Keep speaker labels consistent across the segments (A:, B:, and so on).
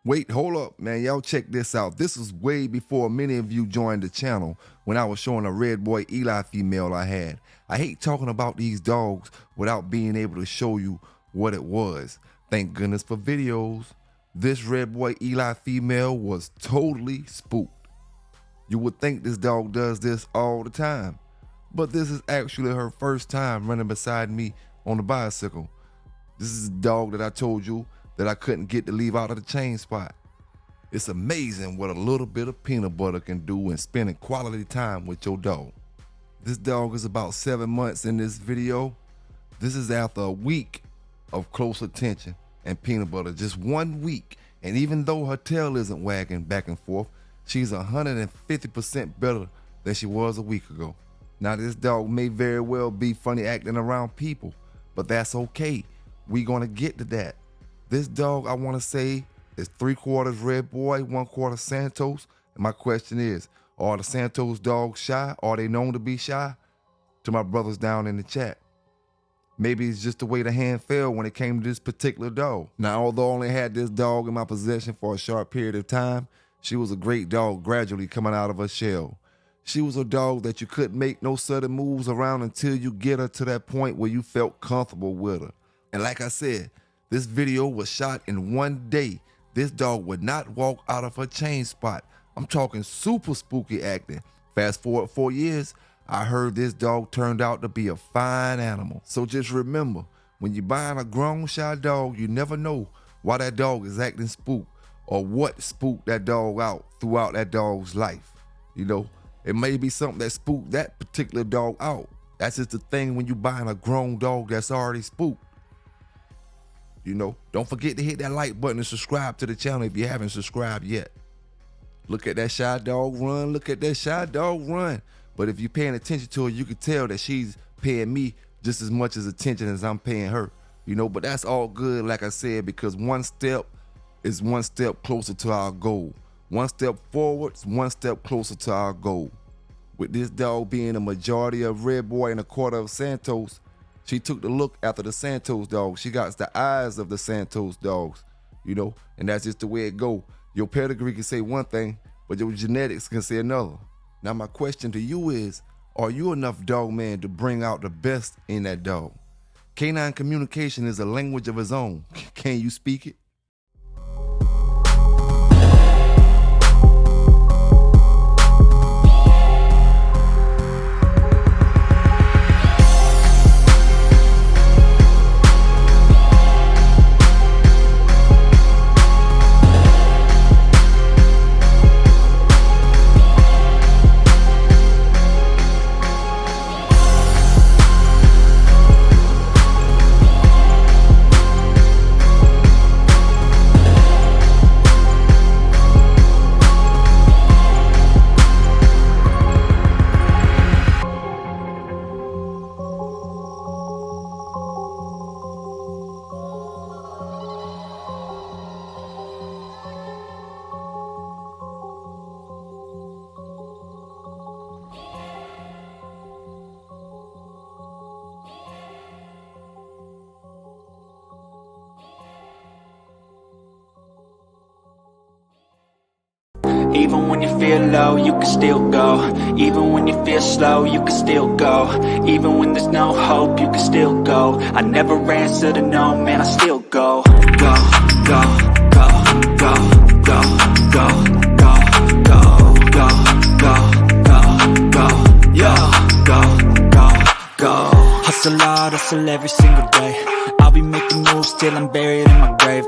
A: Wait, hold up, man. Y'all check this out. This was way before many of you joined the channel when I was showing a red boy Eli female I had. I hate talking about these dogs without being able to show you what it was. Thank goodness for videos. This red boy Eli female was totally spooked. You would think this dog does this all the time, but this is actually her first time running beside me on the bicycle. This is a dog that I told you that I couldn't get to leave out of the chain spot. It's amazing what a little bit of peanut butter can do in spending quality time with your dog. This dog is about 7 months in this video. This is after a week of close attention and peanut butter, just 1 week. And even though her tail isn't wagging back and forth, she's 150% better than she was a week ago. Now this dog may very well be funny acting around people, but that's okay. We're gonna get to that. This dog, I want to say, is 3/4 red boy, 1/4 Santos. And my question is, are the Santos dogs shy? Are they known to be shy? To my brothers down in the chat. Maybe it's just the way the hand fell when it came to this particular dog. Now, although I only had this dog in my possession for a short period of time, she was a great dog gradually coming out of her shell. She was a dog that you couldn't make no sudden moves around until you get her to that point where you felt comfortable with her. And like I said, this video was shot in 1 day. This dog would not walk out of her chain spot. I'm talking super spooky acting. Fast forward 4 years, I heard this dog turned out to be a fine animal. So just remember, when you're buying a grown shy dog, you never know why that dog is acting spooked or what spooked that dog out throughout that dog's life. You know, it may be something that spooked that particular dog out. That's just the thing when you're buying a grown dog that's already spooked. You know, don't forget to hit that like button and subscribe to the channel if you haven't subscribed yet. Look at that shy dog run. Look at that shy dog run. But if you're paying attention to her, you can tell that she's paying me just as much as attention as I'm paying her. You know, but that's all good, like I said, because one step is one step closer to our goal. One step forward is one step closer to our goal. With this dog being a majority of red boy and 1/4 of Santos, she took the look after the Santos dog. She got the eyes of the Santos dogs, you know, and that's just the way it go. Your pedigree can say one thing, but your genetics can say another. Now my question to you is, are you enough dog man to bring out the best in that dog? Canine communication is a language of its own. Can you speak it?
B: Even when you feel low, you can still go. Even when you feel slow, you can still go. Even when there's no hope, you can still go. I never answer to no, man, I still go. Go, go, go, go, go, go, go, go, go, go, go, go, yo, go, go, go. Hustle hard, hustle every single day. I'll be making moves till I'm buried in my grave.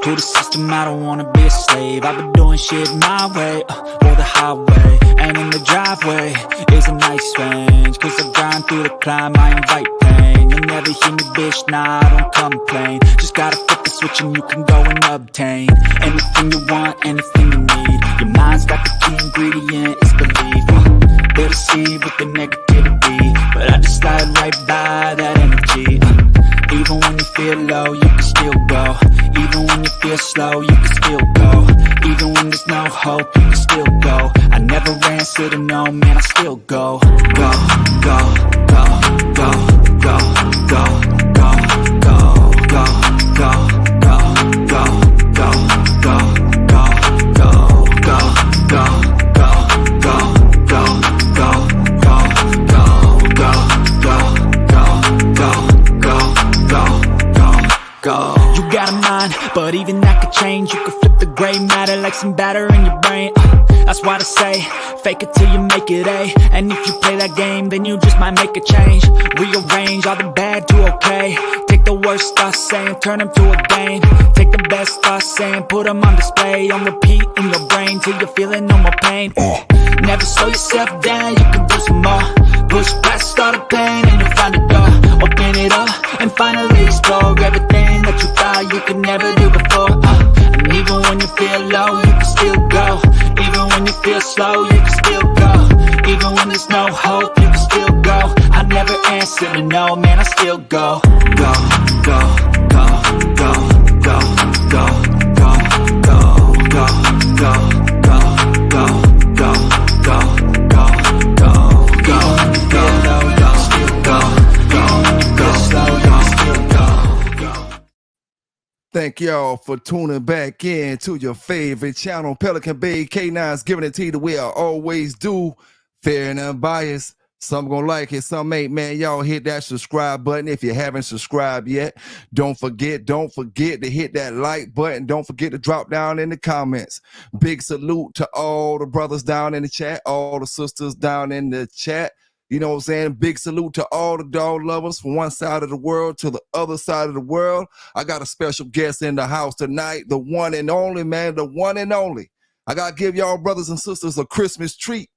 B: To the system, I don't wanna be a slave. I've been doing shit my way, or the highway. And in the driveway is a nice range, cause I grind through the climb, I invite pain. You'll never hear me, bitch, nah, I don't complain. Just gotta flip the switch and you can go and obtain anything you want, anything you need. Your mind's got the key ingredient, it's belief. They'll deceive with the negativity, but I just slide right by that energy. Even when you feel low, you can still go. Even when you feel slow, you can still go. Even when there's no hope, you can still go. I never answer to no, man, I still go. Go, go, go, go, go, go, go, go, go, go, go, go, go, go, go. You got a mind, but even that could change. You could flip the gray matter like some batter in your brain. That's why I say, fake it till you make it A. And if you play that game, then you just might make a change. Rearrange all the bad to okay. Take the worst thoughts saying, turn them to a game. Take the best thoughts saying, put them on display. On repeat in your brain till you're feeling no more pain. Never slow yourself down, you can do some more. Push past all the pain and you'll find a door. Open it up and finally explore everything that you thought you could never do before. And even when you feel low, you can still go. Even when you feel slow, you can still go. Even when there's no hope, you can still go. I never answer to no, man, I still go. Go, go, go, go, go, go, go, go, go, go, go, go, go, go, go, go, go, go, go, still go, go, go, slow, go, still go, go.
A: Thank y'all for tuning back in to your favorite channel, Pelican Bay K9's giving it to you the way I always do, fair and unbiased. Some gonna like it, some ain't, man. Y'all hit that subscribe button if you haven't subscribed yet. Don't forget to hit that like button. Don't forget to drop down in the comments. Big salute to all the brothers down in the chat, all the sisters down in the chat. You know what I'm saying? Big salute to all the dog lovers from one side of the world to the other side of the world. I got a special guest in the house tonight, the one and only, man, the one and only. I got to give y'all brothers and sisters a Christmas treat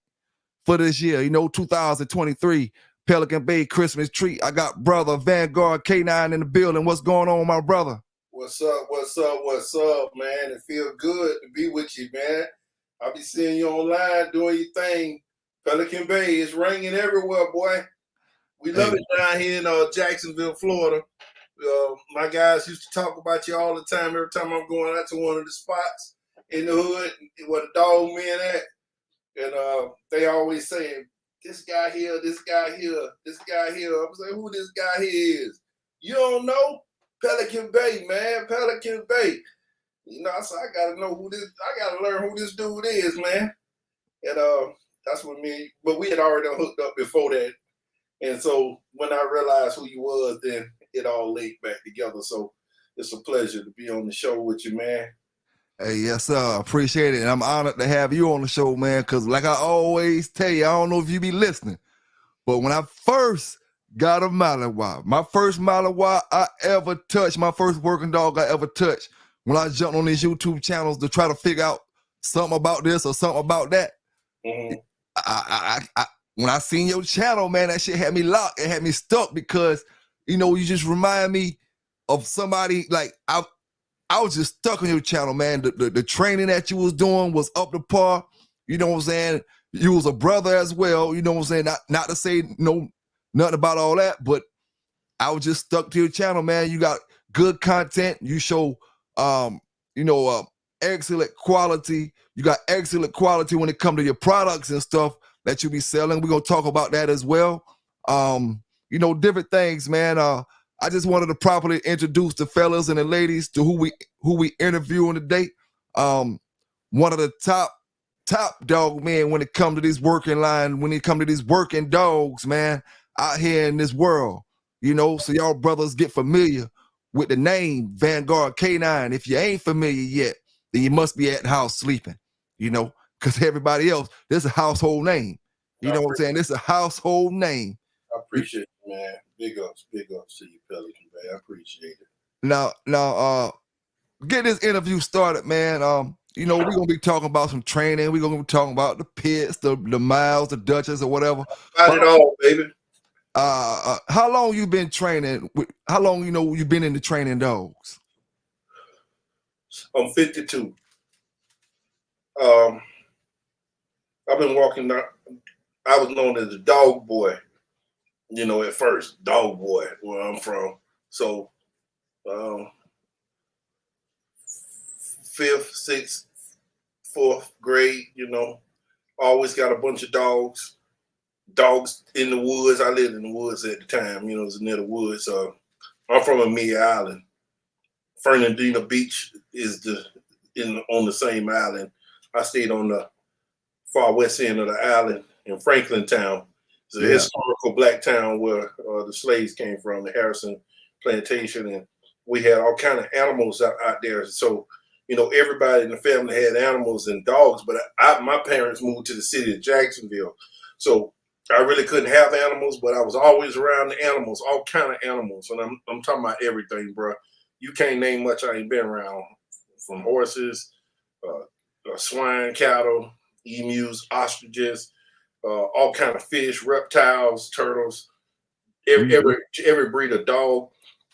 A: for this year. You know, 2023 Pelican Bay Christmas treat. I got brother Vanguard K9 in the building. What's going on, my brother?
C: What's up, what's up, what's up, man? It feels good to be with you, man. I'll be seeing you online doing your thing. Pelican Bay is ringing everywhere, boy. We love it down here in Jacksonville, Florida. My guys used to talk about you all the time. Every time I'm going out to one of the spots in the hood where the dog men at, and they always saying, this guy here, this guy here, this guy here. I'm saying, who this guy here is? You don't know? Pelican Bay, man. Pelican Bay. You know, so I gotta know who this. I gotta learn who this dude is, man. And that's what but we had already hooked up before that. And so when I realized who you was, then it all linked back together. So it's a pleasure to be on the show with you, man.
A: Hey, yes, sir. Appreciate it. And I'm honored to have you on the show, man, because like I always tell you, I don't know if you be listening, but when I first got a Malinois, my first Malinois I ever touched, my first working dog I ever touched, when I jumped on these YouTube channels to try to figure out something about this or something about that, when I seen your channel, man, that shit had me locked. It had me stuck because, you know, you just remind me of somebody like I was just stuck on your channel, man. The training that you was doing was up to par. You know what I'm saying? You was a brother as well. You know what I'm saying? Not to say nothing about all that, but I was just stuck to your channel, man. You got good content. You show, excellent quality. You got excellent quality when it comes to your products and stuff that you be selling. We're gonna talk about that as well. Different things, man. I just wanted to properly introduce the fellas and the ladies to who we interviewing today. One of the top dog men when it comes to this working line, when it comes to these working dogs, man, out here in this world. You know, so y'all brothers get familiar with the name Vanguard K9. If you ain't familiar yet, then you must be at the house sleeping, you know, because everybody else, this is a household name. You know what I'm saying? This is a household name.
C: I appreciate it, man. Big ups to you, Pelican Bay. I appreciate it.
A: Now, get this interview started, man. We're gonna be talking about some training. We're gonna be talking about the pits, the miles, the Dutchess, or whatever.
C: About it all, baby.
A: How long you been training? How long you been into training dogs?
C: I'm 52. I've been walking. I was known as the dog boy. You know, at first, dog boy, where I'm from. So, 5th, 6th, 4th grade, you know, always got a bunch of dogs in the woods. I lived in the woods at the time, you know, it was near the woods. I'm from Amelia Island. Fernandina Beach is on the same island. I stayed on the far west end of the island in Franklin Town. It's a historical black town where the slaves came from, the Harrison Plantation, and we had all kind of animals out there. So, you know, everybody in the family had animals and dogs, but my parents moved to the city of Jacksonville. So I really couldn't have animals, but I was always around the animals, all kind of animals. And I'm talking about everything, bro. You can't name much I ain't been around, from horses, swine, cattle, emus, ostriches, all kind of fish, reptiles, turtles, every,
A: Mhm.
C: every every breed of dog.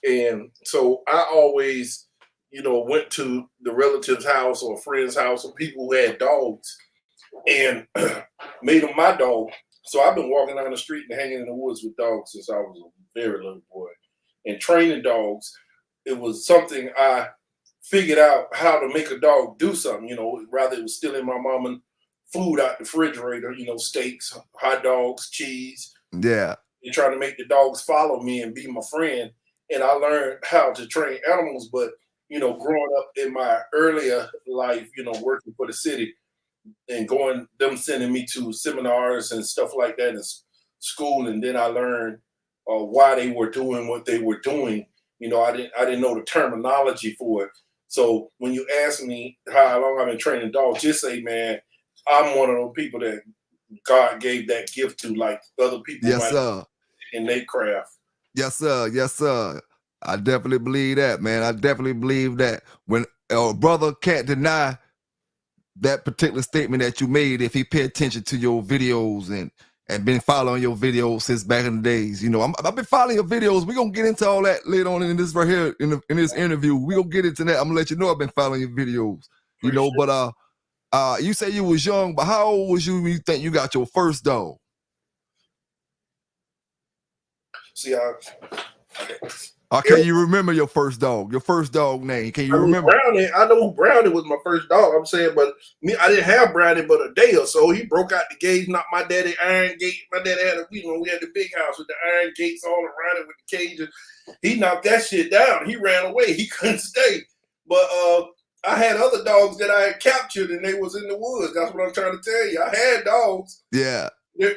C: And so I always, you know, went to the relative's house or a friend's house or people who had dogs and made them my dog. So I've been walking down the street and hanging in the woods with dogs since I was a very little boy. And training dogs, it was something I figured out how to make a dog do something, you know, rather it was stealing my mama food out the refrigerator, you know, steaks, hot dogs, cheese,
A: Yeah.
C: and trying to make the dogs follow me and be my friend. And I learned how to train animals, but you know, growing up in my earlier life, you know, working for the city and going, them sending me to seminars and stuff like that in school, and then I learned why they were doing what they were doing. You know, I didn't know the terminology for it. So when you ask me how long I've been training dogs, just say, man, I'm one of those people that God gave that gift to, like other people
A: Yes,
C: might
A: sir.
C: in their craft.
A: Yes, sir. Yes, sir. I definitely believe that, man. I definitely believe that when a brother can't deny that particular statement that you made, if he pay attention to your videos and been following your videos since back in the days. You know, I've been following your videos. We're gonna get into all that later on in this right here in this interview. We're gonna get into that. I'm gonna let you know I've been following your videos. You know,
C: Appreciate
A: but you say you was young, but how old was you when you think you got your first dog?
C: it. See,
A: Can you remember your first dog? Your first dog name? Can you
C: I mean,
A: remember?
C: Brownie, I know Brownie was my first dog. I'm saying, but me, I didn't have Brownie but a day or so. He broke out the gate, knocked my daddy iron gate. My daddy had we had the big house with the iron gates all around it with the cages. He knocked that shit down. He ran away. He couldn't stay. But I had other dogs that I had captured and they was in the woods. That's what I'm trying to tell you. I had dogs.
A: Yeah.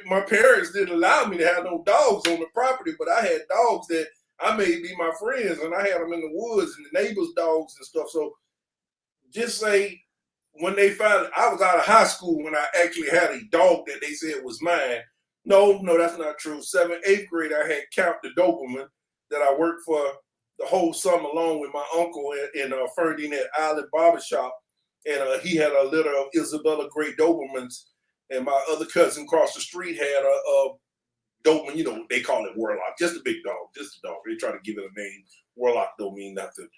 C: My parents didn't allow me to have no dogs on the property, but I had dogs that I made be my friends, and I had them in the woods and the neighbors' dogs and stuff. So just say when they found I was out of high school when I actually had a dog that they said was mine. No, that's not true. 7th, 8th grade, I had Count the Doberman that I worked for the whole summer along with my uncle in Ferdinand Island Barbershop. And he had a litter of Isabella Gray Dobermans. And my other cousin across the street had a Doberman, you know, they call it Warlock, just a big dog, just a dog. They try to give it a name. Warlock don't mean nothing.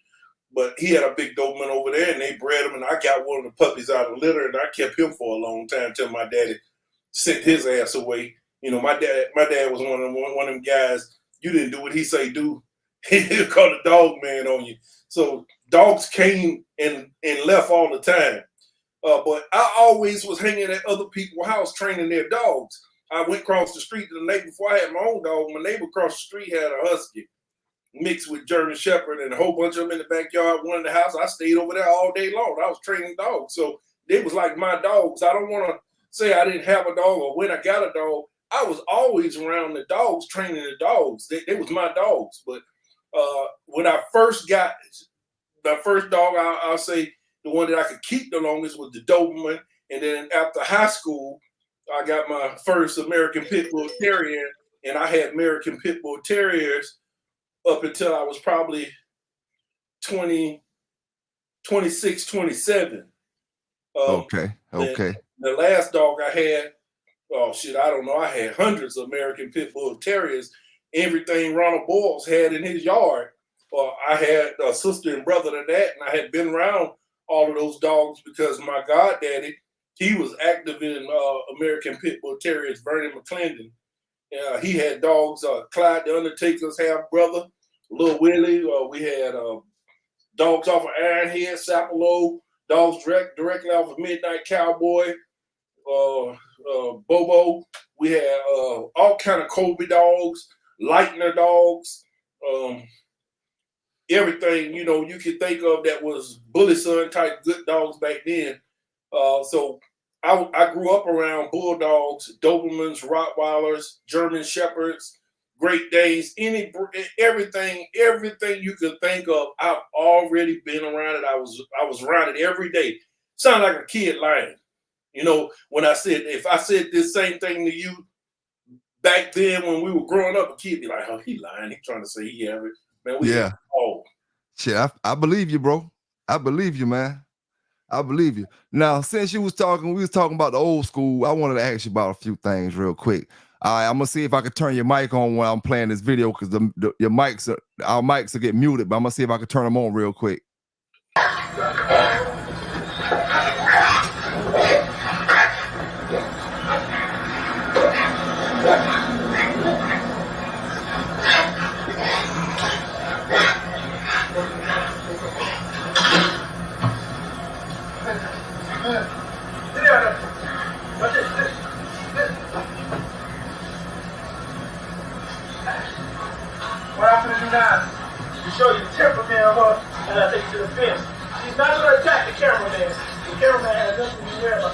C: But he had a big Doberman over there, and they bred him, and I got one of the puppies out of the litter, and I kept him for a long time until my daddy sent his ass away. You know, my dad was one of them guys. You didn't do what he say do. He'll call the dog man on you. So dogs came and left all the time. But I always was hanging at other people's house training their dogs. I went across the street to the neighbor before I had my own dog. My neighbor across the street had a husky mixed with German Shepherd and a whole bunch of them in the backyard, one in the house. I stayed over there all day long. I was training dogs. So they was like my dogs. I don't want to say I didn't have a dog or when I got a dog. I was always around the dogs, training the dogs. They was my dogs. But when I first got my first dog, I'll say the one that I could keep the longest was the Doberman. And then after high school, I got my first American Pit Bull Terrier, and I had American Pit Bull Terriers up until I was probably 20, 26, 27.
A: Okay.
C: The last dog I had, oh shit, I don't know. I had hundreds of American Pit Bull Terriers, everything Ronald Boyles had in his yard. I had a sister and brother to that, and I had been around all of those dogs because my goddaddy, he was active in American Pit Bull Terriers, Vernon McClendon. He had dogs, Clyde the Undertaker's half brother, Little Willie. We had dogs off of Ironhead, Sapelo, dogs directly off of Midnight Cowboy, Bobo. We had all kind of Kobe dogs, Lightner dogs, everything you could think of that was Bully Son type good dogs back then. So I grew up around bulldogs, Dobermans, Rottweilers, German Shepherds, Great Danes, everything you could think of. I've already been around it. I was around it every day. Sound like a kid lying. You know, when if I said this same thing to you back then when we were growing up, a kid be like, "Oh, he lying. He trying to say he have it." Man, we have it all.
A: Shit, I believe you, bro. I believe you, man. I believe you. Now, since we was talking about the old school, I wanted to ask you about a few things real quick. All right, I'm gonna see if I can turn your mic on when I'm playing this video because our mics will get muted, but I'm gonna see if I can turn them on real quick.
D: What I'm gonna do now is show you the temperament of her and I take you to the fence. She's not gonna attack the cameraman. The cameraman has nothing to do with her.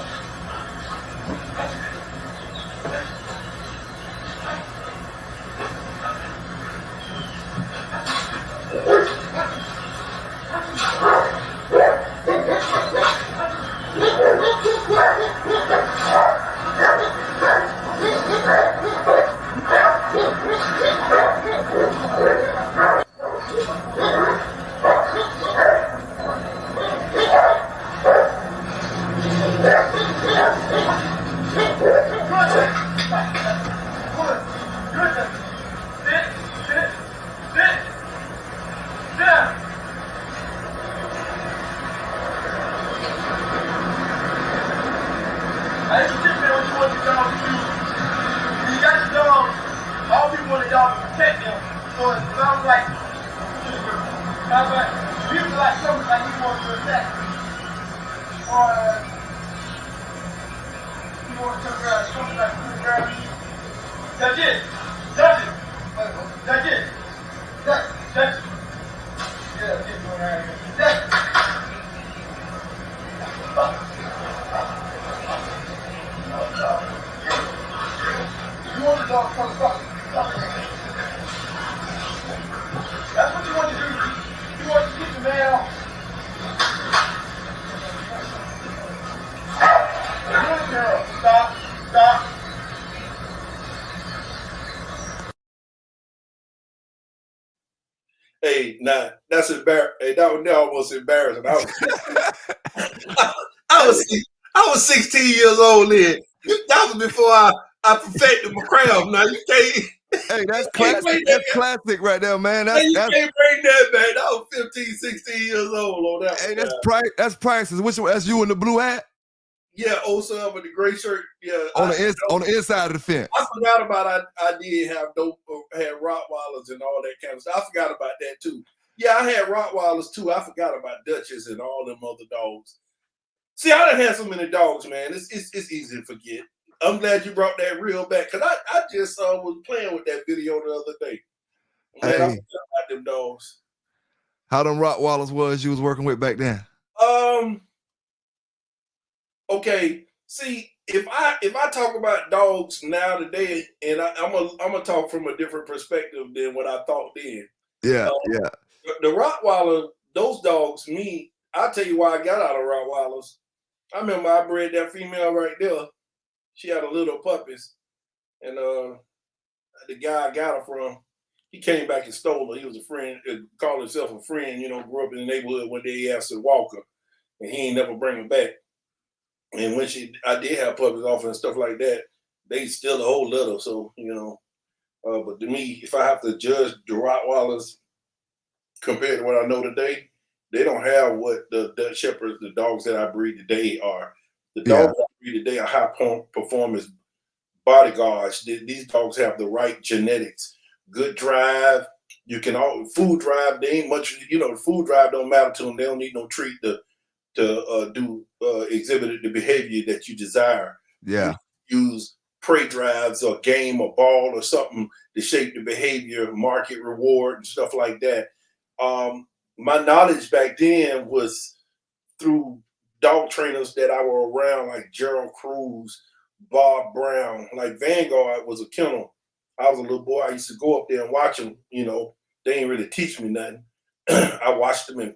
D: That's what you want to do. You want to get the man off. Stop.
C: Hey, nah, that's embarrassing. Hey, that was almost embarrassing. I was 16 years old then. That was before I perfected my craft. Now you can't.
A: Hey, that's classic. That's classic right there, man.
C: You can't bring that back. I was 15, 16 years old on that.
A: Hey, that's priceless. Which one? That's you in the blue hat?
C: Yeah, old son with the gray shirt. Yeah,
A: on the inside of the fence.
C: I forgot about I did have had Rottweilers and all that kind of stuff. I forgot about that too. Yeah, I had Rottweilers too. I forgot about Dutchess and all them other dogs. See, I done had so many dogs, man. It's easy to forget. I'm glad you brought that reel back because I just was playing with that video the other day. Man, I forgot about them dogs.
A: How them Rottweilers was you was working with back then?
C: Okay. See, if I talk about dogs now today, and I'm gonna talk from a different perspective than what I thought then.
A: Yeah.
C: The Rottweiler, those dogs, I'll tell you why I got out of Rottweilers. I remember I bred that female right there. She had a little puppies, and the guy I got her from, he came back and stole her. He was a friend, called himself a friend. You know, grew up in the neighborhood one day. He asked to walk her, and he ain't never bring her back. And when I did have puppies off and stuff like that, they still a whole little. So you know, but to me, if I have to judge the Rottweilers compared to what I know today, they don't have what the Dutch Shepherds, the dogs that I breed today are. The dogs I breed today are high performance bodyguards. These dogs have the right genetics, good drive. You can food drive. They ain't much, the food drive don't matter to them. They don't need no treat to exhibit the behavior that you desire.
A: Yeah.
C: You use prey drives or game or ball or something to shape the behavior, market reward and stuff like that. My knowledge back then was through dog trainers that I were around, like Gerald Cruz, Bob Brown. Like Vanguard was a kennel I was a little boy. I used to go up there and watch them. You know, they ain't really teach me nothing. I watched them and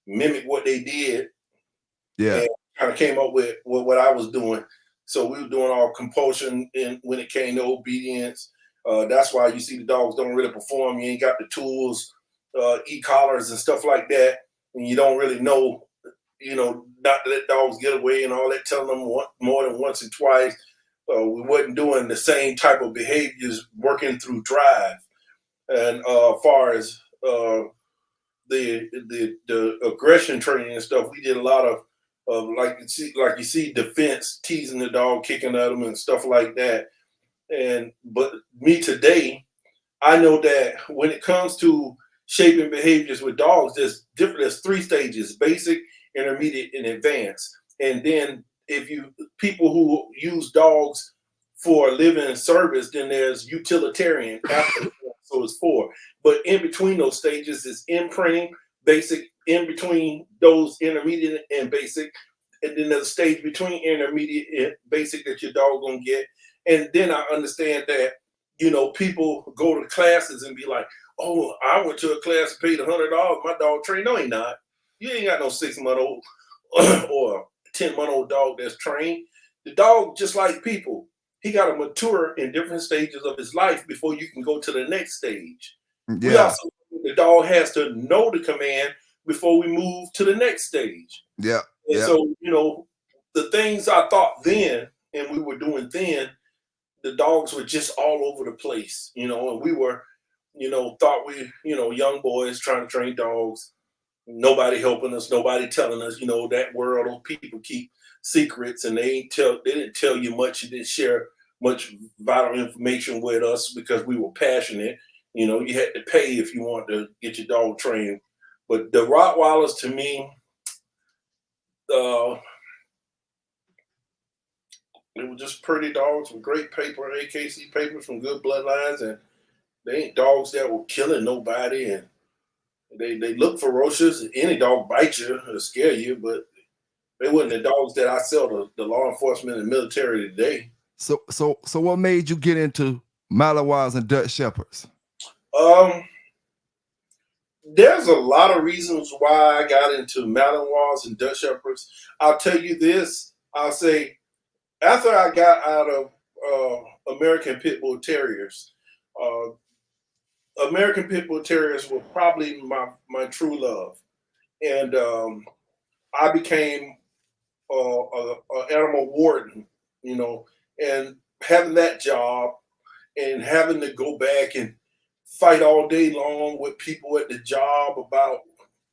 C: mimic what they did,
A: Yeah.
C: and kind of came up with what I was doing. So we were doing our compulsion and when it came to obedience. That's why you see the dogs don't really perform. You ain't got the tools, e-collars and stuff like that, and you don't really know, not to let dogs get away and all that. Telling them more than once and twice. We wasn't doing the same type of behaviors working through drive. And far as the aggression training and stuff, we did a lot of like you see defense, teasing the dog, kicking at them, and stuff like that. And but me today, I know that when it comes to shaping behaviors with dogs, there's different. There's three stages: basic, intermediate, and advanced. And then if you people who use dogs for a living service, then there's utilitarian after. So it's four. But in between those stages is imprinting, basic. In between those intermediate and basic, and then there's a stage between intermediate and basic that your dog gonna get. And then I understand that people go to classes and be like, "Oh, I went to a class and paid $100. My dog trained." No, he not. You ain't got no 6 month old or 10 month old dog that's trained. The dog, just like people, he got to mature in different stages of his life before you can go to the next stage. We
A: Yeah.
C: also the dog has to know the command before we move to the next stage.
A: Yeah.
C: And
A: Yeah.
C: so, the things I thought then and we were doing then, the dogs were just all over the place, and we were, thought we, young boys trying to train dogs, nobody helping us, nobody telling us, that world of people keep secrets and they didn't tell you much, you didn't share much vital information with us because we were passionate. You had to pay if you wanted to get your dog trained. But the Rottweilers to me, uh, they were just pretty dogs with great paper, AKC papers from good bloodlines, and they ain't dogs that were killing nobody, and they look ferocious. Any dog bite you or scare you, but they wasn't the dogs that I sell to the law enforcement and military today.
A: So what made you get into Malinois and Dutch Shepherds?
C: Um, there's a lot of reasons why I got into Malinois and Dutch Shepherds. I'll tell you this. I'll say after I got out of American Pit Bull Terriers, uh, American Pit Bull Terriers were probably my true love, and I became a animal warden, and having that job and having to go back and fight all day long with people at the job about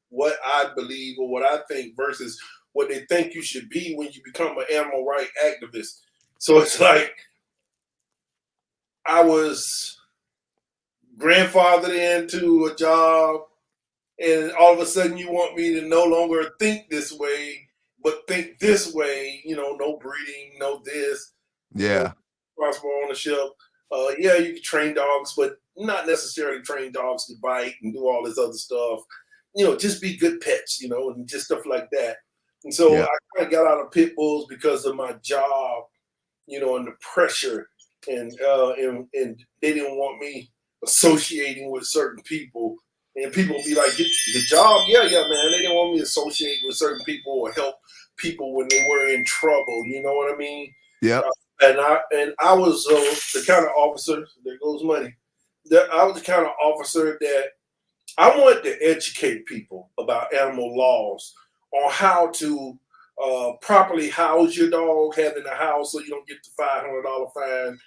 C: what I believe or what I think versus what they think you should be when you become an animal rights activist. So it's like I was grandfathered into a job, and all of a sudden you want me to no longer think this way, but think this way. No breeding, no this, no
A: Yeah.
C: responsible ownership. Yeah, you can train dogs, but not necessarily train dogs to bite and do all this other stuff. Just be good pets, and just stuff like that. And so
A: Yeah.
C: I kind of got out of pit bulls because of my job, and the pressure, and they didn't want me associating with certain people. And people be like, "Get the job, yeah, man." They didn't want me to associate with certain people or help people when they were in trouble. You know what I mean?
A: Yep.
C: And I was the kind of officer. There goes money. I was the kind of officer that I wanted to educate people about animal laws on how to properly house your dog, having a house so you don't get the $500 fine,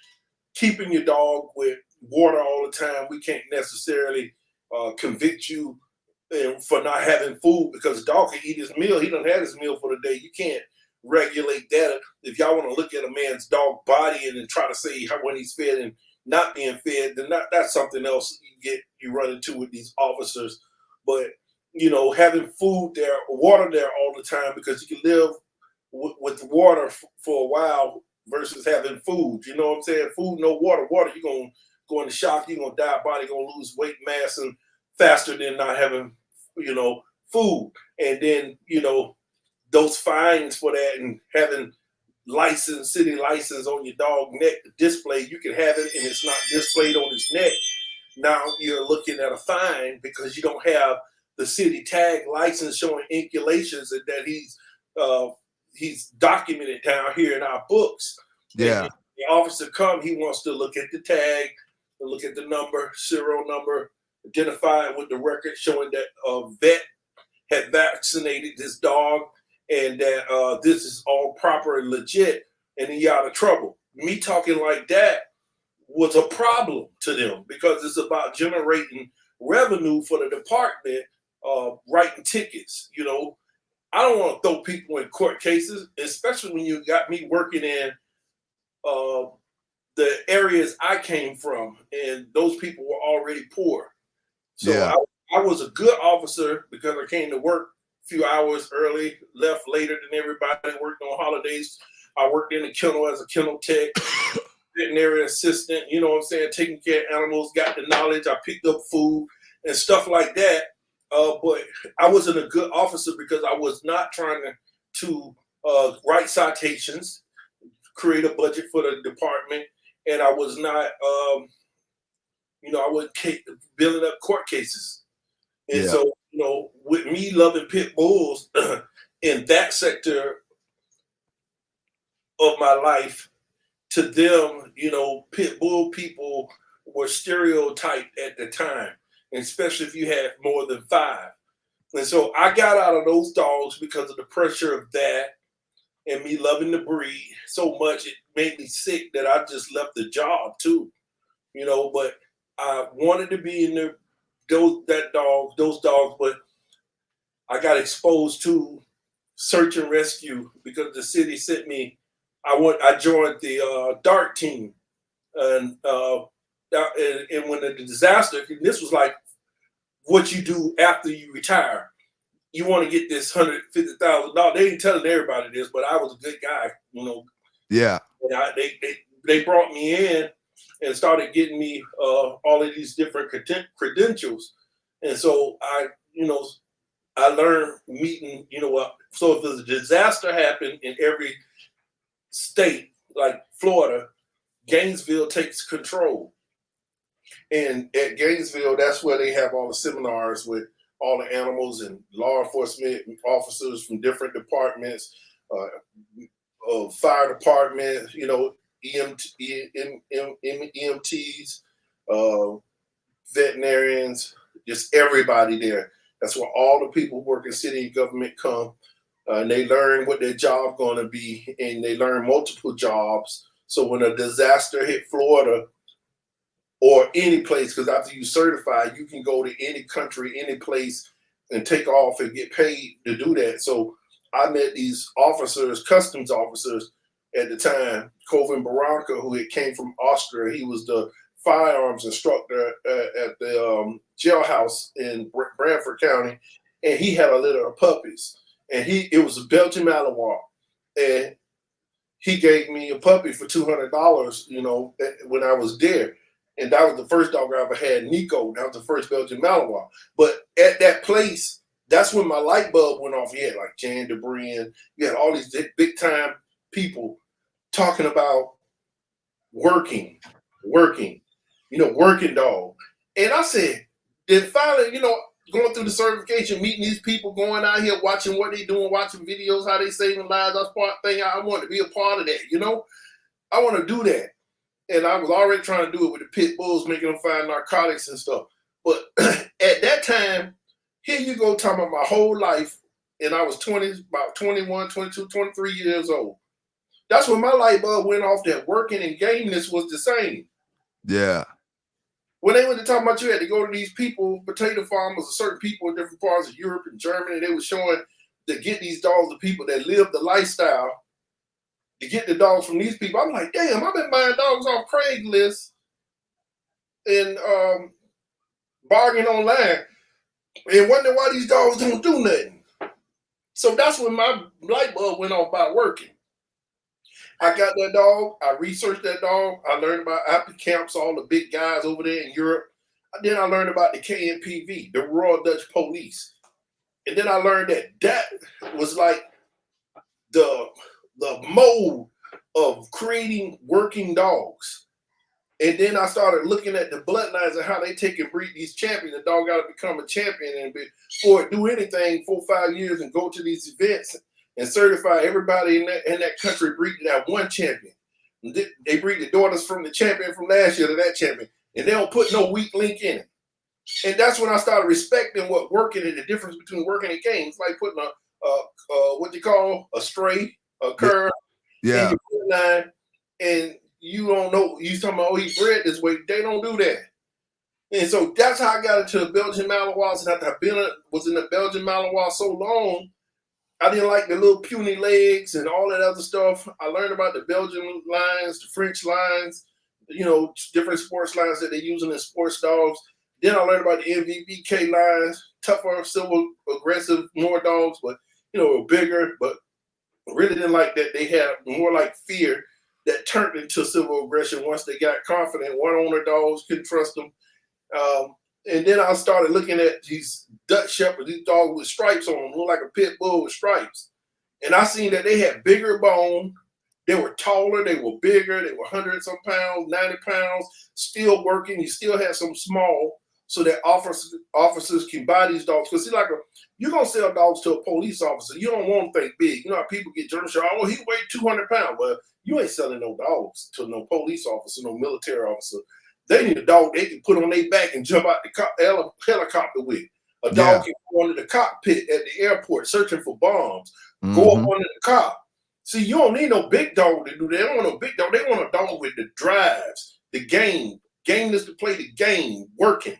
C: keeping your dog with water all the time. We can't necessarily convict you for not having food because the dog can eat his meal. He done had his meal for the day. You can't regulate that. If y'all want to look at a man's dog body and then try to say how when he's fed and not being fed, then that's something else you run into with these officers. But having food there, water there all the time because you can live with water for a while versus having food. You know what I'm saying? Food, no water. Water, you're going to go into shock. You're going to die. Body going to lose weight, mass, and faster than not having, food. And then, those fines for that and having license, city license on your dog neck display. You can have it and it's not displayed on his neck. Now you're looking at a fine because you don't have the city tag license showing inculations and that he's documented down here in our books.
A: Yeah.
C: And the officer he wants to look at the tag, look at the number, serial number, identify it with the record showing that a vet had vaccinated this dog and that this is all proper and legit, and he out of trouble. Me talking like that was a problem to them because it's about generating revenue for the department, writing tickets. You know, I don't want to throw people in court cases, especially when you got me working in the areas I came from, and those people were already poor. So
A: Yeah.
C: I was a good officer because I came to work a few hours early, left later than everybody, worked on holidays. I worked in the kennel as a kennel tech, veterinary assistant, you know what I'm saying, taking care of animals, got the knowledge. I picked up food and stuff like that. But I wasn't a good officer because I was not trying to write citations, create a budget for the department, and I was not, I wasn't building up court cases. And so, with me loving pit bulls in that sector of my life, to them, pit bull people were stereotyped at the time, especially if you had more than 5. And so I got out of those dogs because of the pressure of that and me loving the breed so much. It made me sick that I just left the job too, but I wanted to be in those dogs, but I got exposed to search and rescue because the city sent me. I joined the DART team, and when the disaster, and this was like what you do after you retire. You want to get this $150,000. They ain't telling everybody this, but I was a good guy,
A: Yeah.
C: And they brought me in and started getting me all of these different credentials, and so I learned meeting. So if there's a disaster happened in every state, like Florida, Gainesville takes control. And at Gainesville, that's where they have all the seminars with all the animals and law enforcement officers from different departments, fire department, EMTs, veterinarians, just everybody there. That's where all the people who work in city government come. And they learn what their job going to be, and they learn multiple jobs. So when a disaster hit Florida or any place, because after you certify, you can go to any country, any place, and take off and get paid to do that. So I met these officers, customs officers at the time, Coven Barranca, who had came from Austria. He was the firearms instructor at the jailhouse in Bradford County, and he had a litter of puppies. And it was a Belgian Malinois, and he gave me a puppy for $200, when I was there. And that was the first dog I ever had, Nico. That was the first Belgian Malinois. But at that place, that's when my light bulb went off. You had like Jan DeBrien, you had all these big time people talking about working dog. And I said, then finally, going through the certification, meeting these people, going out here, watching what they doing, watching videos, how they saving lives. That's part thing. I want to be a part of that, I want to do that. And I was already trying to do it with the pit bulls, making them find narcotics and stuff. But at that time, here you go talking about my whole life, and I was about 21, 22, 23 years old. That's when my light bulb went off that working and gameness was the same.
A: Yeah.
C: When they went to talk about you had to go to these people, potato farmers, or certain people in different parts of Europe and Germany, they were showing to get these dogs to people that live the lifestyle, to get the dogs from these people. I'm like, damn, I've been buying dogs off Craigslist and bargaining online and wondering why these dogs don't do nothing. So that's when my light bulb went off by working. I got that dog. I researched that dog. I learned about Appy Camps, all the big guys over there in Europe. Then I learned about the KNPV, the Royal Dutch Police. And then I learned that was like the mode of creating working dogs. And then I started looking at the bloodlines and how they take and breed these champions. The dog got to become a champion, and before it do anything, 4 or 5 years, and go to these events and certify everybody in that country breeding that one champion. They breed the daughters from the champion from last year to that champion, and they don't put no weak link in it. And that's when I started respecting what working and the difference between working and game. It's like putting what you call a stray, a cur in your bloodline, and you don't know. You talking about, oh, he bred this way. They don't do that. And so that's how I got into the Belgian Malinois. And after I was in the Belgian Malinois so long, I didn't like the little puny legs and all that other stuff. I learned about the Belgian lines, the French lines, different sports lines that they're using in sports dogs. Then I learned about the NVBK lines, tougher, civil, aggressive, more dogs, but, bigger, but really didn't like that. They had more like fear that turned into civil aggression once they got confident. One owner dogs, couldn't trust them. And then I started looking at these Dutch Shepherds, these dogs with stripes on them, look like a pit bull with stripes. And I seen that they had bigger bone. They were taller, they were bigger, they were 100-some pounds, 90 pounds, still working. You still had some small, so that officers can buy these dogs. Because you're going to sell dogs to a police officer. You don't want them to think big. You know how people get germ shot, oh, he weighed 200 pounds. Well, you ain't selling no dogs to no police officer, no military officer. They need a dog they can put on their back and jump out the helicopter with. A dog can go under the cockpit at the airport searching for bombs. Go up under the cop. See, you don't need no big dog to do that. They don't want no big dog. They want a dog with the drives, the gameness to play the game, working,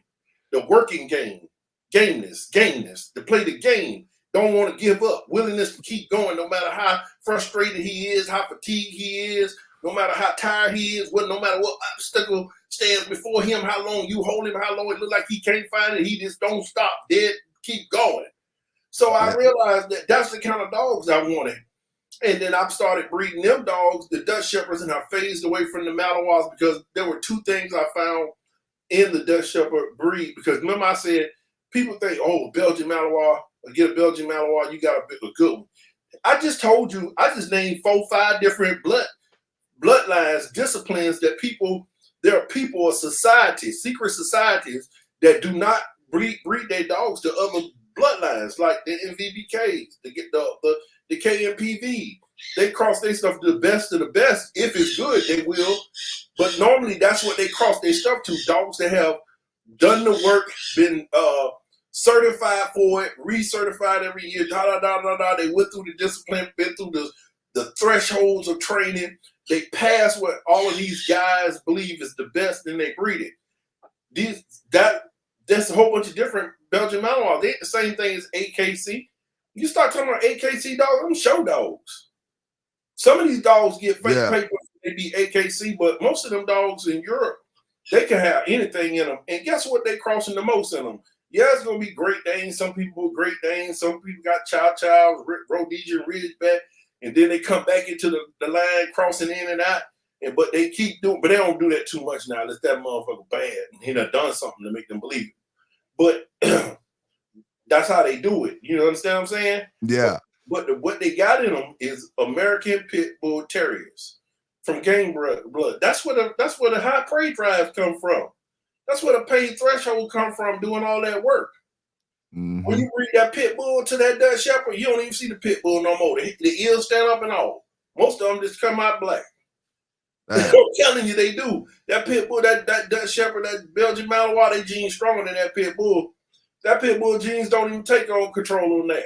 C: the working game, gameness, to play the game. Don't want to give up, willingness to keep going no matter how frustrated he is, how fatigued he is, no matter how tired he is, no matter what obstacle stands before him, how long you hold him, how long it look like he can't find it, he just don't stop dead, keep going. So I realized that that's the kind of dogs I wanted. And then I started breeding them dogs, the Dutch Shepherds, and I phased away from the Malinois because there were two things I found in the Dutch Shepherd breed. Because remember I said, people think, oh, Belgian Malinois, get a Belgian Malinois, you got a good one. I just told you, I just named 4 or 5 different bloodlines, disciplines that there are people or societies, secret societies that do not breed their dogs to other bloodlines, like the NVBKs, the KMPV. They cross their stuff to the best of the best. If it's good, they will. But normally that's what they cross their stuff to. Dogs that have done the work, been certified for it, recertified every year, They went through the discipline, been through the thresholds of training. They pass what all of these guys believe is the best, and they breed it. That's a whole bunch of different Belgian Malinois. They ain't the same thing as AKC. You start talking about AKC dogs, them show dogs. Some of these dogs get fake papers, they be AKC, but most of them dogs in Europe, they can have anything in them. And guess what they crossing the most in them? Yeah, it's going to be Great Danes. Some people with Great Danes. Some people got Chow, Rhodesian, Ridgeback. And then they come back into the line, crossing in and out. But they keep doing, but they don't do that too much now. It's that motherfucker bad. He done something to make them believe it. But that's how they do it. You understand what I'm saying?
A: Yeah.
C: But what they got in them is American Pit Bull Terriers from game blood. That's where the high prey drives come from. That's where the pain threshold come from doing all that work. Mm-hmm. When you breed that pit bull to that Dutch Shepherd, you don't even see the pit bull no more. The ears stand up and all. Most of them just come out black. I'm telling you, they do. That pit bull, that Dutch Shepherd, that Belgian Malinois, they genes stronger than that pit bull. That pit bull genes don't even take on control on that.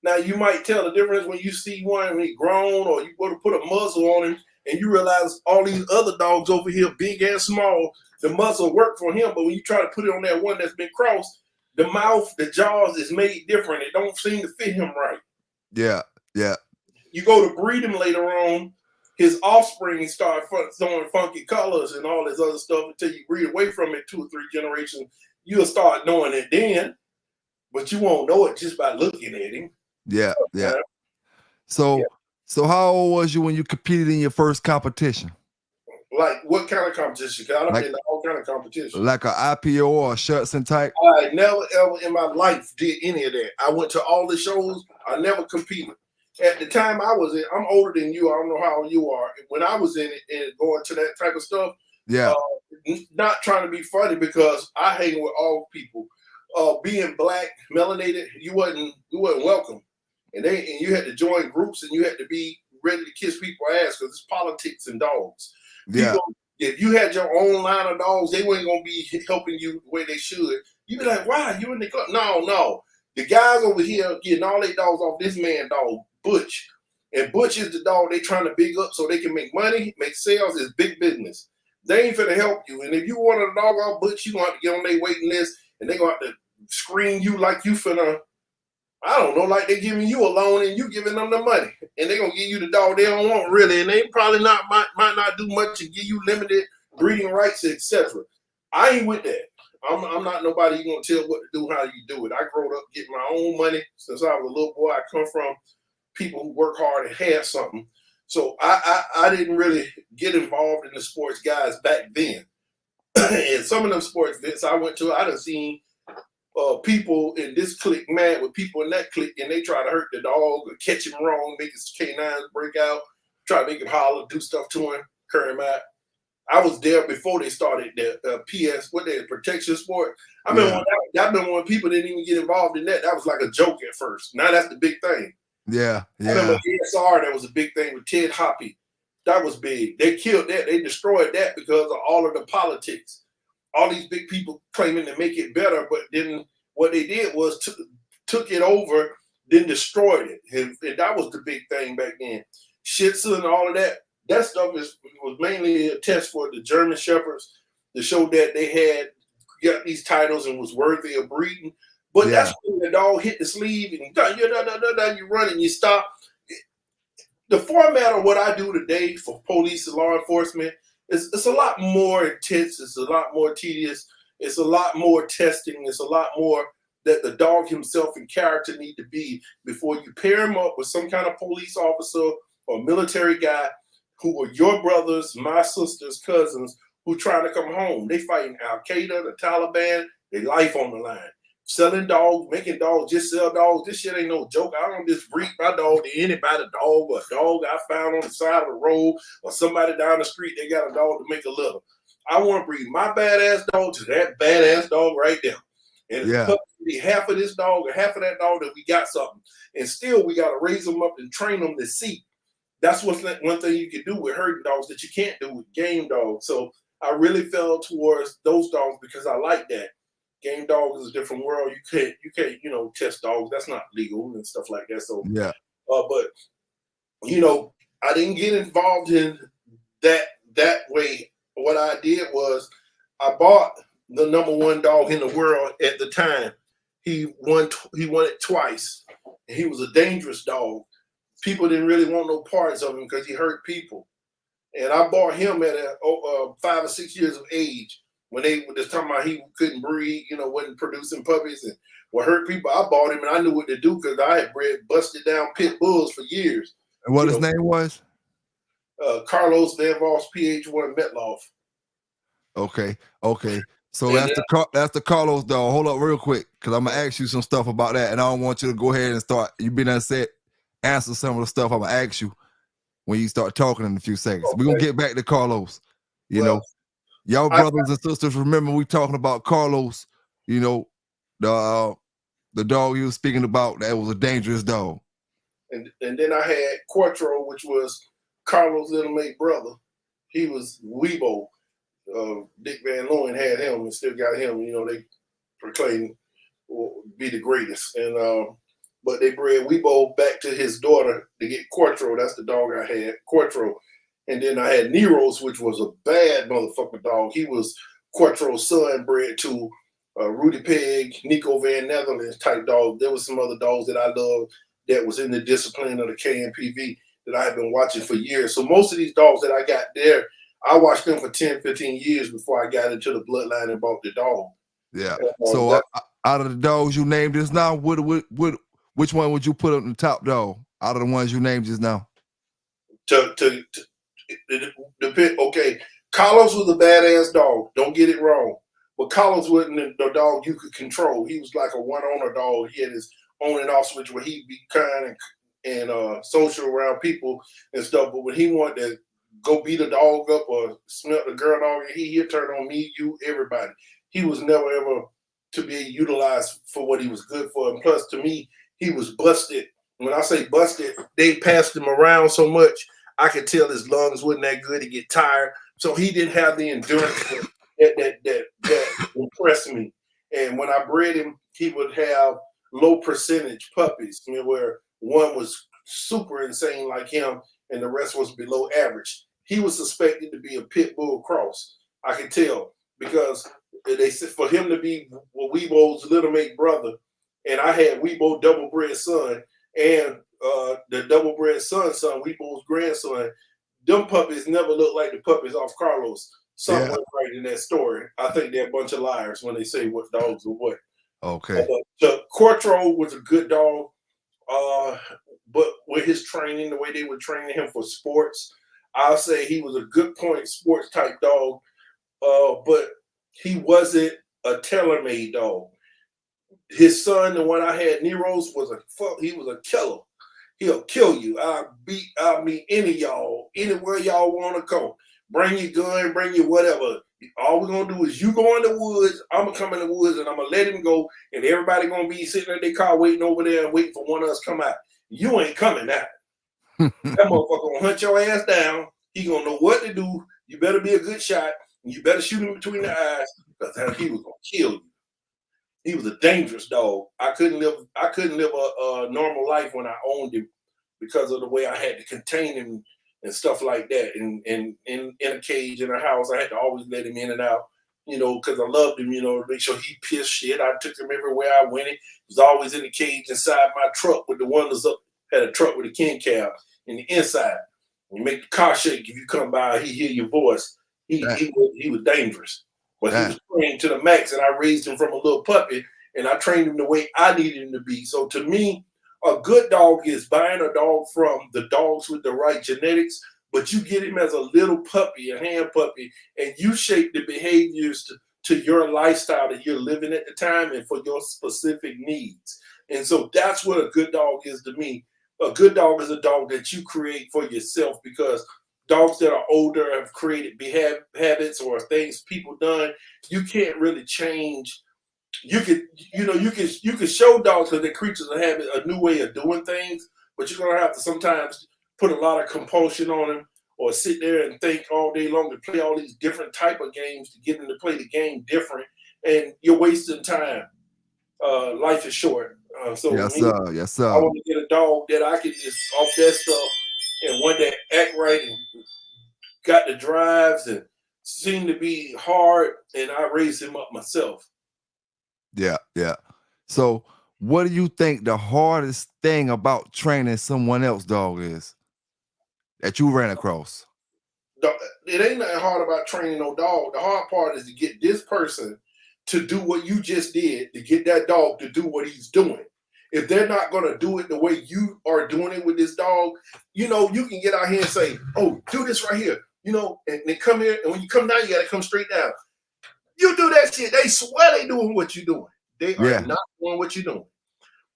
C: Now, you might tell the difference when you see one when he grown, or you go to put a muzzle on him and you realize all these other dogs over here, big and small, the muzzle work for him. But when you try to put it on that one that's been crossed, the mouth, the jaws is made different. It don't seem to fit him right.
A: Yeah.
C: You go to breed him later on, his offspring start throwing funky colors and all this other stuff until you breed away from it 2 or 3 generations. You'll start knowing it then, but you won't know it just by looking at him.
A: Yeah. So how old was you when you competed in your first competition?
C: Like what kind of competition? Because I don't mean all kind of competition.
A: Like an IPO or a Schutzen type?
C: I never ever in my life did any of that. I went to all the shows. I never competed. at the time I was in, I'm older than you. I don't know how old you are. When I was in it and going to that type of stuff,
A: Yeah.
C: not trying to be funny because I hang with all people. Being black, melanated, you wasn't welcome, and you had to join groups and you had to be ready to kiss people's ass because it's politics and dogs.
A: Yeah.
C: People, if you had your own line of dogs, they weren't gonna be helping you the way they should. You'd be like, "Why you in the club?" No. The guys over here getting all their dogs off this man dog, Butch. And Butch is the dog they trying to big up so they can make money, make sales. It's big business. They ain't finna help you. And if you want a dog off Butch, you gonna have to get on their waiting list and they gonna have to screen you like you finna, I don't know, like they giving you a loan and you giving them the money. And they gonna give you the dog they don't want really. And they probably might not do much and give you limited breeding rights, etc. I ain't with that. I'm not nobody you gonna tell what to do, how you do it. I grew up getting my own money since I was a little boy. I come from people who work hard and have something. So I didn't really get involved in the sports guys back then. And some of them sports events I went to, I done seen people in this clique mad with people in that clique, and they try to hurt the dog or catch him wrong, make his canines break out, try to make him holler, do stuff to him, curl him out. I was there before they started the PS, protection sport. I remember when people didn't even get involved in that. That was like a joke at first. Now that's the big thing.
A: Yeah.
C: I remember ASR, that was a big thing with Ted Hoppy. That was big. They killed that. They destroyed that because of all of the politics. All these big people claiming to make it better, but then what they did was took it over, then destroyed it. And that was the big thing back then. Shih Tzu and all of that. That stuff was mainly a test for the German Shepherds to show that they got these titles and was worthy of breeding. But that's when the dog hit the sleeve and you run and you stop. The format of what I do today for police and law enforcement it's a lot more intense. It's a lot more tedious. It's a lot more testing. It's a lot more that the dog himself and character need to be before you pair him up with some kind of police officer or military guy who are your brothers, my sisters, cousins, who trying to come home. They fighting Al-Qaeda, the Taliban, their life on the line. Selling dogs, making dogs, just sell dogs. This shit ain't no joke. I don't just breed my dog to anybody dog or a dog I found on the side of the road or somebody down the street, they got a dog to make a litter. I want to breed my badass dog to that badass dog right there. And it's be half of this dog or half of that dog that we got something. And still we got to raise them up and train them to see. That's one thing you can do with herding dogs that you can't do with game dogs. So I really fell towards those dogs because I like that. Game dog is a different world. You can't, test dogs. That's not legal and stuff like that. So but I didn't get involved in that way. What I did was I bought the #1 dog in the world at the time. He won it twice. And he was a dangerous dog. People didn't really want no parts of him because he hurt people. And I bought him at 5 or 6 years of age when they were just talking about he couldn't breed, wasn't producing puppies and would hurt people. I bought him and I knew what to do because I had bred busted down pit bulls for years.
A: And what his name was?
C: Carlos Van Voss, PH1 Metloff.
A: Okay. So that's the Carlos dog. Hold up real quick because I'm gonna ask you some stuff about that, and I don't want you to go ahead and start. You been upset. Answer some of the stuff I'm gonna ask you when you start talking in a few seconds. Okay. We're gonna get back to Carlos. Y'all brothers and sisters, remember we talking about Carlos, the dog you was speaking about that was a dangerous dog.
C: And then I had Quattro, which was Carlos' little mate brother. He was Weebo. Dick Van Loan had him and still got him. They proclaimed will be the greatest. And but they bred Weebo back to his daughter to get Quattro. That's the dog I had, Quattro. And then I had Neros, which was a bad motherfucker dog. He was Quattro's son, bred to Rudy Peg, Nico Van Netherlands type dog. There was some other dogs that I loved that was in the discipline of the KNPV that I had been watching for years. So most of these dogs that I got there, I watched them for 10, 15 years before I got into the bloodline and bought the dog.
A: Yeah. So out of the dogs you named just now, which one would you put on the top dog out of the ones you named just now?
C: Okay, Carlos was a badass dog. Don't get it wrong. But Carlos wasn't the dog you could control. He was like a one-owner dog. He had his on and off switch where he'd be kind and and social around people and stuff. But when he wanted to go beat a dog up or smell the girl dog, he'd turn on me, you, everybody. He was never ever to be utilized for what he was good for. And plus, to me, he was busted. When I say busted, they passed him around so much, I could tell his lungs wasn't that good. He get tired, so he didn't have the endurance that impressed me. And when I bred him, he would have low percentage puppies, where one was super insane like him, and the rest was below average. He was suspected to be a pit bull cross. I could tell because they said for him to be Weibo's little mate brother, and I had Weibo double bred son and the double bred son, Weibo's grandson. Them puppies never look like the puppies off Carlos. Something went right in that story. I think they're a bunch of liars when they say what dogs are what.
A: Okay.
C: The Quartro was a good dog, but with his training, the way they were training him for sports, I'll say he was a good point sports type dog, but he wasn't a tailor-made dog. His son, the one I had, Nero's, he was a killer. He'll kill you. I'll meet any of y'all, anywhere y'all want to go. Bring your gun, bring your whatever. All we're gonna do is you go in the woods, I'm gonna come in the woods and I'm gonna let him go, and everybody gonna be sitting in their car waiting over there and waiting for one of us to come out. You ain't coming out. That motherfucker gonna hunt your ass down. He gonna know what to do. You better be a good shot. And you better shoot him between the eyes because he was gonna kill you. He was a dangerous dog. I couldn't live a normal life when I owned him because of the way I had to contain him and stuff like that. And in a cage in a house, I had to always let him in and out, because I loved him, to make sure he pissed shit. I took him everywhere I went. He was always in the cage inside my truck with the windows up. Had a truck with a king cab in the inside. You make the car shake if you come by, he hear your voice. He was dangerous. But he was trained to the max, and I raised him from a little puppy, and I trained him the way I needed him to be. So to me, a good dog is buying a dog from the dogs with the right genetics, but you get him as a little puppy, a hand puppy, and you shape the behaviors to your lifestyle that you're living at the time and for your specific needs. And so that's what a good dog is to me. A good dog is a dog that you create for yourself, because dogs that are older have created habits or things people done. You can't really change. You could show dogs that they're creatures of habit a new way of doing things, but you're gonna have to sometimes put a lot of compulsion on them or sit there and think all day long to play all these different type of games to get them to play the game different, and you're wasting time. Life is short. So
A: yes,
C: me,
A: sir. Yes, sir.
C: I want to get a dog that I can just off that stuff, and one that act right and got the drives and seem to be hard, and I raised him up myself.
A: Yeah, yeah. So what do you think the hardest thing about training someone else dog is that you ran across?
C: It ain't nothing hard about training no dog. The hard part is to get this person to do what you just did, to get that dog to do what he's doing. If they're not going to do it the way you are doing it with this dog, you can get out here and say, oh, do this right here, and they come here, and when you come down, you got to come straight down. You do that shit, they swear they doing what you're doing. They are not doing what you're doing.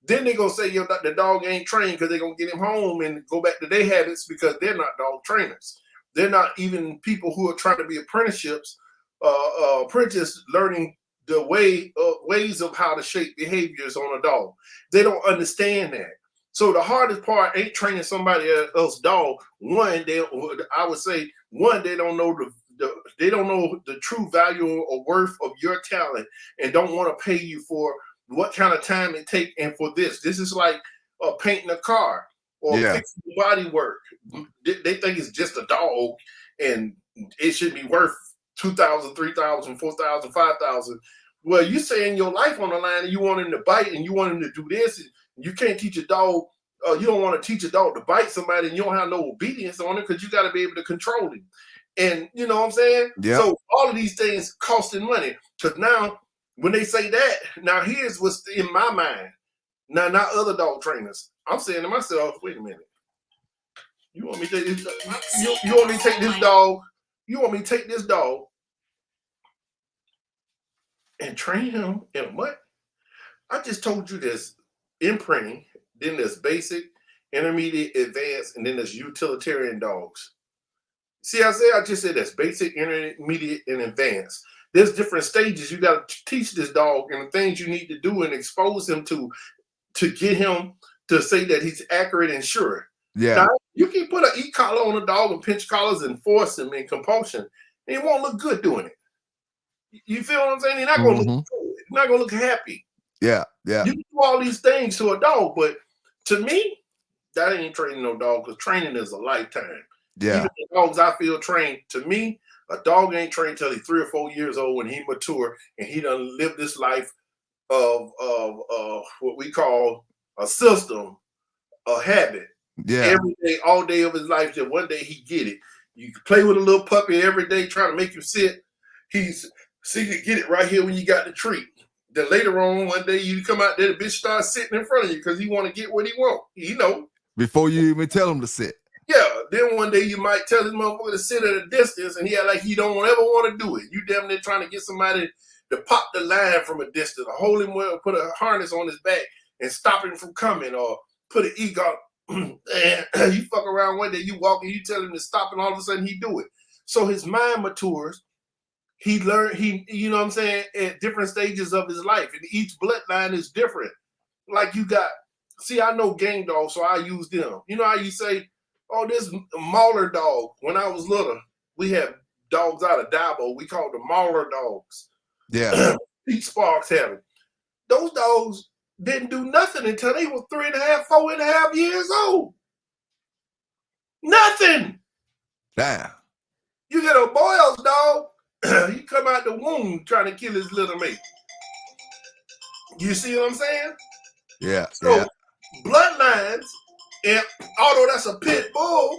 C: Then they're going to say the dog ain't trained because they're going to get him home and go back to their habits because they're not dog trainers. They're not even people who are trying to be apprentices learning the ways of how to shape behaviors on a dog. They don't understand that. So the hardest part ain't training somebody else's dog. I would say they don't know they don't know the true value or worth of your talent, and don't want to pay you for what kind of time it takes. And for this is like painting a car or fixing body work. They think it's just a dog and it should be worth $2,000, $3,000, $4,000, $5,000. Well, you saying your life on the line and you want him to bite and you want him to do this. And you can't teach a dog. You don't want to teach a dog to bite somebody and you don't have no obedience on it, because you got to be able to control him. And you know what I'm saying?
A: Yep.
C: So all of these things costing money. Because now when they say that, now here's what's in my mind. Now, not other dog trainers. I'm saying to myself, wait a minute. You want me to take this? You want me to take this dog? You want me to take this dog and train him in what? I just told you there's imprinting, then there's basic, intermediate, advanced, and then there's utilitarian dogs. See, I just said that's basic, intermediate, and advanced. There's different stages. You got to teach this dog and the things you need to do and expose him to get him to say that he's accurate and sure.
A: Yeah.
C: Now, you can put an e-collar on a dog and pinch collars and force him in compulsion, and he won't look good doing it. You feel what I'm saying? He's not going to look good. He's not going to look happy.
A: Yeah, yeah.
C: You can do all these things to a dog, but to me, that ain't training no dog, because training is a lifetime.
A: Yeah.
C: Even the dogs I feel trained, to me, a dog ain't trained till he's 3 or 4 years old when he mature and he done lived this life of what we call a system, a habit.
A: Yeah.
C: Every day, all day of his life, till one day he get it. You can play with a little puppy every day, trying to make him sit. He's see you get it right here when you got the treat. Then later on, one day you come out there, the bitch starts sitting in front of you because he want to get what he want. You know.
A: Before you even tell him to sit.
C: Yeah. Then one day you might tell this motherfucker to sit at a distance, and he act like he don't ever want to do it. You damn near trying to get somebody to pop the line from a distance, or hold him well, put a harness on his back and stop him from coming, or put an e-collar. And you fuck around one day, you walk and you tell him to stop, and all of a sudden he do it. So his mind matures. He learned, you know what I'm saying, at different stages of his life. And each bloodline is different. Like you got, see, I know gang dogs, so I use them. You know how you say, oh, this Mauler dog. When I was little, we had dogs out of Dabo. We called them Mauler dogs.
A: Yeah.
C: Pete Sparks had them. Those dogs didn't do nothing until they were 3.5, 4.5 years old. Nothing.
A: Damn.
C: You get a Boyle's dog, he come out the womb trying to kill his little mate. You see what I'm saying?
A: Yeah.
C: So
A: yeah.
C: bloodlines, and although that's a pit bull,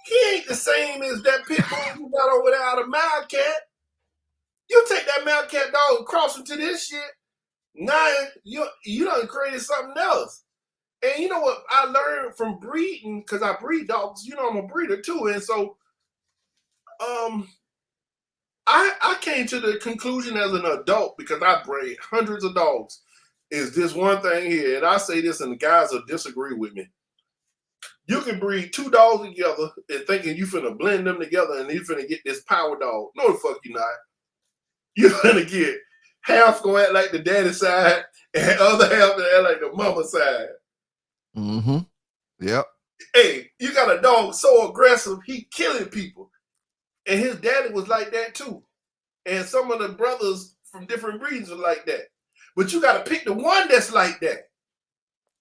C: he ain't the same as that pit bull you got over there out of Mildcat. You take that Mildcat dog and cross him to this shit, now you done created something else. And you know what I learned from breeding, because I breed dogs, you know I'm a breeder too, and so I came to the conclusion as an adult, because I bred hundreds of dogs, is this one thing here, and I say this and the guys will disagree with me. You can breed 2 dogs together and thinking you finna blend them together and you finna get this power dog. No, the fuck you not. You're gonna get half gonna act like the daddy side and the other half gonna act like the mama side.
A: Mm-hmm. Yep.
C: Hey, you got a dog so aggressive, he killing people. And his daddy was like that too. And some of the brothers from different breeds were like that. But you got to pick the one that's like that.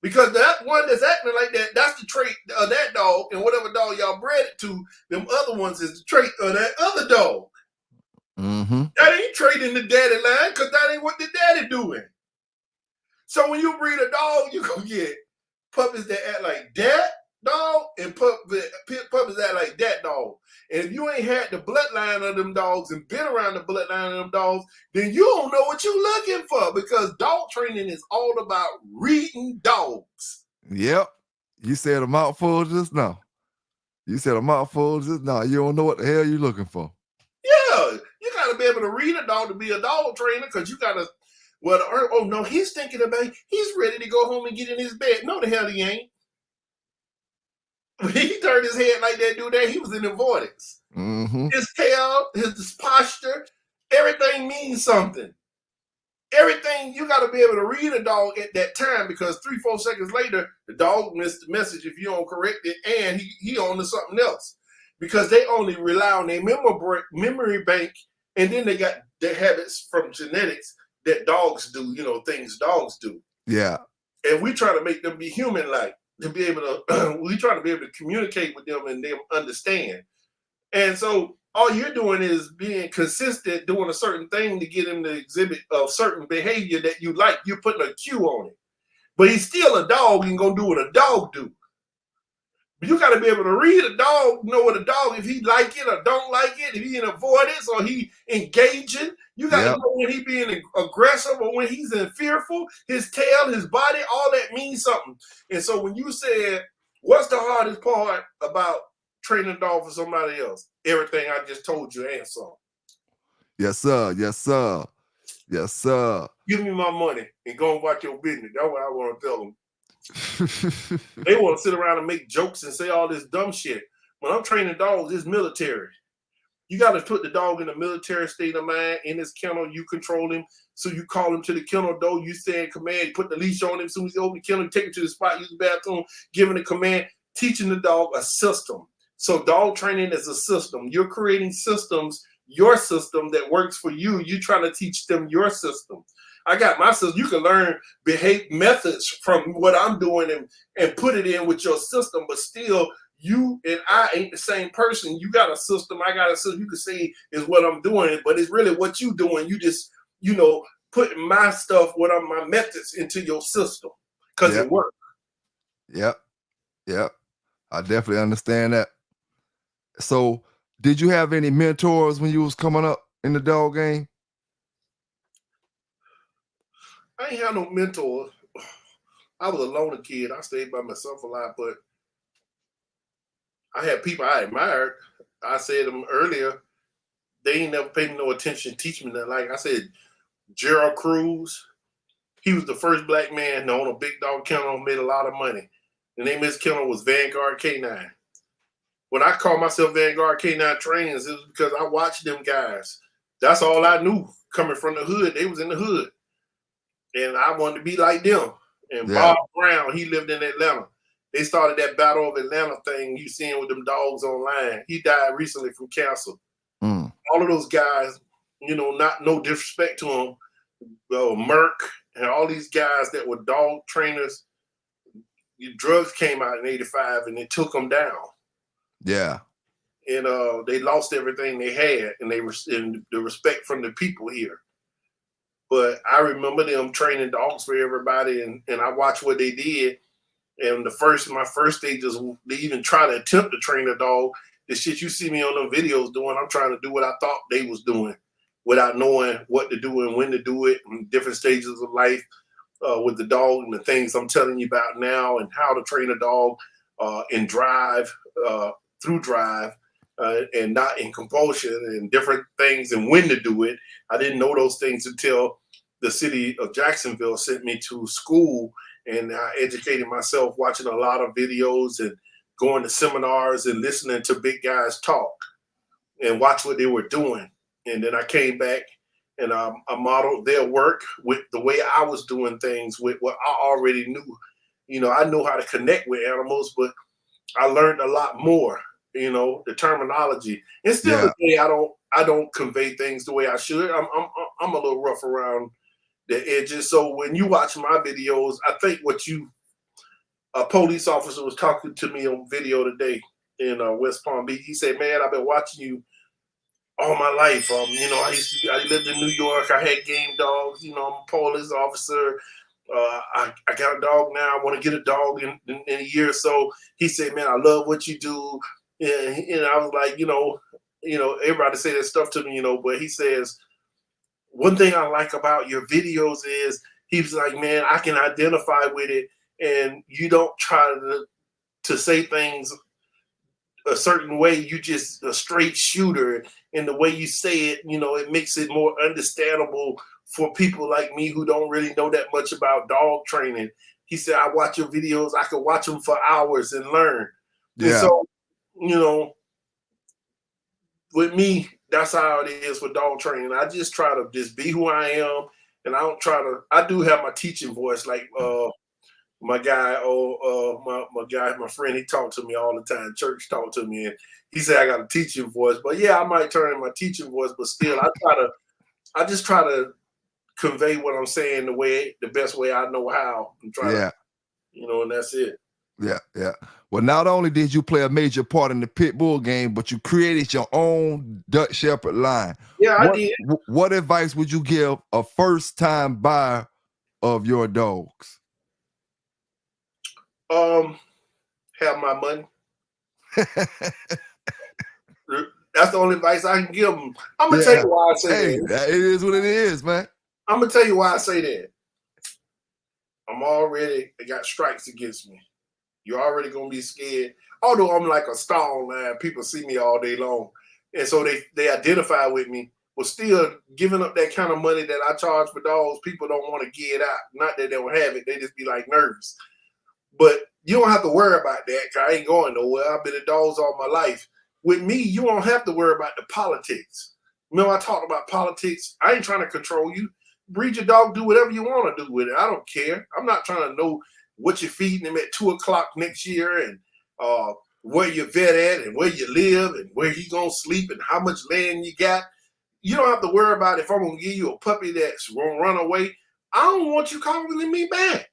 C: Because that one that's acting like that, that's the trait of that dog. And whatever dog y'all bred it to, them other ones is the trait of that other dog.
A: Mm-hmm.
C: That ain't trading the daddy line, because that ain't what the daddy doing. So when you breed a dog, you gonna get puppies that act like that dog and puppies that act like that dog. And if you ain't had the bloodline of them dogs and been around the bloodline of them dogs, then you don't know what you're looking for, because dog training is all about reading dogs.
A: Yep. You said a mouthful just now. You don't know what the hell you're looking for.
C: Yeah, you got to be able to read a dog to be a dog trainer, because you got to, well, oh no, he's thinking about, he's ready to go home and get in his bed. No, the hell he ain't. When he turned his head like that dude there, he was in avoidance.
A: Mm-hmm.
C: His tail, his posture, everything means something. Everything, you got to be able to read a dog at that time, because 3-4 seconds later, the dog missed the message if you don't correct it, and he on to something else. Because they only rely on their memory bank, and then they got their habits from genetics that dogs do, you know, things dogs do.
A: Yeah.
C: And we try to make them be human-like. To be able to, we try to be able to communicate with them and them understand. And so all you're doing is being consistent, doing a certain thing to get him to exhibit a certain behavior that you like. You're putting a cue on it. But he's still a dog and gonna do what a dog do. But you got to be able to read a dog, know what a dog, if he like it or don't like it, if he in avoidance or he engaging. You got to know when he being aggressive or when he's in fearful. His tail, his body, all that means something. And so when you said, what's the hardest part about training a dog for somebody else? Everything I just told you and some.
A: Yes, sir. Yes, sir. Yes, sir.
C: Give me my money and go and watch your business. That's what I want to tell them. They want to sit around and make jokes and say all this dumb shit. When I'm training dogs, it's military. You got to put the dog in a military state of mind. In his kennel, you control him. So you call him to the kennel door. You stay in command. You put the leash on him. As soon as he open the kennel, take him to the spot, use the bathroom, giving the command, teaching the dog a system. So dog training is a system. You're creating systems, your system that works for you. You're trying to teach them your system. I got my system. You can learn behavior methods from what I'm doing and put it in with your system, but still, you and I ain't the same person. You got a system, I got a system. You can say is what I'm doing, but it's really what you doing. You just, putting my stuff, my methods into your system because it works.
A: Yep. I definitely understand that. So, did you have any mentors when you was coming up in the dog game?
C: I ain't had no mentors. I was a loner kid. I stayed by myself a lot, but I had people I admired. I said them earlier. They ain't never paid me no attention, teach me nothing. Like I said, Gerald Cruz, he was the first black man to own a big dog kennel, made a lot of money. The name of his kennel was Vanguard Canine. When I call myself Vanguard Canine Trainings, it was because I watched them guys. That's all I knew coming from the hood. They was in the hood. And I wanted to be like them. And Bob Brown, he lived in Atlanta. They started that Battle of Atlanta thing you seen with them dogs online. He died recently from cancer. All of those guys, not no disrespect to them, Merck and all these guys that were dog trainers, drugs came out in '85 and it took them down.
A: Yeah.
C: And they lost everything they had, and and the respect from the people here. But I remember them training dogs for everybody, and I watched what they did. And my first stages, they even try to attempt to train a dog. The shit you see me on them videos doing, I'm trying to do what I thought they was doing without knowing what to do and when to do it in different stages of life with the dog and the things I'm telling you about now and how to train a dog in drive, through drive, and not in compulsion and different things and when to do it. I didn't know those things until the city of Jacksonville sent me to school, and I educated myself watching a lot of videos and going to seminars and listening to big guys talk and watch what they were doing. And then I came back and I modeled their work with the way I was doing things with what I already knew. I knew how to connect with animals, but I learned a lot more, the terminology. And still today, I don't convey things the way I should. I'm a little rough around the edges. So when you watch my videos, I think a police officer was talking to me on video today in West Palm Beach. He said, "Man, I've been watching you all my life. I lived in New York. I had game dogs. I'm a police officer. I got a dog now. I want to get a dog in a year or so." He said, "Man, I love what you do." And I was like, everybody say that stuff to me, but he says, "One thing I like about your videos is," he was like, "Man, I can identify with it. And you don't try to say things a certain way. You just a straight shooter. And the way you say it, it makes it more understandable for people like me who don't really know that much about dog training." He said, "I watch your videos. I could watch them for hours and learn." Yeah. And so, with me, that's how it is with dog training. I just try to just be who I am. And I do have my teaching voice. Like, my guy, my friend, he talked to me all the time. Church talked to me, and he said I got a teaching voice. But yeah, I might turn in my teaching voice, but still, I just try to convey what I'm saying the best way I know how, and try to, and that's it.
A: Yeah. Well, not only did you play a major part in the pit bull game, but you created your own Dutch Shepherd line.
C: Yeah, I did.
A: What advice would you give a first-time buyer of your dogs?
C: Have my money. That's the only advice I can give them. I'm gonna tell you why I say that.
A: It is what it is, man.
C: I'm gonna tell you why I say that. I got strikes against me. You're already gonna be scared. Although I'm like a star online, people see me all day long, and so they identify with me. But still, giving up that kind of money that I charge for dogs, people don't want to get it out. Not that they don't have it; they just be like nervous. But you don't have to worry about that because I ain't going nowhere. I've been in dogs all my life. With me, you don't have to worry about the politics. You know, I talked about politics. I ain't trying to control you. Breed your dog, do whatever you want to do with it. I don't care. I'm not trying to know what you're feeding him at 2 o'clock next year and where your vet at and where you live and where he gonna sleep and how much land you got. You don't have to worry about if I'm gonna give you a puppy that's gonna run away. I don't want you calling me back.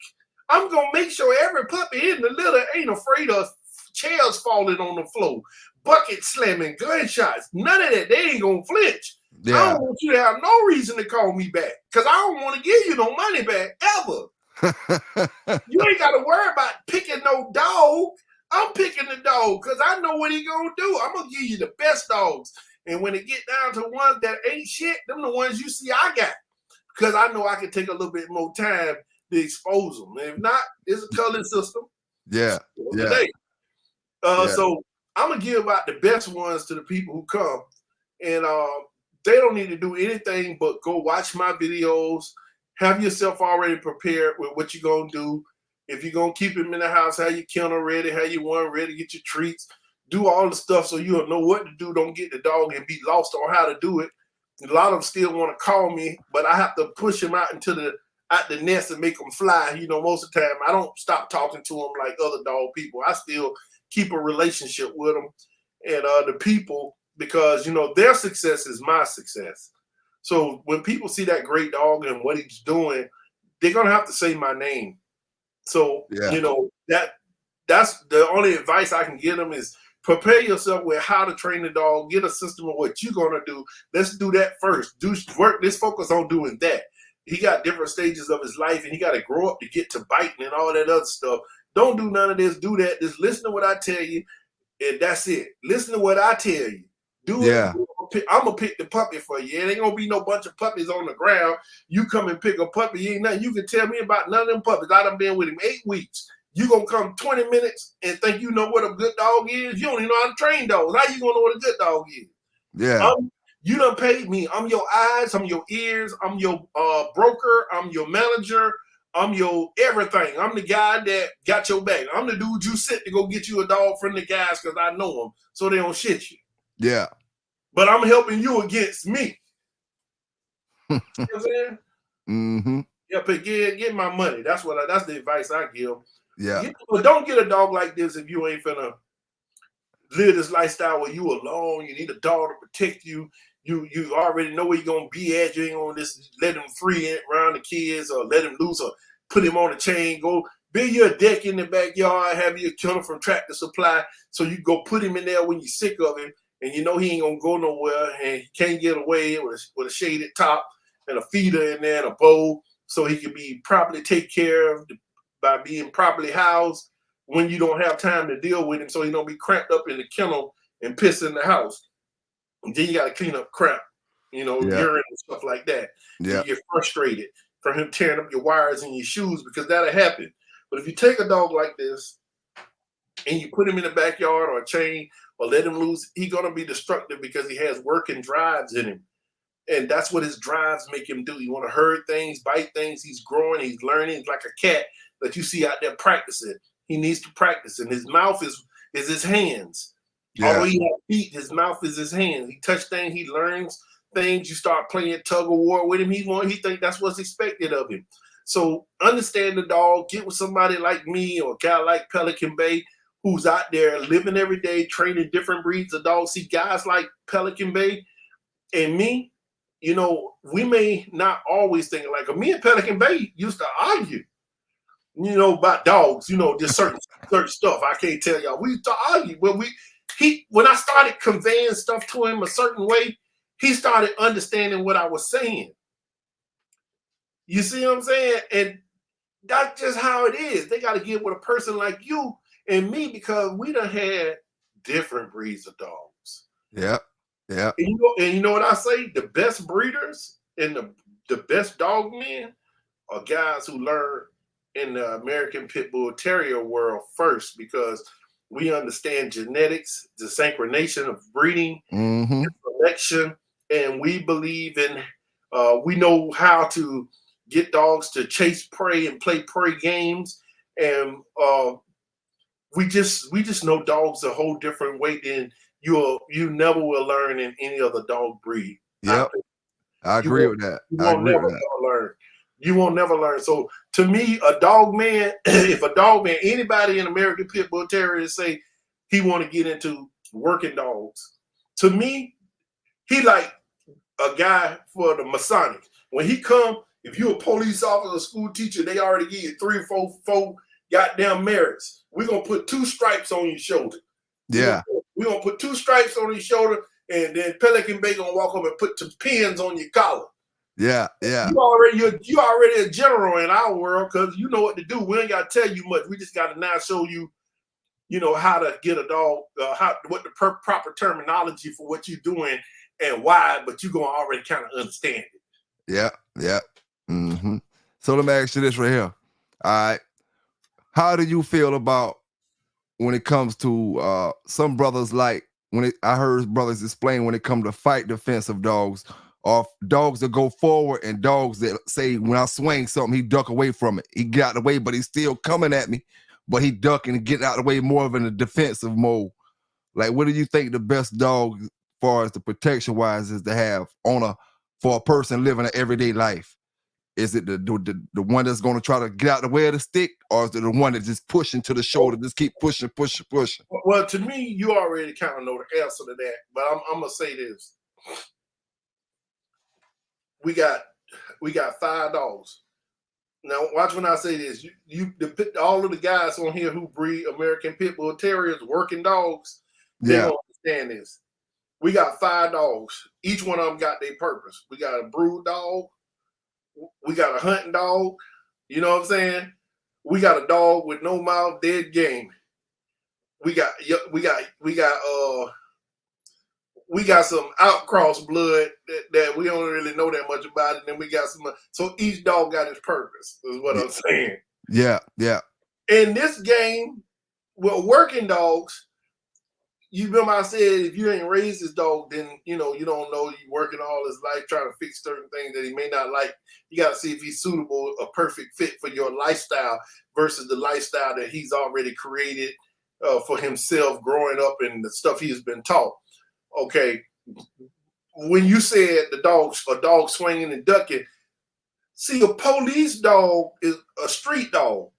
C: I'm gonna make sure every puppy in the litter ain't afraid of chairs falling on the floor, bucket slamming, gunshots. None of that. They ain't gonna flinch. I
A: Yeah.
C: don't want you to have no reason to call me back because I don't want to give you no money back ever. You ain't got to worry about picking no dog. I'm picking the dog because I know what he gonna do. I'm gonna give you the best dogs. And when it get down to ones that ain't shit, them the ones you see I got. Because I know I can take a little bit more time to expose them. And if not, it's a culling system.
A: Yeah. Yeah.
C: So I'm gonna give out the best ones to the people who come. And they don't need to do anything but go watch my videos. Have yourself already prepared with what you're gonna do. If you're gonna keep him in the house, have your kennel ready, have your one ready, get your treats, do all the stuff so you'll know what to do. Don't get the dog and be lost on how to do it. A lot of them still want to call me, but I have to push them out the nest and make them fly. You know, most of the time I don't stop talking to them like other dog people. I still keep a relationship with them and the people because, you know, their success is my success. So when people see that great dog and what he's doing, they're going to have to say my name. So, you know, that's the only advice I can give them is prepare yourself with how to train the dog, get a system of what you're going to do. Let's do that first. Let's focus on doing that. He got different stages of his life and he got to grow up to get to biting and all that other stuff. Don't do none of this. Do that. Just listen to what I tell you. And that's it. Listen to what I tell you. Do it. I'm going to pick the puppy for you. It ain't going to be no bunch of puppies on the ground. You come and pick a puppy. You ain't nothing. You can tell me about none of them puppies. I done been with him 8 weeks. You going to come 20 minutes and think you know what a good dog is? You don't even know how to train dogs. How you going to know what a good dog is?
A: Yeah.
C: You done paid me. I'm your eyes. I'm your ears. I'm your broker. I'm your manager. I'm your everything. I'm the guy that got your back. I'm the dude you sent to go get you a dog from the guys because I know them so they don't shit you.
A: Yeah.
C: But I'm helping you against me. You know what I'm saying?
A: Mm-hmm.
C: Yeah, but get my money. That's the advice I give.
A: Yeah.
C: But don't get a dog like this if you ain't finna live this lifestyle where you alone. You need a dog to protect you. You already know where you're gonna be at. You ain't gonna just let him free around the kids or let him loose or put him on a chain. Go build you a deck in the backyard, have your kennel from Tractor Supply, so you go put him in there when you're sick of him, and you know he ain't gonna go nowhere and he can't get away with a shaded top and a feeder in there and a bowl, so he can be properly taken care of by being properly housed when you don't have time to deal with him, so he don't be cramped up in the kennel and piss in the house. And then you got to clean up crap, you know, urine and stuff like that.
A: Yeah.
C: You get frustrated from him tearing up your wires in your shoes because that'll happen. But if you take a dog like this and you put him in the backyard or a chain or let him loose, he's going to be destructive because he has working drives in him. And that's what his drives make him do. He want to herd things, bite things. He's growing. He's learning. He's like a cat that you see out there practicing. He needs to practice. And his mouth is his hands. Yeah. Although he has feet, his mouth is his hands. He touch things. He learns things. You start playing tug of war with him. He think that's what's expected of him. So understand the dog. Get with somebody like me or a guy like Pelican Bay who's out there living every day, training different breeds of dogs. See, guys like Pelican Bay and me, you know, we may not always think like me and Pelican Bay used to argue, you know, about dogs, you know, just certain stuff. I can't tell y'all. We used to argue, but when I started conveying stuff to him a certain way, he started understanding what I was saying. You see what I'm saying? And that's just how it is. They got to get with a person like you and me because we done had different breeds of dogs.
A: Yeah. Yeah.
C: And you know what I say? The best breeders and the best dog men are guys who learn in the American Pit Bull Terrier world first because we understand genetics, the synchronization of breeding, selection, and we believe in, we know how to get dogs to chase prey and play prey games and we just know dogs a whole different way than you never will learn in any other dog breed.
A: Yep, I agree with that.
C: You
A: I
C: won't
A: agree
C: never
A: with that.
C: learn. You won't never learn. So to me, a dog man, if a dog man, anybody in American Pit Bull Terrier say he want to get into working dogs, to me, he like a guy for the Masonic. When he come, if you a police officer, school teacher, they already give you 3 or 4 goddamn merits. We're gonna put 2 stripes on your shoulder.
A: Yeah.
C: We're gonna put 2 stripes on your shoulder, and then Pelican Bay gonna walk up and put some pins on your collar.
A: Yeah, yeah.
C: You already a general in our world because you know what to do. We ain't gotta tell you much. We just gotta now show you, how to get a dog, what the proper terminology for what you're doing and why, but you're gonna already kind of understand it.
A: Yeah, yeah. Mm-hmm. So let me ask you this right here. All right. How do you feel about when it comes to some brothers, like I heard brothers explain when it comes to fight defensive dogs, or dogs that go forward and dogs that say when I swing something, he duck away from it. He get out of the way, but he's still coming at me, but he ducking and getting out of the way more of in a defensive mode. Like, what do you think the best dog, as far as the protection wise, is to have for a person living an everyday life? Is it the one that's going to try to get out the way of the stick, or is it the one that just pushing to the shoulder, just keep pushing?
C: Well, to me, you already kind of know the answer to that, but I'm gonna say this: we got 5 dogs. Now, watch when I say this. All of the guys on here who breed American Pit Bull Terriers, working dogs, they don't understand this. We got 5 dogs. Each one of them got their purpose. We got a brood dog. We got a hunting dog. You know what I'm saying? We got a dog with no mouth, dead game. We got some outcross blood that we don't really know that much about, and then we got some. So each dog got its purpose, is what I'm saying.
A: Yeah, yeah.
C: In this game, with working dogs, you remember I said if you ain't raised this dog, then you don't know you working all his life trying to fix certain things that he may not like. You got to see if he's suitable, a perfect fit for your lifestyle versus the lifestyle that he's already created for himself growing up and the stuff he has been taught. Okay, when you said a dog swinging and ducking, see, a police dog is a street dog.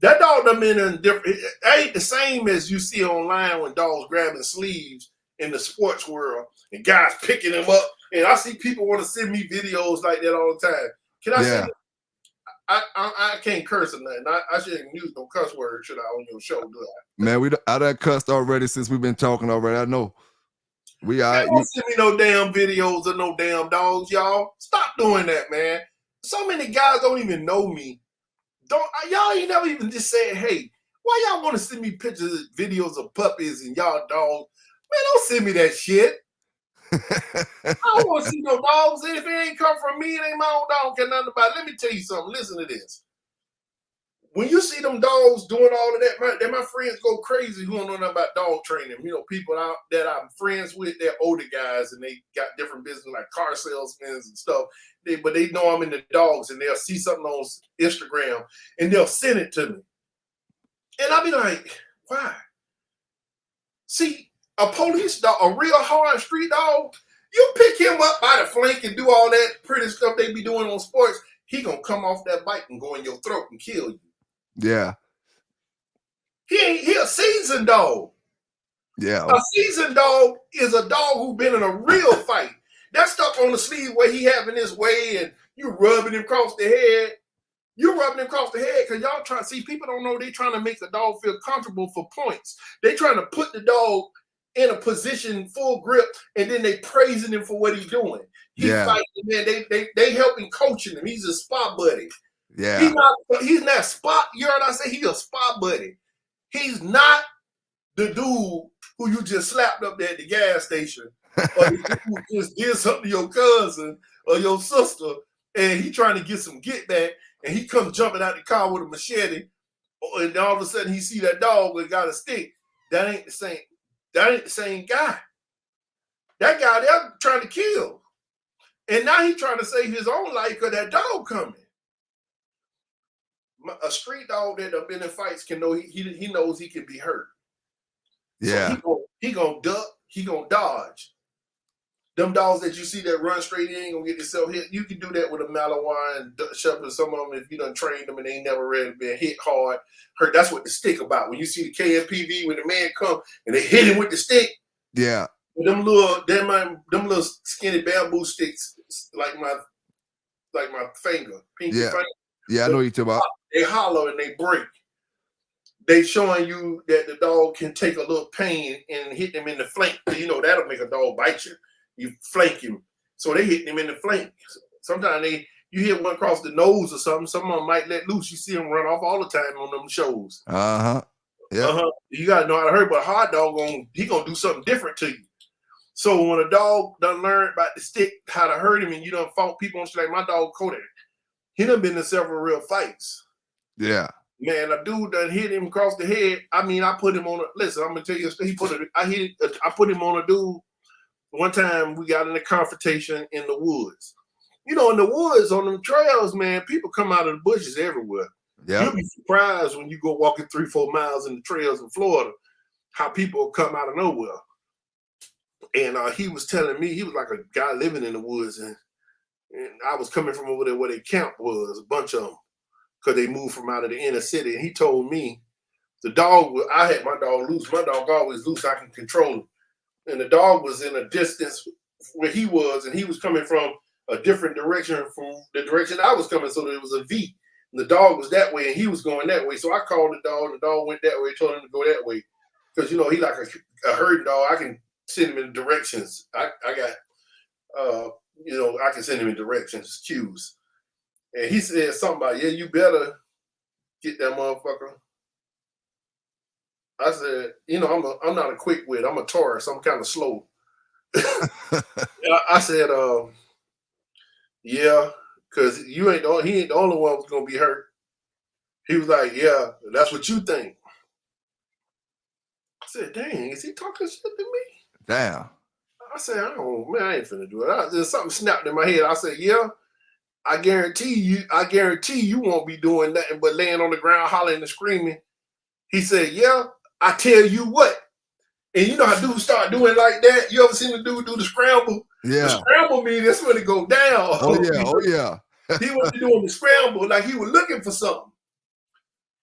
C: That dog done been in different. It ain't the same as you see online when dogs grabbing sleeves in the sports world and guys picking them up. And I see people want to send me videos like that all the time. Can I say that? I can't curse or nothing. I shouldn't use no cuss words, should I, on your show, do I?
A: Man, I done cussed already since we've been talking already. I know.
C: Don't send me no damn videos of no damn dogs, y'all. Stop doing that, man. So many guys don't even know me. Y'all ain't never even just said, hey, why y'all want to send me pictures, videos of puppies and y'all dogs? Man, don't send me that shit. I don't want to see no dogs. If it ain't come from me, it ain't my own dog. I don't care nothing about it. Let me tell you something. Listen to this. When you see them dogs doing all of that, my friends go crazy who don't know nothing about dog training. People that I'm friends with, they're older guys and they got different business like car salesmen and stuff. But they know I'm into dogs and they'll see something on Instagram and they'll send it to me. And I'll be like, why? See, a police dog, a real hard street dog, you pick him up by the flank and do all that pretty stuff they be doing on sports, he gonna come off that bike and go in your throat and kill you.
A: Yeah.
C: He a seasoned dog.
A: Yeah.
C: A seasoned dog is a dog who been in a real fight. That stuff on the sleeve where he having his way and you rubbing him across the head. You rubbing him across the head because y'all trying to see, people don't know they trying to make the dog feel comfortable for points. They trying to put the dog in a position full grip and then they praising him for what he's doing. He's fighting, man. They helping coaching him. He's a spot buddy.
A: Yeah.
C: He's not spot. You heard I say he's a spot buddy. He's not the dude who you just slapped up there at the gas station, or who just did something to your cousin or your sister, and he trying to get some get back, and he comes jumping out the car with a machete, and all of a sudden he see that dog and got a stick. That ain't the same. That ain't the same guy. That guy they're trying to kill, and now he's trying to save his own life because that dog coming. A street dog that have been in fights can know he knows he can be hurt.
A: Yeah.
C: So he gonna duck, he gonna dodge. Them dogs that you see that run straight in gonna get themselves hit. You can do that with a Malinois and Shepherd. Some of them, if you done trained them and they ain't never really been hit hard, hurt. That's what the stick about. When you see the KFPV, when the man come and they hit him with the stick,
A: yeah,
C: them little skinny bamboo sticks, like my finger, pinky finger.
A: Yeah, I know what you're talking about.
C: They hollow and they break. They showing you that the dog can take a little pain and hit them in the flank. You know, that'll make a dog bite you. You flank him. So they hit them in the flank. Sometimes you hit one across the nose or something. Some of them might let loose. You see them run off all the time on them shows.
A: Yeah.
C: You gotta know how to hurt, but a hard dog he gonna do something different to you. So when a dog done learn about the stick, how to hurt him, and you done fought people on like my dog Kodak, he done been in several real fights.
A: Yeah.
C: Man, a dude done hit him across the head. I mean, I put him on listen, I'm gonna tell you, I put him on a dude. One time we got in a confrontation in the woods. You know, in the woods, on them trails, man, people come out of the bushes everywhere.
A: Yeah.
C: You'll be surprised when you go walking 3-4 miles in the trails in Florida, how people come out of nowhere. And he was telling me, he was like a guy living in the woods, and I was coming from over there where their camp was, a bunch of them, because they moved from out of the inner city. And he told me, I had my dog loose. My dog always loose, I can control him. And the dog was in a distance where he was, and he was coming from a different direction from the direction I was coming, so there was a V. And the dog was that way, and he was going that way. So I called the dog went that way, told him to go that way. Because, you know, he like a herding dog. I can send him in directions. I got, you know, I can send him in directions, cues. And he said something about, yeah, you better get that motherfucker. I said, you know, I'm not a quick wit. I'm a Taurus. I'm kind of slow. I said, yeah, because he ain't the only one who's gonna be hurt. He was like, yeah, that's what you think. I said, dang, is he talking shit to me?
A: Damn.
C: I said, I ain't finna do it. There's something snapped in my head. I said, yeah, I guarantee you won't be doing nothing but laying on the ground hollering and screaming. He said, yeah, I tell you what. And you know how dudes start doing like that? You ever seen the dude do the scramble?
A: Yeah.
C: The scramble means that's when it go down.
A: Oh yeah.
C: He was doing the scramble like he was looking for something.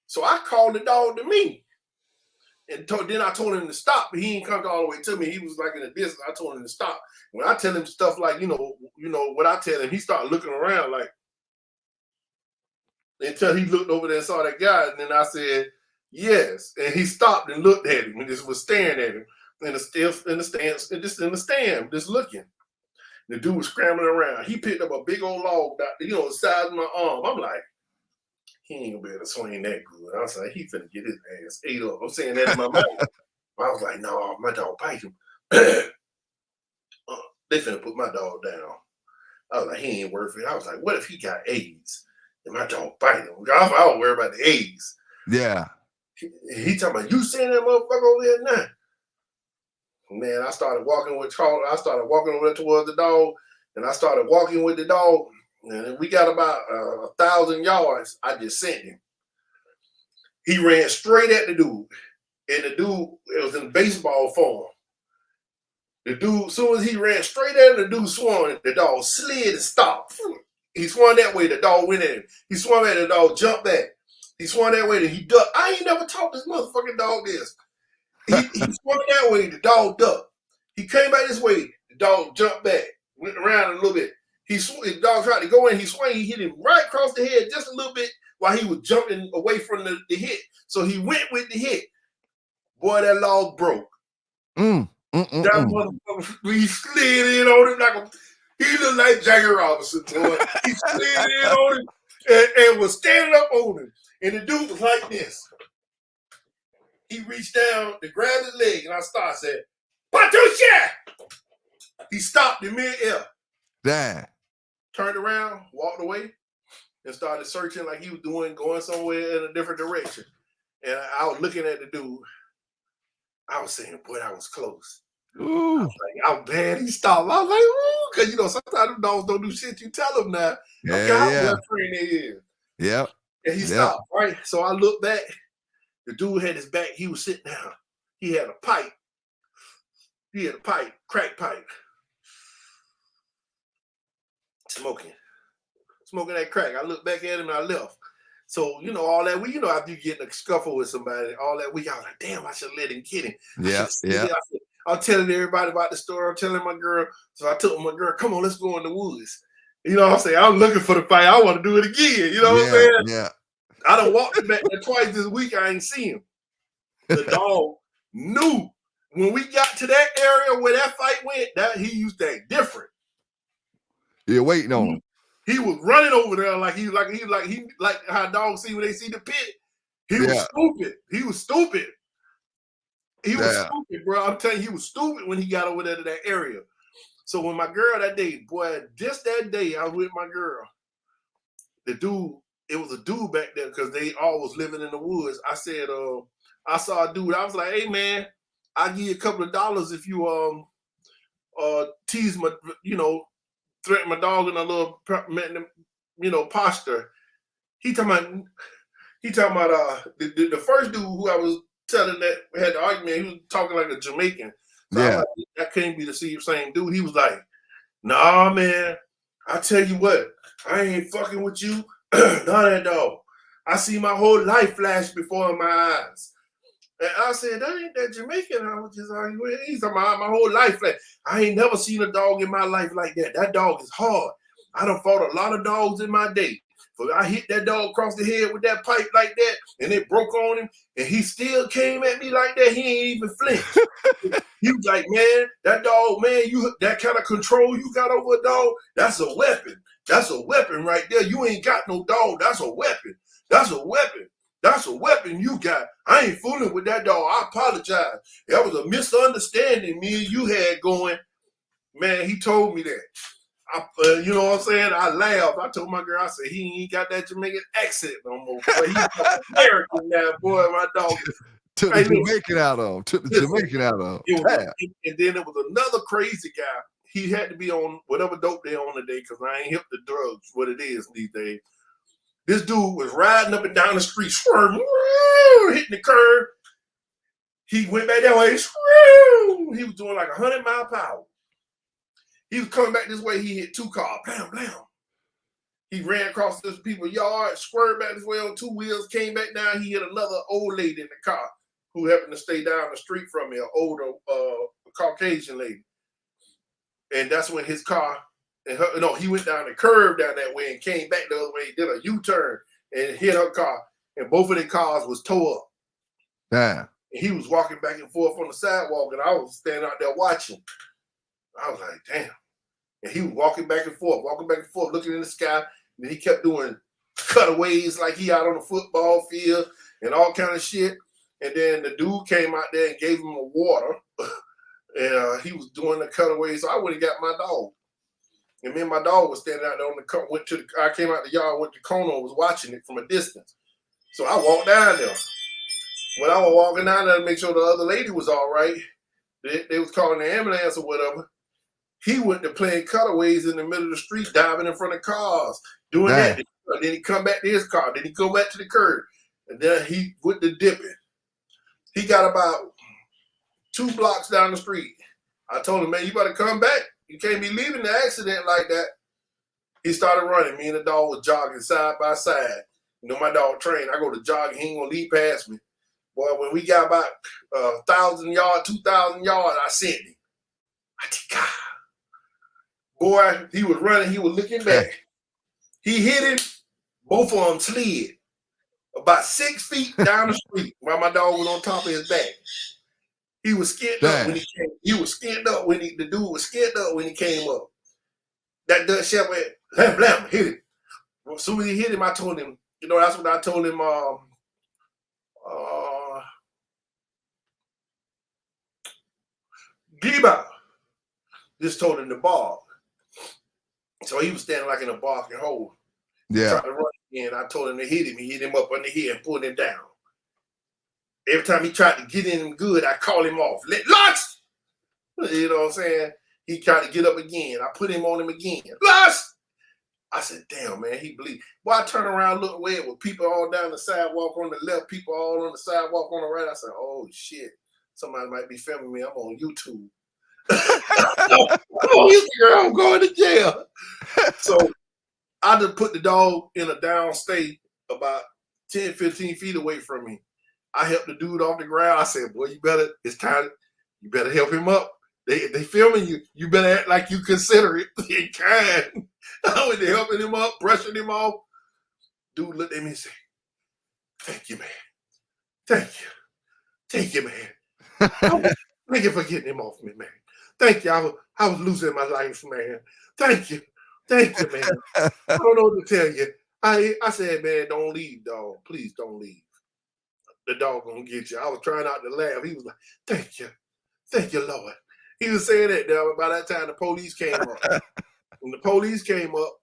C: So I called the dog to me. And then I told him to stop, but he didn't come all the way to me. He was like in the distance. I told him to stop. When I tell him stuff like, you know what I tell him, he started looking around like, until he looked over there and saw that guy. And then I said, yes. And he stopped and looked at him and just was staring at him in the stand, just looking. The dude was scrambling around. He picked up a big old log, the size of my arm. I'm like, he ain't gonna be able to swing that good. I was like, he finna get his ass ate up. I'm saying that in my mind. I was like, no, my dog bite him. They finna put my dog down. I was like, he ain't worth it. I was like, what if he got AIDS and my dog bite him? I don't worry about the AIDS.
A: Yeah.
C: He talking about, you seeing that motherfucker over there now? Man, I started walking over there towards the dog, and I started walking with the dog. And we got about 1,000 yards. I just sent him. He ran straight at the dude. And the dude, it was in baseball form. The dude, as soon as he ran straight at him, the dude swung. The dog slid and stopped. He swung that way, the dog went at him. He swung at the dog, jumped back. He swung that way, then he ducked. I ain't never taught this motherfucking dog this. He swung that way, the dog ducked. He came back this way, the dog jumped back, went around a little bit. The dog tried to go in, he swung, he hit him right across the head just a little bit while he was jumping away from the hit. So he went with the hit. Boy, that log broke. That motherfucker, he slid in on him he looked like Jackie Robinson, boy. He slid in on him and was standing up on him. And the dude was like this. He reached down to grab his leg, and I said, Patusha! He stopped in mid-air.
A: Damn.
C: Turned around, walked away, and started searching like he was going somewhere in a different direction. And I was looking at the dude. I was saying, boy, that was close.
A: Ooh.
C: I was like, how bad he stopped. I was like, ooh, because, sometimes them dogs don't do shit you tell them now.
A: Yeah.
C: How trained they is.
A: Yep.
C: And he stopped, right? So I looked back. The dude had his back. He was sitting down. He had a pipe. Crack pipe. Smoking that crack. I looked back at him and I left. So, you know, all that, after you get in a scuffle with somebody, all that week, I was like, damn, I should let him get him.
A: Yeah.
C: I was telling everybody about the story. I'm telling my girl. So I told my girl, come on, let's go in the woods. You know what I'm saying? I'm looking for the fight. I want to do it again. You know what I'm saying?
A: Yeah.
C: I done walked him back there twice this week. I ain't seen him. The dog knew when we got to that area where that fight went, that he used to act different.
A: Yeah, waiting on him.
C: He was running over there like how dogs see when they see the pit. He was stupid. He was stupid, bro. I'm telling you, he was stupid when he got over there to that area. So when my girl that day, boy, just that day, I was with my girl. The dude, it was a dude back there because they all was living in the woods. I said, I saw a dude. I was like, hey man, I'll give you a couple of dollars if you tease my, threaten my dog in a little, posture. He talking about the first dude who I was telling that had the argument, he was talking like a Jamaican. So I was like, that can't be the same dude. He was like, nah, man, I tell you what, I ain't fucking with you. None of that dog. I see my whole life flash before my eyes. And I said, that ain't that Jamaican I was just arguing with. He's talking about my whole life. I ain't never seen a dog in my life like that. That dog is hard. I done fought a lot of dogs in my day. But I hit that dog across the head with that pipe like that, and it broke on him, and he still came at me like that. He ain't even flinched. He was like, man, that dog, man, that kind of control you got over a dog, that's a weapon. That's a weapon right there. You ain't got no dog. That's a weapon. That's a weapon. That's a weapon you got. I ain't fooling with that dog. I apologize. That was a misunderstanding me and you had going. Man, he told me that. You know what I'm saying? I laughed. I told my girl, I said, he ain't got that Jamaican accent no more. Boy, he's American now, boy. My dog.
A: Took the Jamaican out of him.
C: And then there was another crazy guy. He had to be on whatever dope they on today because I ain't hip to drugs, what it is these days. This dude was riding up and down the street, swerving, hitting the curb. He went back that way, he was doing like 100 miles per hour. He was coming back this way, he hit two cars, blam, blam. He ran across this people's yard, swerved back this way on two wheels, came back down, he hit another old lady in the car who happened to stay down the street from me, an older Caucasian lady. And that's when his car, he went down the curve down that way and came back the other way, did a U-turn and hit her car. And both of their cars was tore up.
A: Damn.
C: And he was walking back and forth on the sidewalk and I was standing out there watching. I was like, damn. And he was walking back and forth, looking in the sky. And he kept doing cutaways like he out on the football field and all kind of shit. And then the dude came out there and gave him a water. And he was doing the cutaway. So I went and got my dog. And me and my dog was standing out there on the I came out the yard, went to Kona and was watching it from a distance. So I walked down there. When I was walking down there to make sure the other lady was all right, they was calling the ambulance or whatever. He went to playing cutaways in the middle of the street, diving in front of cars, doing that. Then he come back to his car. Then he go back to the curb. And then he went to dipping. He got about 2 blocks down the street. I told him, man, you better come back. You can't be leaving the accident like that. He started running. Me and the dog was jogging side by side. You know, my dog trained. I go to jogging. He ain't going to lead past me. Boy, when we got about 1,000 yards, 2,000 yards, I sent him. I said, God. Boy, he was running. He was looking back. He hit him. Both of them slid about 6 feet down the street while my dog was on top of his back. He was skinned up when he came. He was skinned up when the dude was skinned up when he came up. That Dutch Shepherd, blam, blam, hit him. As soon as he hit him, I told him, that's what I told him, Giba. Just told him to bark. So he was standing like in a barking hole.
A: Yeah.
C: Trying to run again. I told him to hit him. He hit him up on the head and pulled him down. Every time he tried to get in him good, I call him off. Lost! You know what I'm saying? He tried to get up again. I put him on him again. Lost! I said, damn, man, he bleed. Boy, I turn around, look away with people all down the sidewalk on the left, people all on the sidewalk on the right. I said, oh, shit. Somebody might be filming me. I'm on YouTube. I'm going to jail. So I just put the dog in a downstate about 10, 15 feet away from me. I helped the dude off the ground. I said, boy, it's time. You better help him up. They filming you. You better act like you consider it. In kind. I went to helping him up, brushing him off. Dude looked at me and said, thank you, man. Thank you. Thank you, man. Thank you for getting him off me, man. Thank you. I was losing my life, man. Thank you. Thank you, man. I don't know what to tell you. I said, man, don't leave, dog. Please don't leave. The dog gonna get you. I was trying not to laugh. He was like, thank you. Thank you, Lord. He was saying that, dog. By that time, the police came up. When the police came up,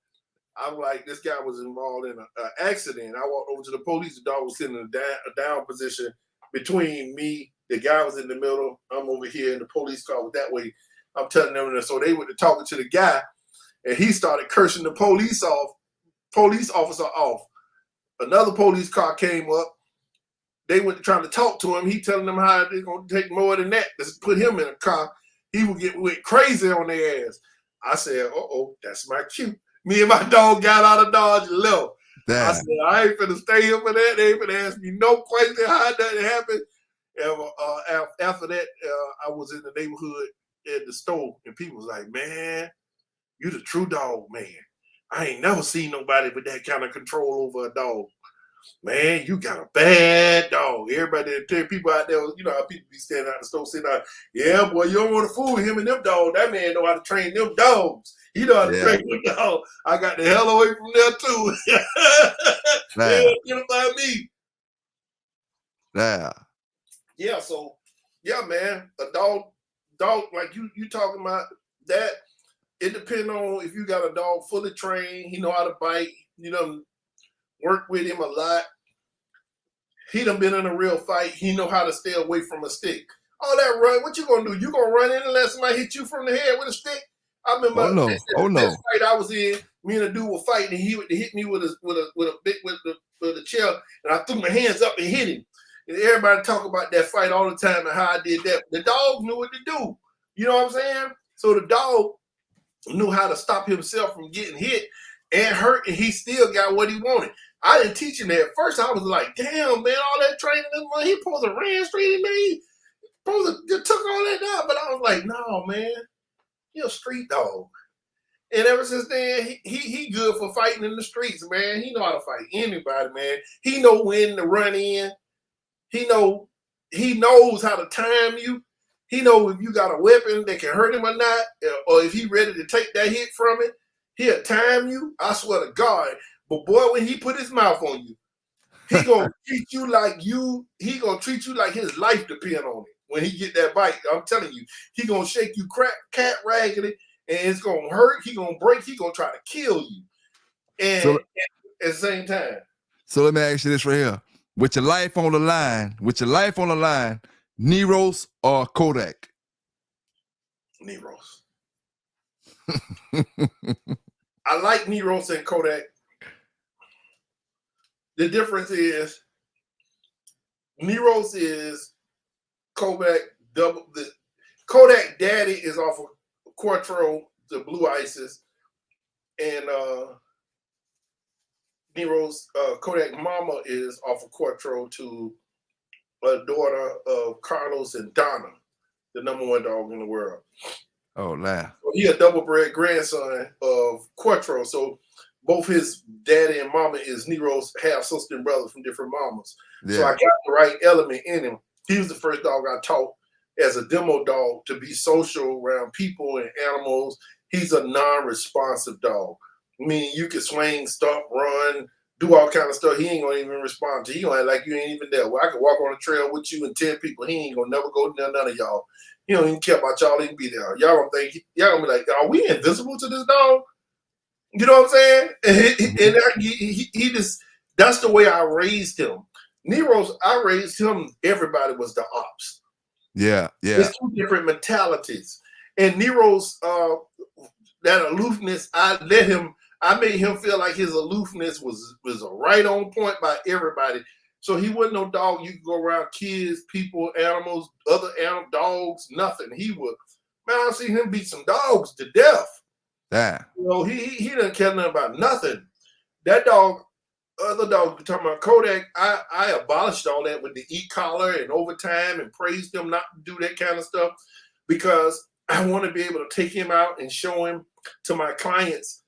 C: I was like, this guy was involved in an accident. I walked over to the police. The dog was sitting in a down position between me. The guy was in the middle. I'm over here, and the police car was that way. I'm telling them, so they went to talking to the guy, and he started cursing the police officer off. Another police car came up. They went trying to talk to him. He telling them how they're going to take more than that. Let's put him in a car. He went crazy on their ass. I said, uh-oh, that's my cue. Me and my dog got out of Dodge and left. Damn. I said, I ain't finna stay here for that. They ain't finna ask me no question how that happened. And, after that, I was in the neighborhood at the store, and people was like, man, you the true dog, man. I ain't never seen nobody with that kind of control over a dog. Man, you got a bad dog. Everybody, people out there, you know how people be standing out the store saying, yeah, boy, you don't want to fool him and them dogs. That man know how to train them dogs. He know how to train them dogs. I got the hell away from there, too. They identify me. Yeah, so, yeah, man, a dog, like you talking about that, it depends on if you got a dog fully trained, he know how to bite, you know, work with him a lot. He done been in a real fight. He know how to stay away from a stick. All that run, what you gonna do? You gonna run in and let somebody hit you from the head with a stick? I remember this fight I was in. Me and a dude were fighting, and he would hit me with a chair, and I threw my hands up and hit him. And everybody talk about that fight all the time and how I did that. The dog knew what to do. You know what I'm saying? So the dog knew how to stop himself from getting hit and hurt, and he still got what he wanted. I didn't teach him that. At first, I was like, damn, man, all that training, he supposed to ran straight in me. He supposed to took all that down. But I was like, no, man, you're a street dog. And ever since then, he good for fighting in the streets, man. He know how to fight anybody, man. He know when to run in. He knows how to time you. He know if you got a weapon that can hurt him or not, or if he ready to take that hit from it. He'll time you. I swear to God. But boy, when he put his mouth on you, he gonna treat you like he gonna treat you like his life depend on it. When he get that bite, I'm telling you, he gonna shake you cat raggedy, and it's gonna hurt. He gonna break. He gonna try to kill you. And at the same time.
A: So let me ask you this right here. With your life on the line, Neros or Kodak?
C: Neros. I like Neros and Kodak. The difference is Neros is Kodak double. The Kodak daddy is off of Quattro, the Blue Ices, and Neros Kodak mama is off of Quattro to a daughter of Carlos and Donna, the #1 dog in the world.
A: Oh, nah.
C: So he a double-bred grandson of Quattro. So both his daddy and mama is Nero's half-sister and brother from different mamas. Yeah. So I got the right element in him. He was the first dog I taught as a demo dog to be social around people and animals. He's a non-responsive dog. I mean, you can swing, stomp, run, do all kind of stuff. He ain't gonna even respond to you. He gonna act like you ain't even there. Well, I can walk on the trail with you and 10 people. He ain't gonna never go near none of y'all. He don't even care about y'all. He can be there. Y'all gonna think, y'all gonna be like, are we invisible to this dog? You know what I'm saying? And he just, that's the way I raised him. Nero's, I raised him, everybody was the ops.
A: Yeah.
C: It's two different mentalities. And Nero's, that aloofness, I I made him feel like his aloofness was right on point by everybody. So he wasn't no dog you could go around kids, people, animals, other animal dogs, nothing. He would, man, I see him beat some dogs to death.
A: Yeah.
C: You know, he didn't care nothing about nothing. That dog, other dog we're talking about Kodak, I abolished all that with the e-collar and overtime and praised him not to do that kind of stuff because I want to be able to take him out and show him to my clients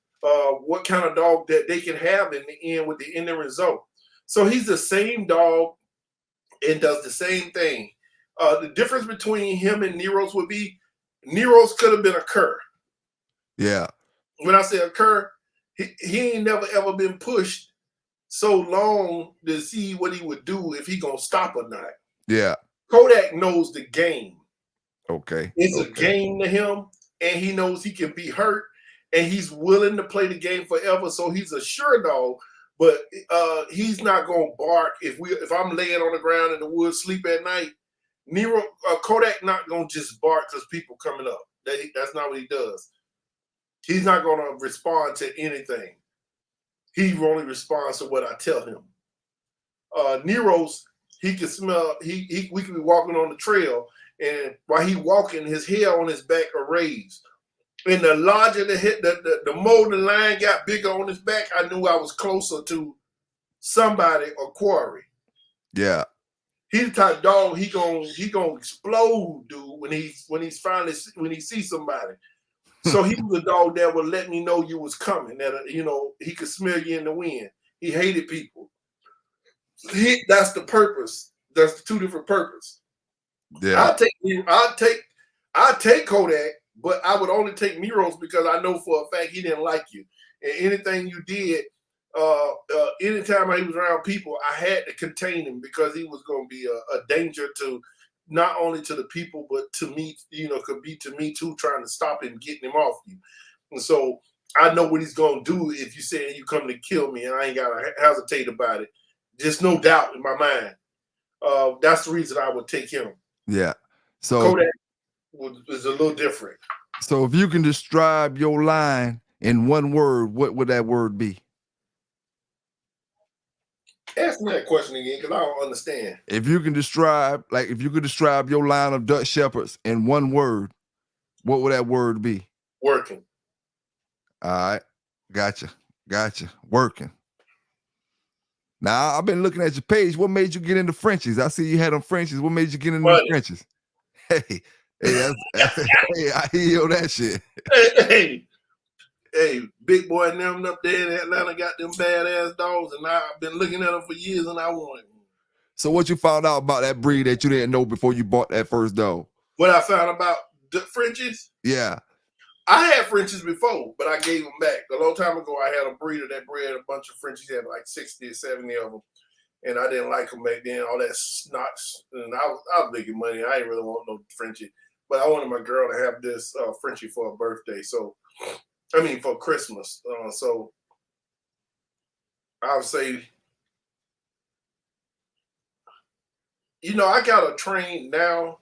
C: what kind of dog that they can have in the end with the end result. So he's the same dog and does the same thing. The difference between him and Nero's would be Nero's could have been a cur.
A: Yeah.
C: When I say a cur, he ain't never ever been pushed so long to see what he would do if he gonna stop or not.
A: Yeah.
C: Kodak knows the game.
A: Okay.
C: It's a game to him, and he knows he can be hurt, and he's willing to play the game forever. So he's a sure dog, but he's not gonna bark if I'm laying on the ground in the woods sleep at night. Kodak not gonna just bark because people coming up. That's not what he does. He's not gonna respond to anything. He only responds to what I tell him. Nero's, he can smell. We could be walking on the trail, and while he walking, his hair on his back are raised. And the larger the more the line got bigger on his back, I knew I was closer to somebody or quarry.
A: Yeah.
C: He's the type of dog he gonna explode, dude, when he sees somebody. So he was a dog that would let me know you was coming. That he could smell you in the wind. He hated people. That's the purpose. That's the two different purposes.
A: Yeah.
C: I take Kodak, but I would only take Nero's because I know for a fact he didn't like you. And anything you did, anytime he was around people, I had to contain him because he was going to be a danger to not only to the people, but to me, could be to me too, trying to stop him, getting him off you. And so I know what he's going to do if you say you come to kill me, and I ain't got to hesitate about it. There's no doubt in my mind. That's the reason I would take him.
A: Yeah. So
C: Kodak was a little different.
A: So if you can describe your line in one word, what would that word be?
C: Ask me that question again, because I don't understand.
A: If you could describe your line of Dutch Shepherds in one word, what would that word be?
C: Working.
A: All right. Gotcha. Working. Now, I've been looking at your page. What made you get into Frenchies? I see you had them Frenchies. What made you get into the Frenchies? Hey, hey, I hear that shit.
C: Hey, big boy and them up there in Atlanta got them badass dogs, and I've been looking at them for years, and I want them.
A: So what you found out about that breed that you didn't know before you bought that first dog?
C: What I found about the Frenchies?
A: Yeah.
C: I had Frenchies before, but I gave them back. A long time ago, I had a breeder that bred a bunch of Frenchies. He had like 60 or 70 of them, and I didn't like them back then, all that snot. And I was making money. I didn't really want no Frenchie, but I wanted my girl to have this Frenchie for her birthday. For Christmas. So I would say, I got a train now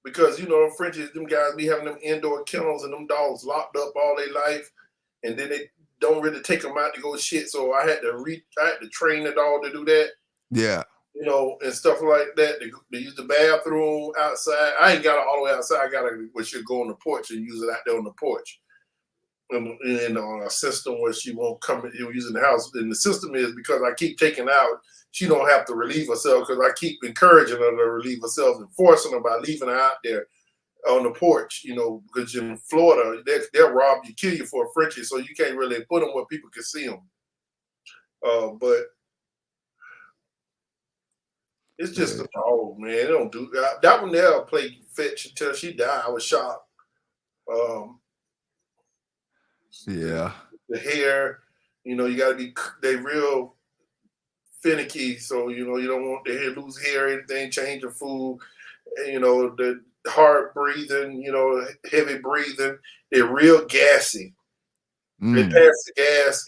C: because, them Frenchies, them guys be having them indoor kennels and them dogs locked up all their life. And then they don't really take them out to go shit. So I had to train the dog to do that.
A: Yeah.
C: And stuff like that. They use the bathroom outside. I ain't got it all the way outside. I got it where she'll go on the porch and use it out there on the porch. And on a system where she won't come using the house. And the system is because I keep taking out, she don't have to relieve herself because I keep encouraging her to relieve herself and forcing her by leaving her out there on the porch, because in Florida, they'll rob you, kill you for a Frenchie, so you can't really put them where people can see them. But it's just a dog, man. They don't do that. That one there played fetch until she died. I was shocked.
A: Yeah.
C: The hair, you got to they real finicky. So, you don't want the hair, lose hair or anything, change your food, the hard breathing, heavy breathing. They're real gassy. They pass the gas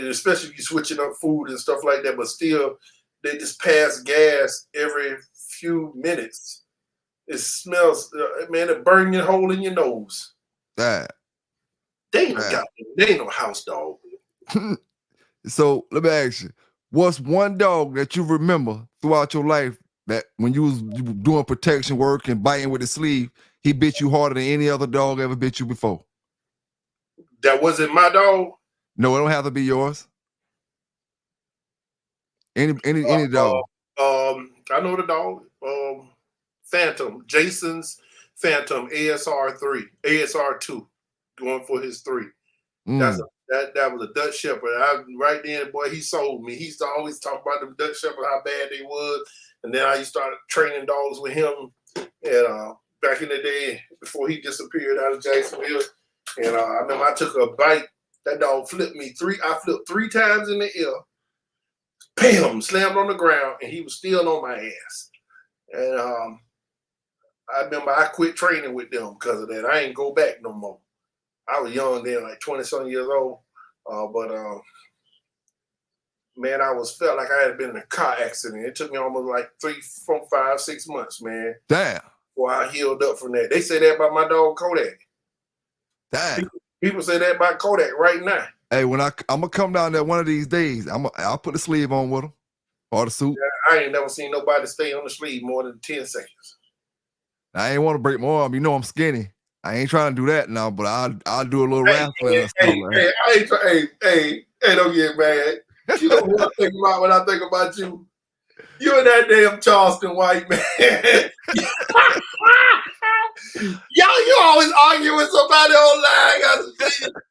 C: especially if you're switching up food and stuff like that, but still, they just pass gas every few minutes. It smells, man, it burns your hole in your nose.
A: That.
C: They ain't no house dog.
A: So let me ask you, what's one dog that you remember throughout your life that when you was doing protection work and biting with his sleeve, he bit you harder than any other dog ever bit you before?
C: That wasn't my dog.
A: No, it don't have to be yours. Any dog.
C: I know the dog. Phantom. Jason's Phantom ASR 2, going for his 3. That was a Dutch Shepherd. Right then, boy, he sold me. He used to always talk about the Dutch Shepherd, how bad they was. And then I used to start training dogs with him. And back in the day, before he disappeared out of Jacksonville. And I remember I took a bite. That dog flipped me 3. I flipped 3 times in the air. Bam! Slammed on the ground, and he was still on my ass. And I remember I quit training with them because of that. I ain't go back no more. I was young then, like 20-something years old. But man, I felt like I had been in a car accident. It took me almost like 3, 4, 5, 6 months, man.
A: Damn.
C: Before I healed up from that. They say that about my dog Kodak.
A: Damn.
C: People say that about Kodak right now.
A: Hey, when I'm gonna come down there one of these days, I'll put the sleeve on with him or the suit.
C: Yeah, I ain't never seen nobody stay on the sleeve more than 10 seconds.
A: I ain't want to break my arm. You know I'm skinny. I ain't trying to do that now, but I'll do a little wrestling and stuff like that.
C: Hey, don't get mad. You know what I think about when I think about you? You and that damn Charleston White, man. You always argue with somebody online.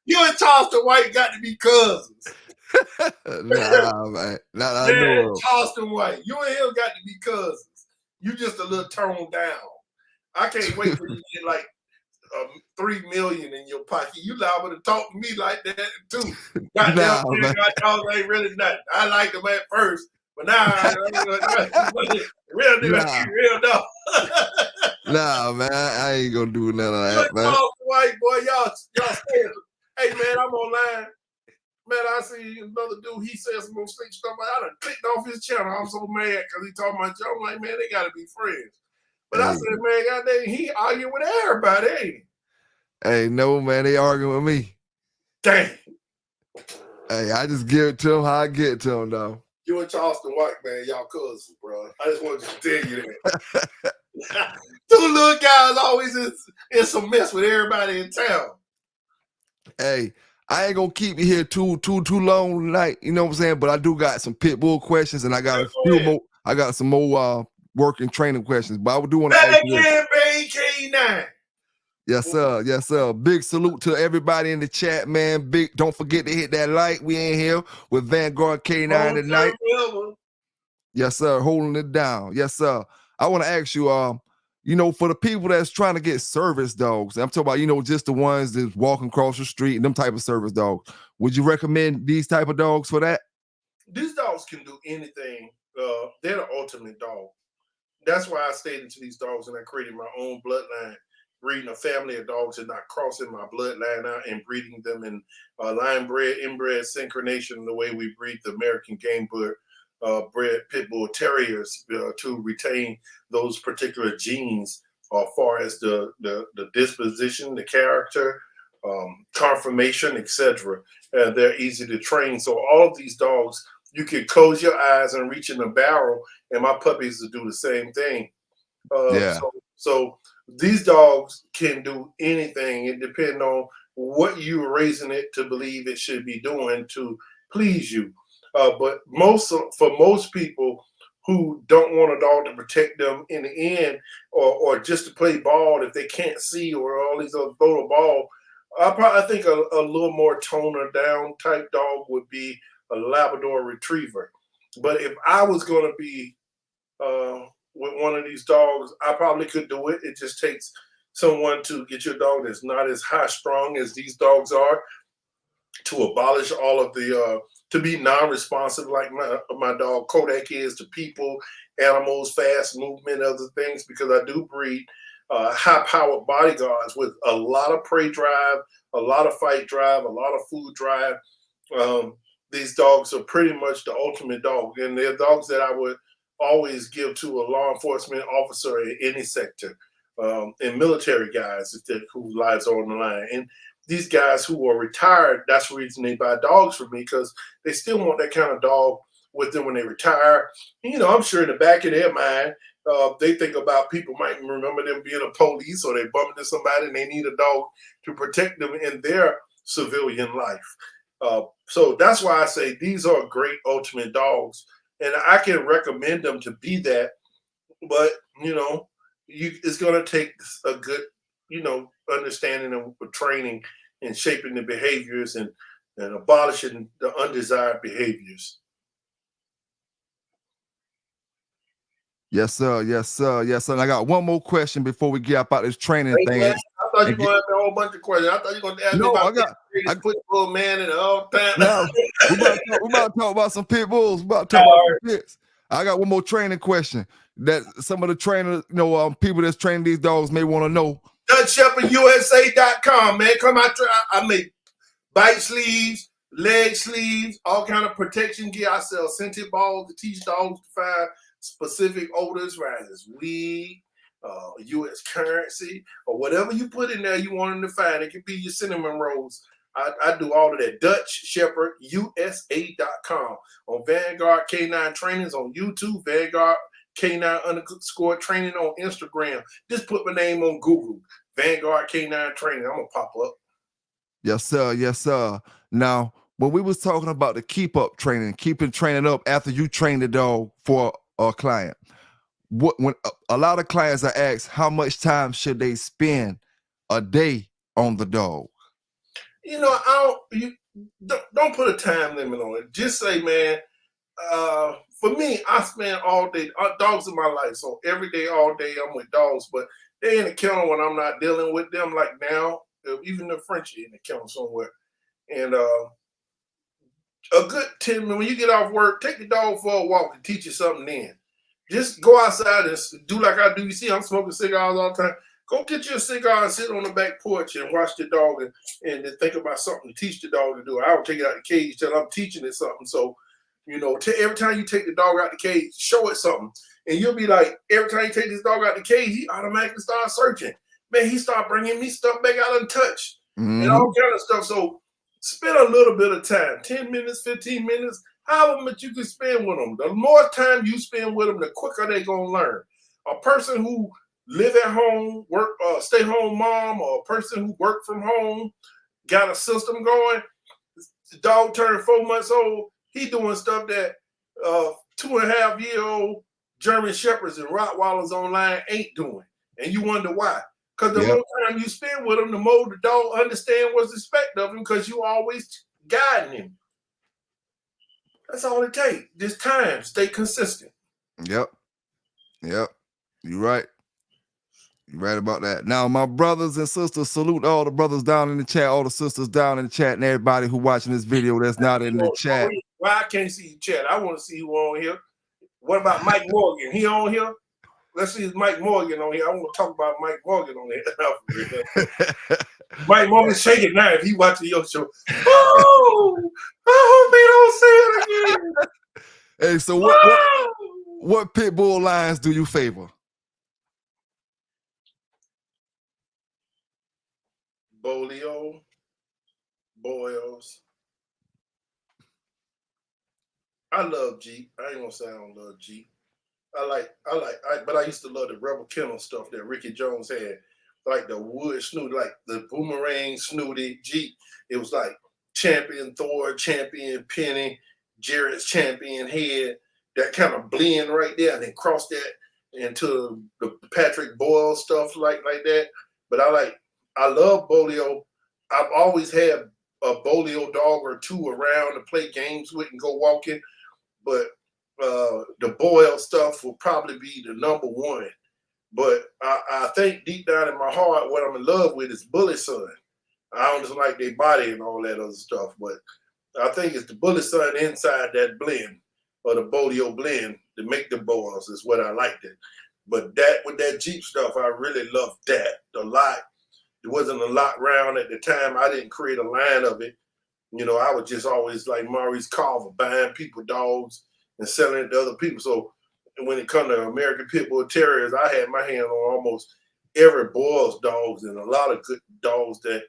C: You and Charleston White got to be cousins.
A: Nah, man. No.
C: Charleston White. You and him got to be cousins. You just a little toned down. I can't wait till you get like 3 million in your pocket. You liable to talk to me like that too. Goddamn, dogs ain't really nothing. I liked them at first, but now real nigga, real dog.
A: Nah, man, I ain't gonna do none of that, man.
C: White boy, y'all scared. Hey man, I'm online. Man, I see another dude. He said some more slick stuff. I done clicked off his channel. I'm so mad because he talking about you. I'm like, man, they gotta be friends. But I said, man, goddamn, he arguing with everybody, ain't he?
A: Hey, no, man, they arguing with me.
C: Dang.
A: Hey, I just give it to him how I get it to him, though.
C: You and Charleston White, man, y'all cousins, bro. I just wanted to tell you that. 2 little guys always in some mess with everybody in town.
A: Hey, I ain't gonna keep you here too long tonight, you know what I'm saying? But I do got some pit bull questions, and I got a few more. I got some more work and training questions, but I do want to ask you
C: Pelican Bay Kennel.
A: Yes, sir. Yes, sir. Big salute to everybody in the chat, man. Don't forget to hit that like. We ain't here with Vanguard K9 tonight. Yes, sir. Holding it down. Yes, sir. I want to ask you, you know, for the people that's trying to get service dogs, I'm talking about, you know, just the ones that's walking across the street and them type of service dogs. Would you recommend these type of dogs for that?
C: These dogs can do anything. They're the ultimate dog. That's why I stayed into these dogs and I created my own bloodline, breeding a family of dogs and not crossing my bloodline out and breeding them in line bred, inbred synchronization, the way we breed the American game bird bred pit bull terriers to retain those particular genes as far as the disposition, the character, conformation, etc. They're easy to train. So all of these dogs, you can close your eyes and reach in the barrel, and my puppies will do the same thing. So these dogs can do anything. It depends on what you're raising it to believe it should be doing to please you. But for most people who don't want a dog to protect them in the end, or just to play ball if they can't see, or all these other throw the ball, I think a little more toner down type dog would be a Labrador Retriever. But if I was going to be with one of these dogs, I probably could do it. It just takes someone to get your dog that's not as high strung as these dogs are, to abolish all of the to be non-responsive like my dog Kodak is to people, animals, fast movement, other things, because I do breed high-powered bodyguards with a lot of prey drive, a lot of fight drive, a lot of food drive. These dogs are pretty much the ultimate dog, and they're dogs that I would always give to a law enforcement officer in any sector, and military guys whose lives are on the line. And these guys who are retired, that's the reason they buy dogs from me, because they still want that kind of dog with them when they retire. You know, I'm sure in the back of their mind, they think about people might remember them being a police, or they bump into somebody and they need a dog to protect them in their civilian life. So that's why I say these are great ultimate dogs, and I can recommend them to be that. But you know, it's going to take a good, you know, understanding of training and shaping the behaviors and abolishing the undesired behaviors.
A: Yes, sir. Yes, sir. Yes, sir. And I got one more question before we get about this training
C: Hey,
A: thing.
C: man, I thought you were going to ask me a whole bunch of questions. I thought you were going to ask me
A: No,
C: about
A: I got.
C: the greatest pit bull man in all time.
A: No, we about to talk about some pit bulls. We about to talk about some pits. I got one more training question that some of the trainers, you know, people that's training these dogs may want to know.
C: DutchShepherdUSA.com, man. Come out. I make bite sleeves, leg sleeves, all kind of protection gear. I sell scented balls to teach dogs to find specific odors, whether it's weed, U.S. currency, or whatever you put in there you want them to find. It could be your cinnamon rolls. I do all of that. DutchShepherdUSA.com. On Vanguard K9 Trainings on YouTube, Vanguard K9 _training on Instagram. Just put my name on Google, Vanguard K9 Training. I'm gonna pop up.
A: Yes, sir. Yes, sir. Now, when we was talking about the keep up training, keeping training up after you train the dog for a client, when a lot of clients are asked how much time should they spend a day on the dog?
C: You know, you don't put a time limit on it. Just say, man, for me, I spend all day. Dogs in my life, so every day, all day, I'm with dogs. But they in the kennel when I'm not dealing with them. Like now, even the Frenchie in the kennel somewhere, and a good 10 minutes when you get off work, take the dog for a walk and teach you something. Then just go outside and do like I do. You see, I'm smoking cigars all the time. Go get you a cigar and sit on the back porch and watch the dog and think about something to teach the dog to do. I don't take it out the cage till I'm teaching it something. So, you know, every time you take the dog out the cage, show it something. And you'll be like, every time you take this dog out the cage, he automatically starts searching. Man, he start bringing me stuff back out of touch and all kind of stuff. So spend a little bit of time, 10 minutes, 15 minutes, however much you can spend with them. The more time you spend with them, the quicker they're going to learn. A person who live at home, work, stay home mom, or a person who work from home, got a system going. The dog turned 4 months old. He doing stuff that 2.5-year-old German Shepherds and Rottweilers online ain't doing. And you wonder why. Because the more time you spend with them, the more the dog understand what's expected of him, because you always guiding him. That's all it takes. Just time. Stay consistent.
A: Yep. You're right. You're right about that. Now, my brothers and sisters, salute all the brothers down in the chat, all the sisters down in the chat, and everybody who watching this video that's not in the chat.
C: Why I can't see you chat? I want to see who on here. What about Mike Morgan? He on here? Let's see, Mike Morgan on here. I want to talk about Mike Morgan on here. Mike Morgan shaking now if he watching your show. Oh, I hope they don't say it again.
A: Hey, so what pit bull lines do you favor?
C: Bolio, Boils. I love Jeep. I ain't gonna say I don't love Jeep. But I used to love the Rebel Kennel stuff that Ricky Jones had, like the wood snooty, like the boomerang snooty Jeep. It was like Champion Thor, Champion Penny, Jarrett's Champion Head, that kind of blend right there, and then cross that into the Patrick Boyle stuff like that. But I love Bolio. I've always had a Bolio dog or two around to play games with and go walking, but the Boyle stuff will probably be the number one. But I think deep down in my heart, what I'm in love with is Bullet Sun. I don't just like their body and all that other stuff, but I think it's the Bullet Sun inside that blend, or the Bolio blend, to make the Boils is what I liked it. But that with that Jeep stuff, I really loved that. The lot, it wasn't a lot round at the time. I didn't create a line of it. You know, I was just always like Maurice Carver, buying people dogs and selling it to other people. So when it comes to American Pit Bull Terriers, I had my hand on almost every Boils dogs and a lot of good dogs that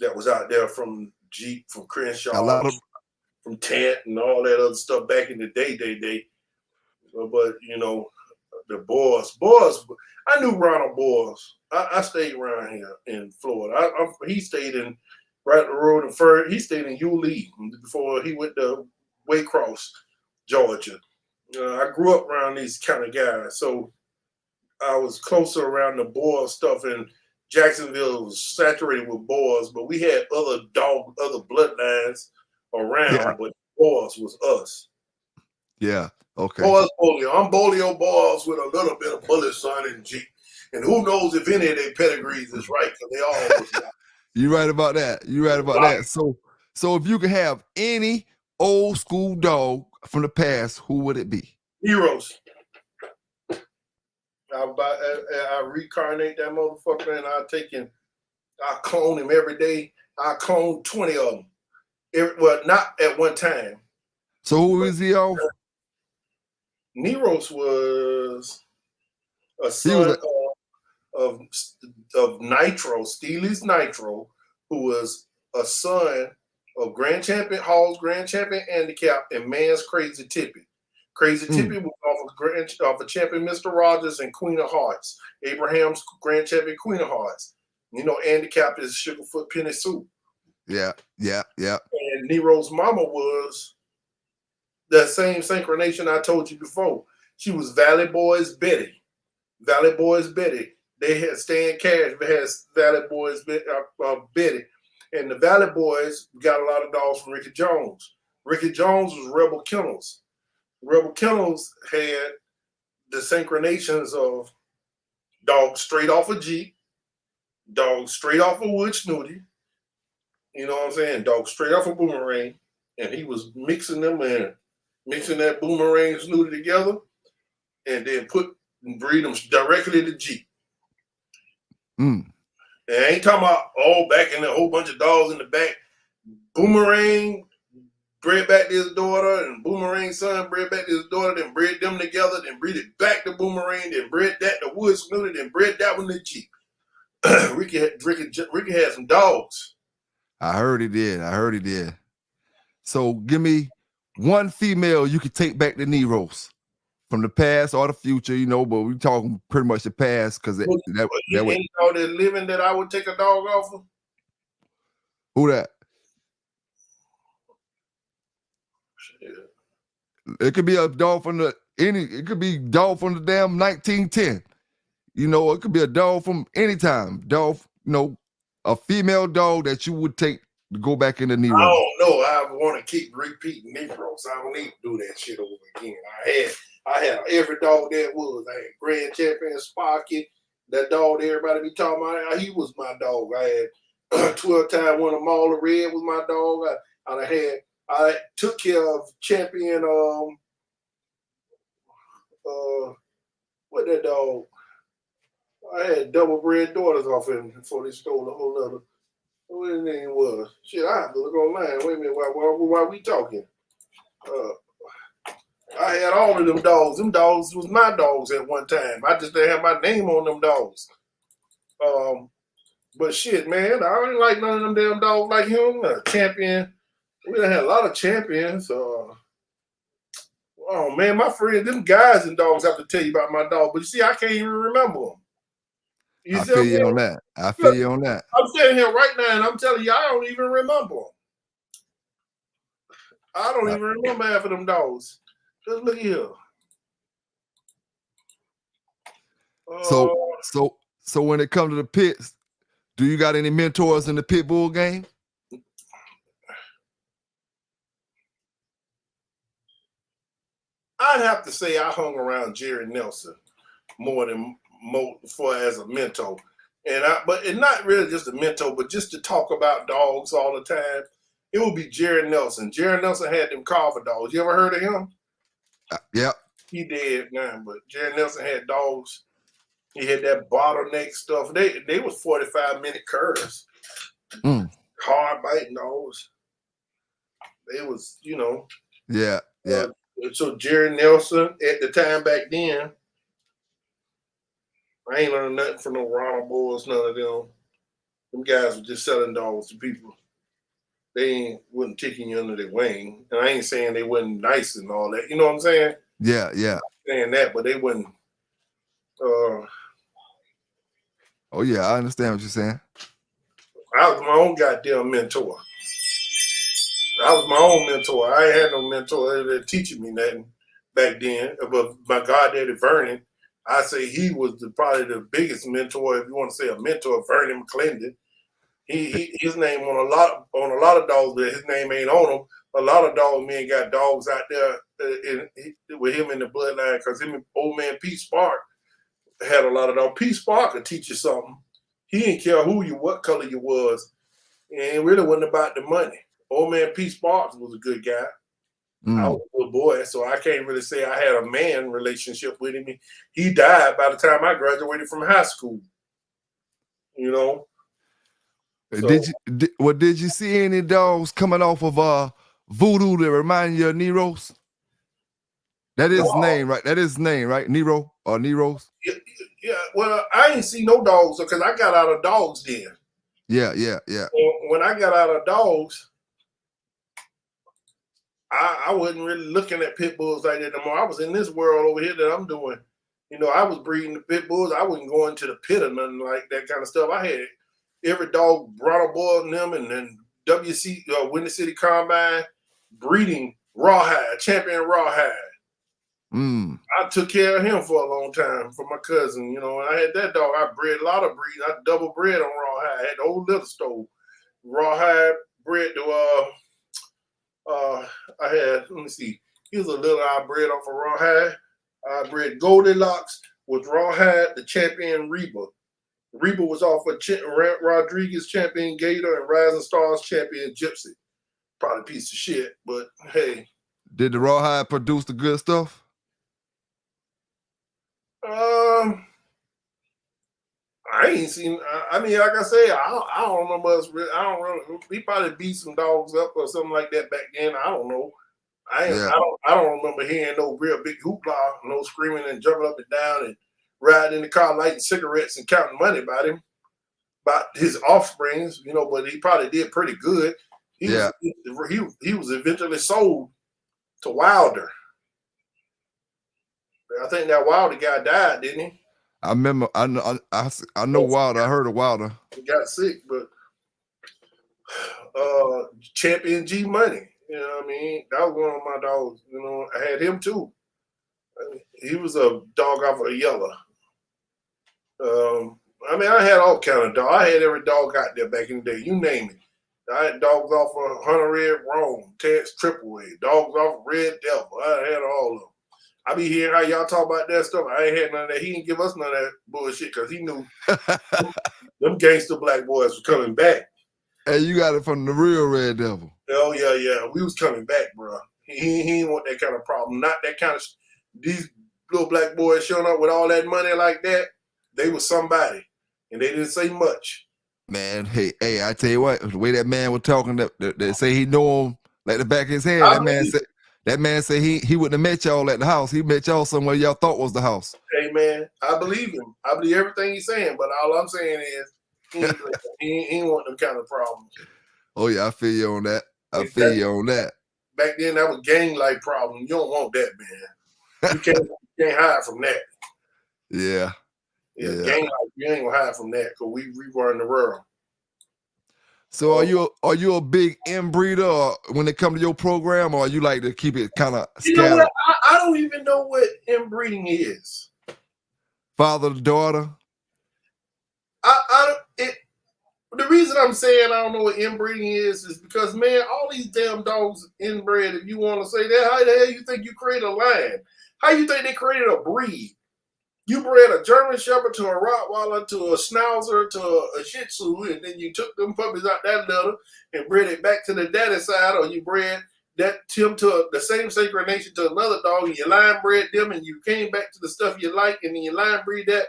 C: that was out there from Jeep, from Crenshaw,
A: A lot of
C: from Tant, and all that other stuff back in the day. But you know, the Boys. I knew Ronald Boys. I stayed around here in Florida. He stayed in right the road in Fur. He stayed in Yulee before he went to Waycross, Georgia. I grew up around these kind of guys, so I was closer around the Boers stuff, and Jacksonville was saturated with Boers, but we had other bloodlines around, but Boers was us.
A: Yeah. Okay.
C: Boers, Bolio. I'm Bolio Boers with a little bit of Bullet Son and G. And who knows if any of their pedigrees is right, because they all was right.
A: You're right about that. You're right about that. So if you could have any old school dog from the past, who would it be?
C: Heroes. I reincarnate that motherfucker, and I clone him every day. I clone 20 of them. Well, not at one time.
A: So who is he off?
C: Neros was a son of Nitro, Steely's Nitro, who was a son of Grand Champion Hall's Grand Champion Handicap and Man's Crazy Tippy. Crazy Tippy was off of Champion Mr. Rogers and Queen of Hearts. Abraham's Grand Champion Queen of Hearts. You know, handicap is Sugarfoot Penny Soup.
A: Yeah.
C: And Nero's mama was that same synchronization I told you before. She was Valley Boys Betty. Valley Boys Betty. They had Stan Cash, but had Valley Boys Betty. And the Valley Boys got a lot of dogs from Ricky Jones. Ricky Jones was Rebel Kennels. Rebel Kennels had the synchronations of dogs straight off a Jeep, dogs straight off a Wood Snooty, you know what I'm saying? Dogs straight off a Boomerang. And he was mixing them and mixing that Boomerang Snooty together and then breed them directly to Jeep. And I ain't talking about back in a whole bunch of dogs in the back. Boomerang bred back to his daughter, and Boomerang's son bred back to his daughter, then bred them together, then bred it back to Boomerang, then bred that to Wood Snooty, then bred that one to Jeep. Ricky had some dogs.
A: I heard he did. So give me one female you could take back to Neros from the past or the future, you know, but we're talking pretty much the past because that way.
C: Ain't all that living that I would take a dog off of?
A: Who that? It could be a dog from it could be dog from the damn 1910. You know, it could be a dog from any time. Dog, you know, a female dog that you would take to go back in the Neros.
C: I don't know. I want to keep repeating Neros. I don't need to do that shit over again. I had every dog that was. I had Grand Champion Sparky. That dog that everybody be talking about, he was my dog. I had 12-time winner Mauler Red was my dog. I took care of Champion what that dog? I had double bred daughters off him before they stole a whole other. What his name was? Shit, I have to look online. Wait a minute, why we talking? I had all of them dogs. Them dogs was my dogs at one time. I just didn't have my name on them dogs. But shit, man, I didn't like none of them damn dogs like him. Champion. We done had a lot of champions. Oh man, my friend, them guys and dogs have to tell you about my dog. But you see, I can't even remember them.
A: I feel you on that.
C: I'm sitting here right now and I'm telling you, I don't even remember them. I don't even remember half of them dogs. Just look here.
A: So when it comes to the pits, do you got any mentors in the pit bull game?
C: I'd have to say I hung around Jerry Nelson more as a mentor. But not really just a mentor, but just to talk about dogs all the time. It would be Jerry Nelson. Jerry Nelson had them Carver dogs. You ever heard of him?
A: Yep.
C: He dead now, but Jerry Nelson had dogs. He had that bottleneck stuff. They was 45-minute curves. Hard biting dogs. They was, you know.
A: Yeah.
C: So Jerry Nelson at the time back then, I ain't learned nothing from no Ronald Boys, none of them. Them guys were just selling dogs to people. They wasn't taking you under their wing. And I ain't saying they wasn't nice and all that. You know what I'm saying?
A: Yeah.
C: I'm saying that, but they wasn't.
A: Oh yeah, I understand what you're saying.
C: I was my own goddamn mentor. I was my own mentor. I ain't had no mentor that teaching me nothing back then. But my goddaddy Vernon, I say he was probably the biggest mentor, if you want to say a mentor, Vernon McClendon. His name on a lot of dogs, but his name ain't on them. A lot of dog men got dogs out there with him in the bloodline because him and old man Pete Spark had a lot of dogs. Pete Spark could teach you something. He didn't care who you, what color you was, and it really wasn't about the money. Old man Pete Sparks was a good guy. I was a little boy, so I can't really say I had a man relationship with him. He died by the time I graduated from high school. You know. So,
A: did you see any dogs coming off of Voodoo that remind you of Nero's? That is his name, right? That is his name, right? Nero or Nero's?
C: Yeah. Well, I ain't see no dogs because I got out of dogs then.
A: Yeah.
C: When I got out of dogs, I wasn't really looking at pit bulls like that no more. I was in this world over here that I'm doing. You know, I was breeding the pit bulls. I wasn't going to the pit or nothing like that kind of stuff. I had every dog brought boy in them, and then WC Windy City Combine breeding rawhide, champion rawhide. I took care of him for a long time for my cousin. You know, and I had that dog. I bred a lot of breeds. I double bred on rawhide. I had the old little stove rawhide bred to I had, let me see, he was a little I bred off of rawhide. I bred Goldilocks with rawhide, the champion Reba. Reba was off of Rodriguez champion Gator and Rising Stars champion Gypsy. Probably a piece of shit, but hey.
A: Did the rawhide produce the good stuff?
C: I ain't seen. I mean, like I say, I don't remember us. I don't really. We probably beat some dogs up or something like that back then. I don't know. I don't remember hearing no real big hoopla, no screaming and jumping up and down and riding in the car lighting cigarettes and counting money about his offsprings. You know, but he probably did pretty good. He was eventually sold to Wilder. I think that Wilder guy died, didn't he?
A: I remember. I know Wilder. I heard of Wilder.
C: He got sick, but Champion G Money. You know what I mean? That was one of my dogs. You know, I had him too. He was a dog off of Yellow. I mean, I had all kind of dogs. I had every dog out there back in the day. You name it. I had dogs off of Hunter Red Rome, Ted's Triple A, dogs off of Red Devil. I had all of them. I be hearing how y'all talk about that stuff. I ain't had none of that. He didn't give us none of that bullshit because he knew them gangster black boys were coming back.
A: Hey, you got it from the real Red Devil.
C: Oh, yeah. We was coming back, bro. He didn't want that kind of problem. Not that kind of these little black boys showing up with all that money like that. They was somebody, and they didn't say much.
A: Man, hey, I tell you what, the way that man was talking, that say he knew him like the back of his head. That man said he wouldn't have met y'all at the house. He met y'all somewhere y'all thought was the house.
C: Hey, man, I believe him. I believe everything he's saying, but all I'm saying is he ain't want them kind of problems.
A: Oh, yeah, I feel you on that. I feel you on that.
C: Back then, that was gang-like problem. You don't want that, man. You can't hide from that.
A: Yeah.
C: Gang-like, you ain't gonna hide from that because we run the world.
A: So are you a big inbreeder when it comes to your program, or you like to keep it kind of scattered?
C: You know what? I don't even know what inbreeding is.
A: Father to daughter?
C: The reason I'm saying I don't know what inbreeding is because, man, all these damn dogs inbred, if you want to say that, how the hell you think you create a line? How you think they created a breed? You bred a German Shepherd to a Rottweiler to a Schnauzer to a Shih Tzu, and then you took them puppies out that litter and bred it back to the daddy side, or you bred that Tim to the same sacred nation to another dog, and you line bred them, and you came back to the stuff you like, and then you line breed that.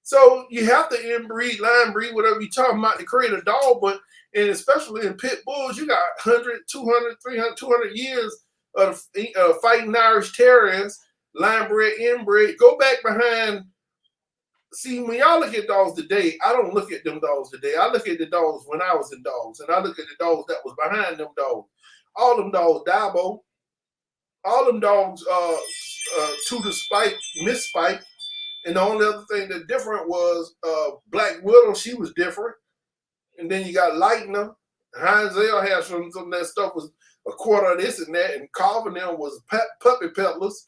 C: So you have to inbreed, line breed, whatever you're talking about to create a dog, and especially in pit bulls, you got 100, 200, 300, 200 years of fighting Irish Terriers. Line bred, inbred, go back behind see, when y'all look at dogs today, I don't look at them dogs today. I look at the dogs when I was in dogs, and I look at the dogs that was behind them dogs. All them dogs, Dabo. All them dogs, to the Spike, Miss Spike. And the only other thing that different was Black Widow. She was different. And then you got Lightner. Heinzel had some of that stuff was a quarter of this and that. And Carver them was puppy peddlers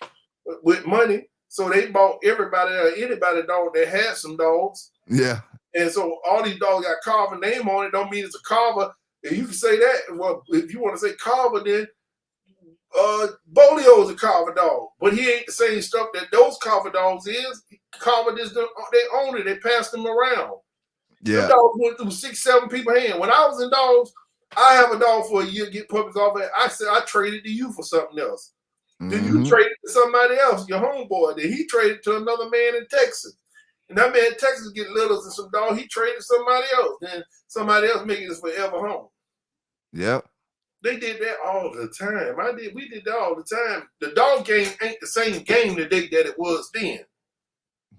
C: with money. So they bought everybody or anybody dog that had some dogs.
A: Yeah.
C: And so all these dogs got Carver name on it. Don't mean it's a Carver. If you can say that, well, if you want to say Carver, then Bolio's a Carver dog. But he ain't the same stuff that those Carver dogs is. Carver just they own it. They passed them around.
A: Yeah.
C: The dogs went through 6-7 people's hands. When I was in dogs, I have a dog for a year, get puppies off it. I said I traded to you for something else. Then you traded to somebody else, your homeboy. Then he traded to another man in Texas. And that man in Texas get littles and some dog, he traded somebody else. Then somebody else making his forever home.
A: Yep.
C: They did that all the time. We did that all the time. The dog game ain't the same game today that it was then.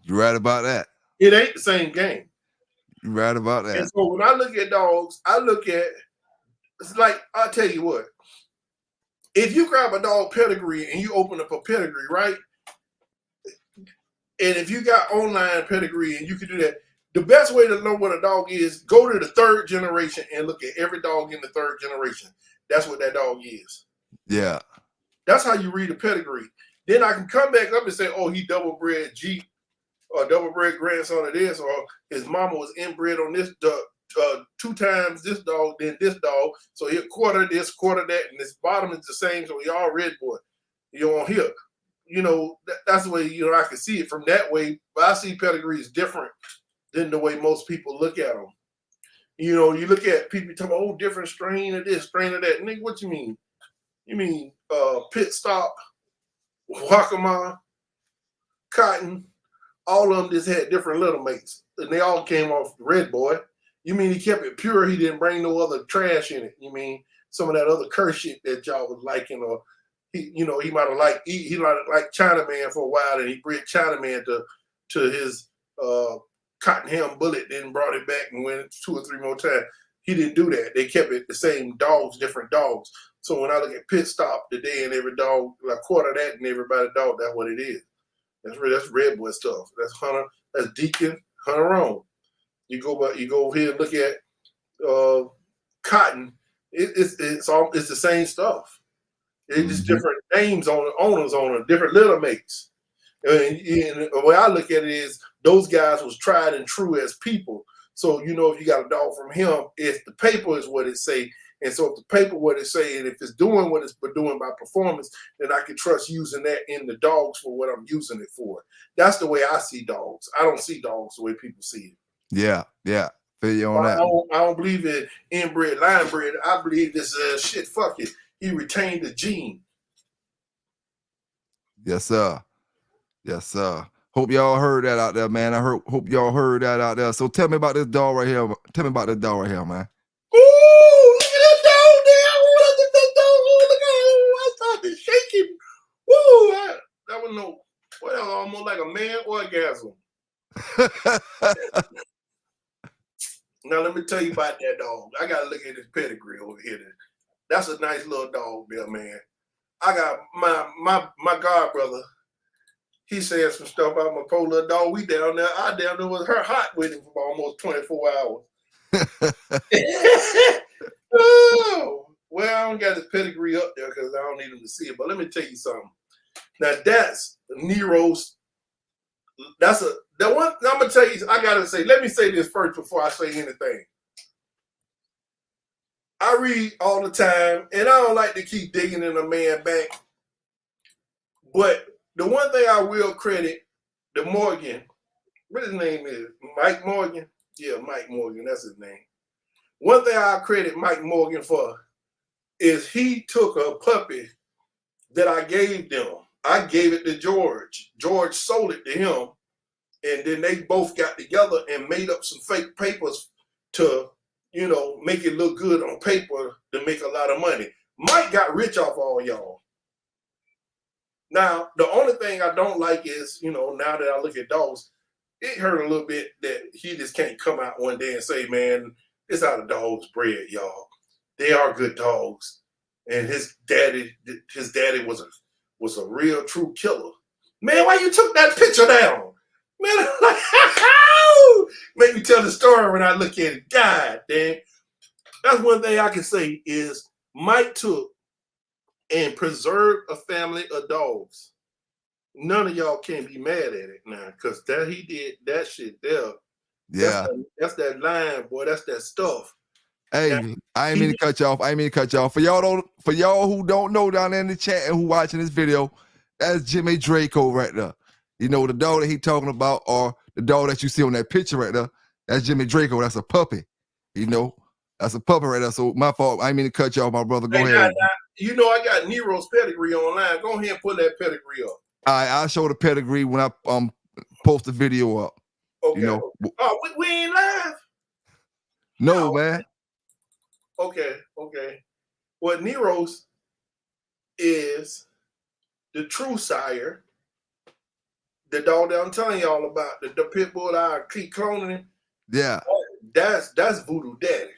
A: You're right about that.
C: It ain't the same game.
A: You're right about that.
C: And so when I look at dogs, I look at, it's like, I'll tell you what, if you grab a dog pedigree and you open up a pedigree, right? And if you got online pedigree and you can do that, the best way to know what a dog is, go to the 3rd generation and look at every dog in the 3rd generation. That's what that dog is.
A: Yeah.
C: That's how you read a pedigree. Then I can come back up and say, oh, he double bred Jeep or double bred grandson of this, or his mama was inbred on this 2 times this dog, then this dog. So he'll quarter this, quarter that, and his bottom is the same. So he all red boy. You on here. You know, that's the way, you know, I can see it from that way. But I see pedigrees different than the way most people look at them. You know, you look at people talking about, oh, different strain of this, strain of that. Nigga, what you mean? You mean Pit Stop, Waccamaw, Cotton, all of them just had different little mates. And they all came off the red boy. You mean he kept it pure? He didn't bring no other trash in it. You mean some of that other curse shit that y'all was liking, or he, you know, he might have liked Chinaman for a while, and he bred Chinaman to his Cottonham Bullet, then brought it back and went 2 or 3 more times. He didn't do that. They kept it the same dogs, different dogs. So when I look at Pit Stop today and every dog, like quarter that and everybody dog, that's what it is. That's red boy stuff. That's Hunter. That's Deacon Hunter Rome. You go over here and look at Cotton. It's the same stuff. It's just different names on owners on it, different little mates. And the way I look at it is those guys was tried and true as people. So you know if you got a dog from him, if the paper is what it say, and so if the paper what it say, and if it's doing what it's doing by performance, then I can trust using that in the dogs for what I'm using it for. That's the way I see dogs. I don't see dogs the way people see it.
A: Yeah. Feel you on that.
C: I don't believe in inbred, line bred. I believe this shit. Fuck it. He retained the gene.
A: Yes, sir. Yes, sir. Hope y'all heard that out there, man. Hope y'all heard that out there. So tell me about this dog right here. Tell me about this dog right here, man.
C: Ooh, look at that dog there. Look at that dog. Look at him. I started shaking. Woo, that was almost like a man orgasm. Now let me tell you about that dog. I gotta look at his pedigree over here. That's a nice little dog there, man. I got my god brother. He said some stuff about my poor little dog. We down there. I down there was her hot with him for almost 24 hours. Oh, well, I don't got his pedigree up there because I don't need him to see it. But let me tell you something. Now that's Nero's. The one I'm gonna tell you. I gotta say. Let me say this first before I say anything. I read all the time, and I don't like to keep digging in a man back. But the one thing I will credit the Morgan, what his name is, Mike Morgan? Yeah, Mike Morgan, that's his name. One thing I credit Mike Morgan for is he took a puppy that I gave them. I gave it to George. George sold it to him, and then they both got together and made up some fake papers to, you know, make it look good on paper to make a lot of money. Mike got rich off all y'all. Now, the only thing I don't like is, you know, now that I look at dogs, it hurt a little bit that he just can't come out one day and say, man, it's how the dogs bred, y'all. They are good dogs. And his daddy was a real true killer. Man, why you took that picture down? Man, I'm like, make me tell the story when I look at it. God damn. That's one thing I can say is Mike took and preserved a family of dogs. None of y'all can be mad at it now, because that he did that shit there.
A: Yeah.
C: That's that line, boy. That's that stuff.
A: Hey,
C: Now,
A: I ain't mean to cut you off. For y'all who don't know down there in the chat and who watching this video, that's Jimmy Draco right there. You know, the dog that he talking about, or the dog that you see on that picture right there, that's Jimmy Draco. That's a puppy. You know, that's a puppy right there. So my fault. I ain't mean to cut you off, my brother. Go ahead.
C: You know, I got Nero's pedigree online. Go ahead and put that pedigree up.
A: I'll show the pedigree when I post the video up.
C: Okay.
A: You know.
C: Oh, we ain't live?
A: No, man.
C: Okay. Well, Nero's is the true sire. The dog that I'm telling y'all about, the pit bull I keep cloning.
A: Yeah.
C: That's Voodoo Daddy.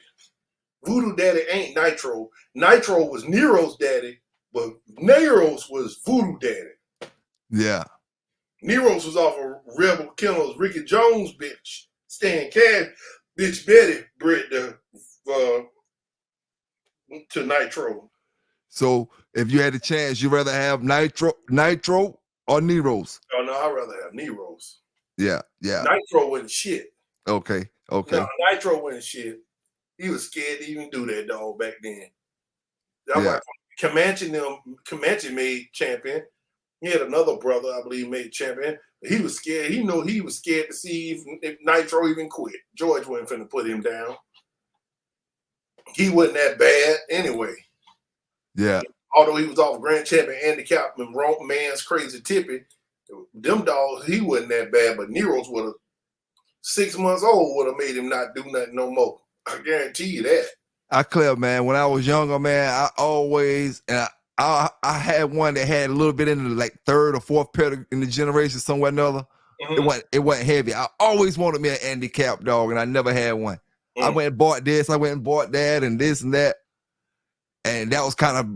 C: Voodoo Daddy ain't Nitro. Nitro was Nero's daddy, but Nero's was Voodoo Daddy.
A: Yeah.
C: Nero's was off of Rebel Kennel's Ricky Jones bitch. Stan Cash bitch Betty bred to Nitro.
A: So if you had the chance, you'd rather have Nitro or Nero's?
C: Oh no, I'd rather have Nero's.
A: Yeah.
C: Nitro wasn't shit.
A: Okay.
C: No, Nitro wasn't shit. He was scared to even do that dog back then. That's why Comanche made champion. He had another brother, I believe, made champion. But he was scared. He was scared to see if Nitro even quit. George wasn't finna put him down. He wasn't that bad anyway.
A: Yeah.
C: Although he was off grand champion handicap and man's crazy tippy, them dogs, he wasn't that bad. But Nero's would have 6 months old would have made him not do nothing no more. I guarantee you that.
A: I clear, man. When I was younger, man, I always I had one that had a little bit in the like third or fourth pedigree in the generation, somewhere or another. Mm-hmm. It wasn't heavy. I always wanted me an handicap dog, and I never had one. Mm. I went and bought this, I went and bought that, and this and that. And that was kind of,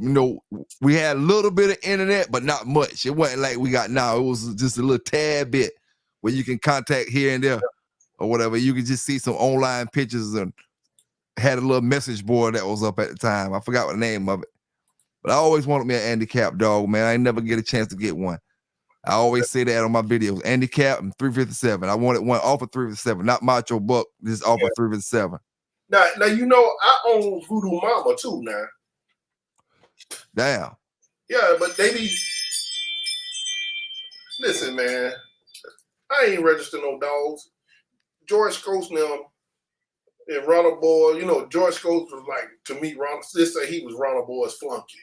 A: we had a little bit of internet, but not much. It wasn't like we got now. It was just a little tad bit where you can contact here and there or whatever. You could just see some online pictures and had a little message board that was up at the time. I forgot what the name of it. But I always wanted me an handicap dog, man. I ain't never get a chance to get one. I always say that on my videos. Handicap and 357. I wanted one off of 357, not Macho Buck, just off of 357.
C: Now, I own Voodoo Mama too now.
A: Damn.
C: Yeah, but they be... Listen, man. I ain't registered no dogs. George Scopes now and Ronald Boy, George Scopes was like, to me, let's say he was Ronald Boy's flunky.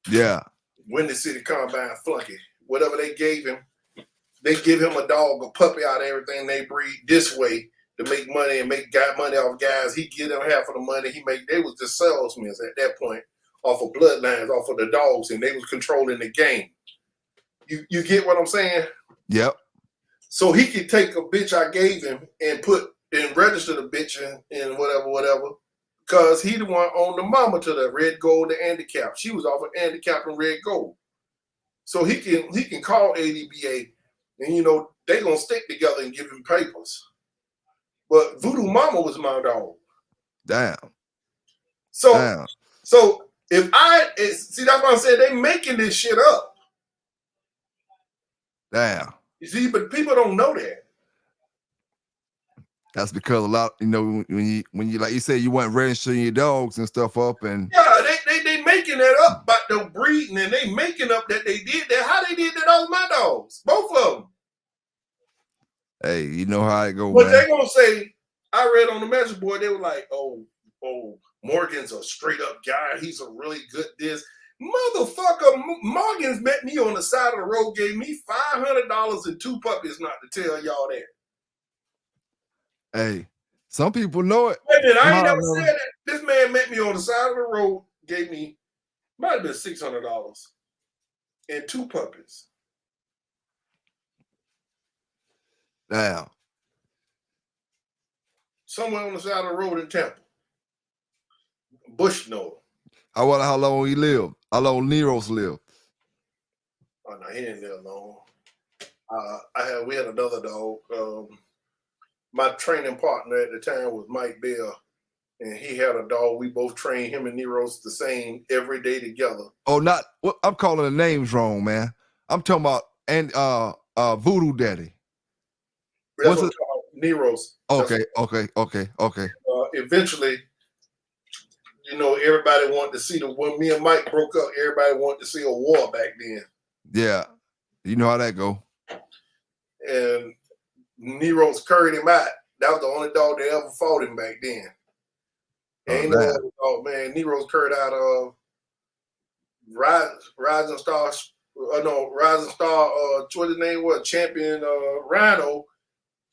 A: Yeah.
C: Windy City Combine flunky. Whatever they gave him, they give him a dog, a puppy out of everything they breed this way to make money and make money off guys. He get them half of the money he make. They was the salesmen at that point, off of bloodlines, off of the dogs, and they was controlling the game. You get what I'm saying?
A: Yep.
C: So he could take a bitch I gave him and register the bitch and whatever, because he the one owned the mama to the red gold, the handicap. She was off of handicap and red gold. So he can call ADBA and they gonna stick together and give him papers. But Voodoo Mama was my dog.
A: Damn.
C: So if see, that's why I said they making this shit up.
A: Damn.
C: You see, but people don't know that.
A: That's because a lot, when you like you said, you weren't registering your dogs and stuff up, and
C: they making that up about the breeding, and they making up that they did that. How they did that on my dogs, both of them.
A: Hey, you know how it goes.
C: But they gonna say, I read on the message board, they were like, oh, Morgan's a straight up guy. He's a really good this. Motherfucker, Morgan's met me on the side of the road, gave me $500 and 2 puppies not to tell y'all that.
A: Hey, some people know it.
C: Wait a minute, I ain't never said that. This man met me on the side of the road, gave me, might have been $600 and 2 puppies.
A: Damn.
C: somewhere on the side of the road in Tampa. Bushnell.
A: I wonder how long he lived. How long Nero's lived.
C: Oh no, he didn't live long. We had another dog. My training partner at the time was Mike Bell, and he had a dog. We both trained him and Nero's the same every day together.
A: Oh, not well, I'm calling the names wrong, man. I'm talking about Voodoo Daddy.
C: That's what Nero's.
A: Okay.
C: Eventually, everybody wanted to see when me and Mike broke up. Everybody wanted to see a war back then.
A: Yeah, you know how that go.
C: And Nero's carried him out. That was the only dog that ever fought him back then. Ain't no other dog, man. Nero's carried out of Rising Star. Rising Star. What his name was? Champion Rhino.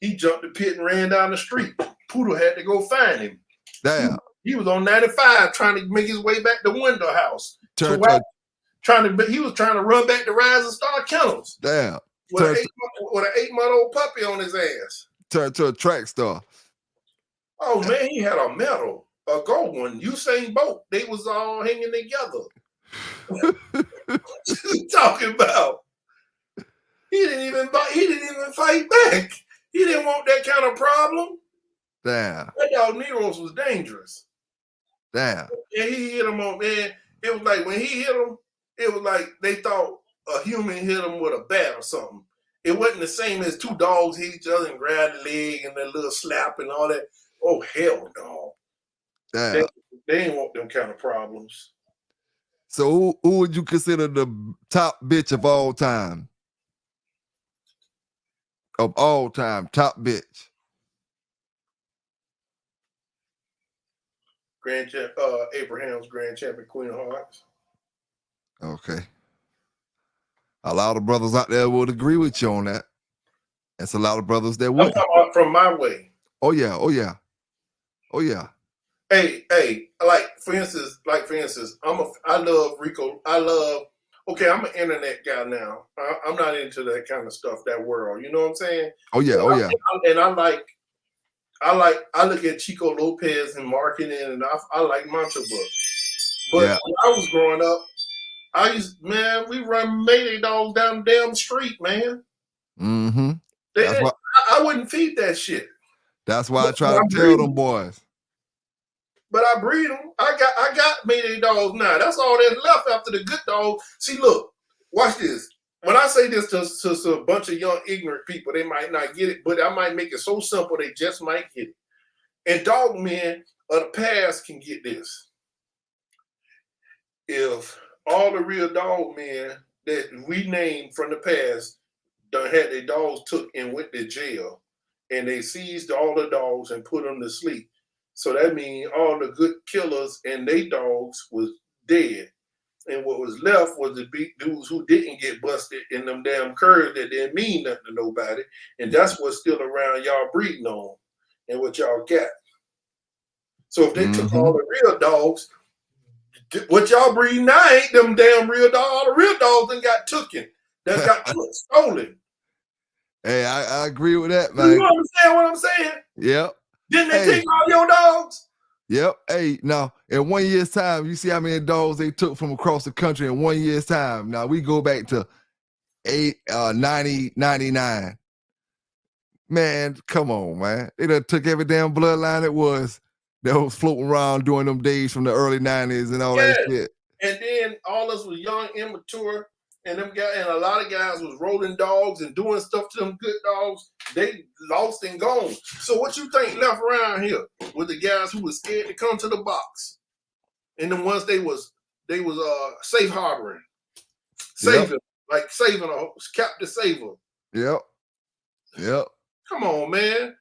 C: He jumped the pit and ran down the street. Poodle had to go find him.
A: Damn.
C: He was on 95 trying to make his way back to Window House. He was trying to run back to Rising Star Kennels.
A: Damn.
C: With an 8-month-old puppy on his ass.
A: Turned to a track star.
C: Oh man, he had a medal, a gold one. Usain Bolt. They was all hanging together. What you talking about? He didn't even fight back. He didn't want that kind of problem.
A: Damn.
C: That dog Nero's was dangerous.
A: Damn.
C: And he hit him on, man. It was like when he hit him, it was like they thought a human hit him with a bat or something. It wasn't the same as two dogs hit each other and grab the leg and that little slap and all that. Oh, hell no.
A: Damn.
C: They ain't want them kind of problems.
A: So who would you consider the top bitch of all time? Of all time, top bitch.
C: Abraham's grand champion, Queen of Hearts.
A: Okay. A lot of brothers out there would agree with you on that. That's a lot of brothers that would.
C: I'm talking about from my way.
A: Oh yeah.
C: Hey, like for instance, I love Rico. I'm an internet guy now. I'm not into that kind of stuff, that world. You know what I'm saying?
A: Oh yeah.
C: I look at Chico Lopez and marketing, and I like Mantra Book. But when I was growing up, we run Mayday dogs down the damn street, man.
A: Mm-hmm.
C: I wouldn't feed that shit.
A: That's why I try to tell them boys.
C: But I breed them. I got Mayday dogs now. That's all that's left after the good dog. See, look, watch this. When I say this to a bunch of young, ignorant people, they might not get it, but I might make it so simple they just might get it. And dog men of the past can get this. If all the real dog men that we named from the past done had their dogs took and went to jail, and they seized all the dogs and put them to sleep. So that means all the good killers and their dogs was dead. And what was left was the big dudes who didn't get busted in them damn curves that didn't mean nothing to nobody. And that's what's still around y'all breeding on and what y'all got. So if they took all the real dogs, what y'all breeding now ain't them damn real dogs. All the real dogs then got taken. That got stolen.
A: Hey, I agree with that, man.
C: You understand what I'm saying?
A: Yep.
C: Didn't they take all your dogs?
A: Yep. Hey, now in 1 year's time, you see how many dogs they took from across the country in 1 year's time. Now we go back to 99. Man, come on, man. They done took every damn bloodline that was floating around during them days from the early 90s and all that shit.
C: And then all us was young, immature, and them guys, and a lot of guys was rolling dogs and doing stuff to them good dogs. They lost and gone. So what you think left around here with the guys who was scared to come to the box, and the ones they was safe harboring, saving a captive saver.
A: Yep.
C: Come on, man.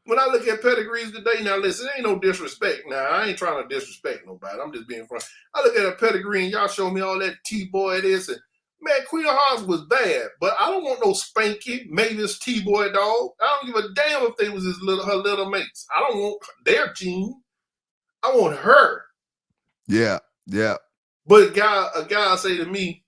C: When I look at pedigrees today, now listen, ain't no disrespect. Now I ain't trying to disrespect nobody. I'm just being frank. I look at a pedigree and y'all show me all that T-boy this and man, Queen of Hearts was bad, but I don't want no Spanky, Mavis T-boy dog. I don't give a damn if they was her little mates. I don't want their team. I want her.
A: Yeah.
C: But a guy say to me,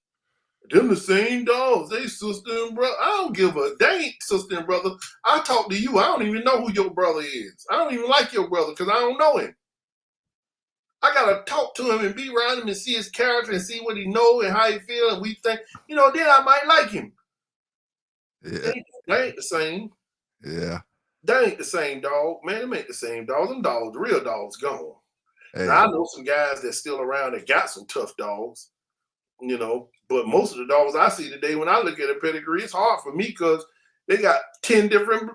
C: them the same dogs. They sister and brother. I don't give a dang sister and brother. I talk to you. I don't even know who your brother is. I don't even like your brother because I don't know him. I gotta talk to him and be around him and see his character and see what he know and how he feel and we think, then I might like him.
A: Yeah.
C: They ain't the same.
A: Yeah.
C: They ain't the same dog, man. Them ain't the same dogs. Them dogs, the real dogs, gone.
A: Hey.
C: Now, I know some guys that's still around that got some tough dogs, but most of the dogs I see today, when I look at a pedigree, it's hard for me because they got 10 different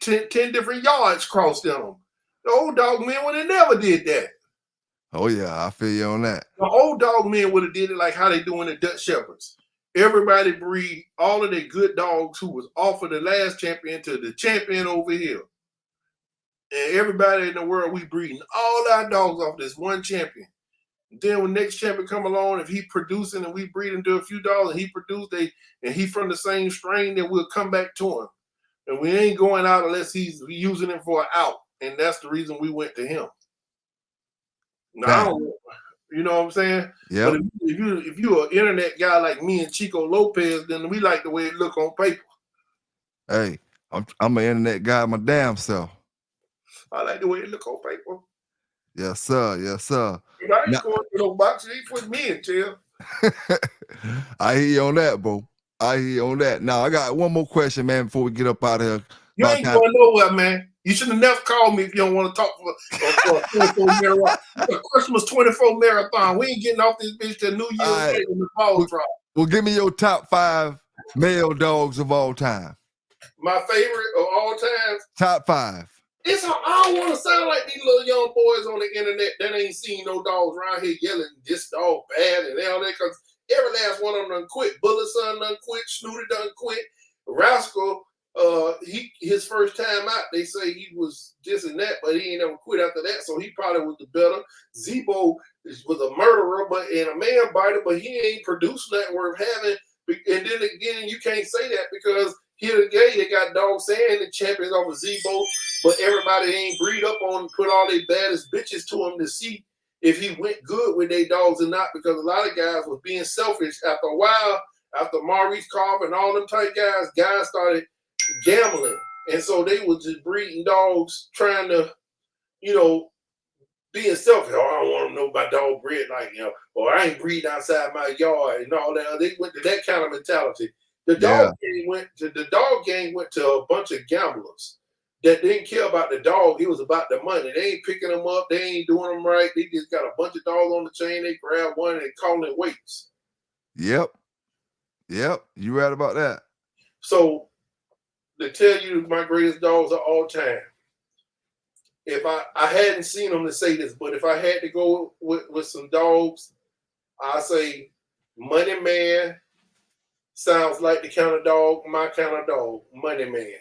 C: 10 different yards crossed in them. The old dog men would have never did that.
A: Oh yeah, I feel you on that.
C: The old dog men would have did it like how they doing the Dutch Shepherds. Everybody breed all of their good dogs who was off of the last champion to the champion over here. And everybody in the world, we breeding all our dogs off this one champion. Then when next champion come along, if he producing and we breed into a few dogs and he produced and he from the same strain, then we'll come back to him. And we ain't going out unless he's using it for an out. And that's the reason we went to him. Now, you know what I'm saying?
A: Yeah.
C: But if you're an internet guy like me and Chico Lopez, then we like the way it look on paper.
A: Hey, I'm an internet guy my damn self.
C: I like the way it look on paper.
A: Yes, sir. Yes, sir.
C: I ain't going to no boxing. He put me in jail.
A: I hear you on that, bro. I hear you on that. Now, I got one more question, man, before we get up out of here.
C: You ain't going nowhere, man. You should have never called me if you don't want to talk for a 24 marathon. A Christmas 24 marathon. We ain't getting off this bitch till New Year's Day when the ball drop.
A: Well, give me your top 5 male dogs of all time.
C: My favorite of all time?
A: Top 5.
C: I don't want to sound like these little young boys on the internet that ain't seen no dogs around here yelling this dog bad and all that, because every last one of them done quit. Bullet Son done quit. Snooty done quit. Rascal, his first time out, they say he was this and that, but he ain't never quit after that, so he probably was the better. Zebo was a murderer and a man biter, but he ain't produced nothing worth having. And then again, you can't say that because here again, they got dogs saying the champions over Zebo, but everybody ain't breed up on put all their baddest bitches to him to see if he went good with their dogs or not, because a lot of guys was being selfish. After a while, after Maurice Carver and all them type guys started gambling. And so they was just breeding dogs trying to, being selfish. Oh, I don't want to know my dog bred like, or I ain't breeding outside my yard and all that. They went to that kind of mentality. The dog game went to a bunch of gamblers that didn't care about the dog. It was about the money. They ain't picking them up. They ain't doing them right. They just got a bunch of dogs on the chain. They grab one and they call it weights. Yep.
A: You right about that.
C: So to tell you my greatest dogs of all time, if I hadn't seen them to say this, but if I had to go with some dogs, I say Money Man. Sounds like the kind of dog, my kind of dog, Money Man.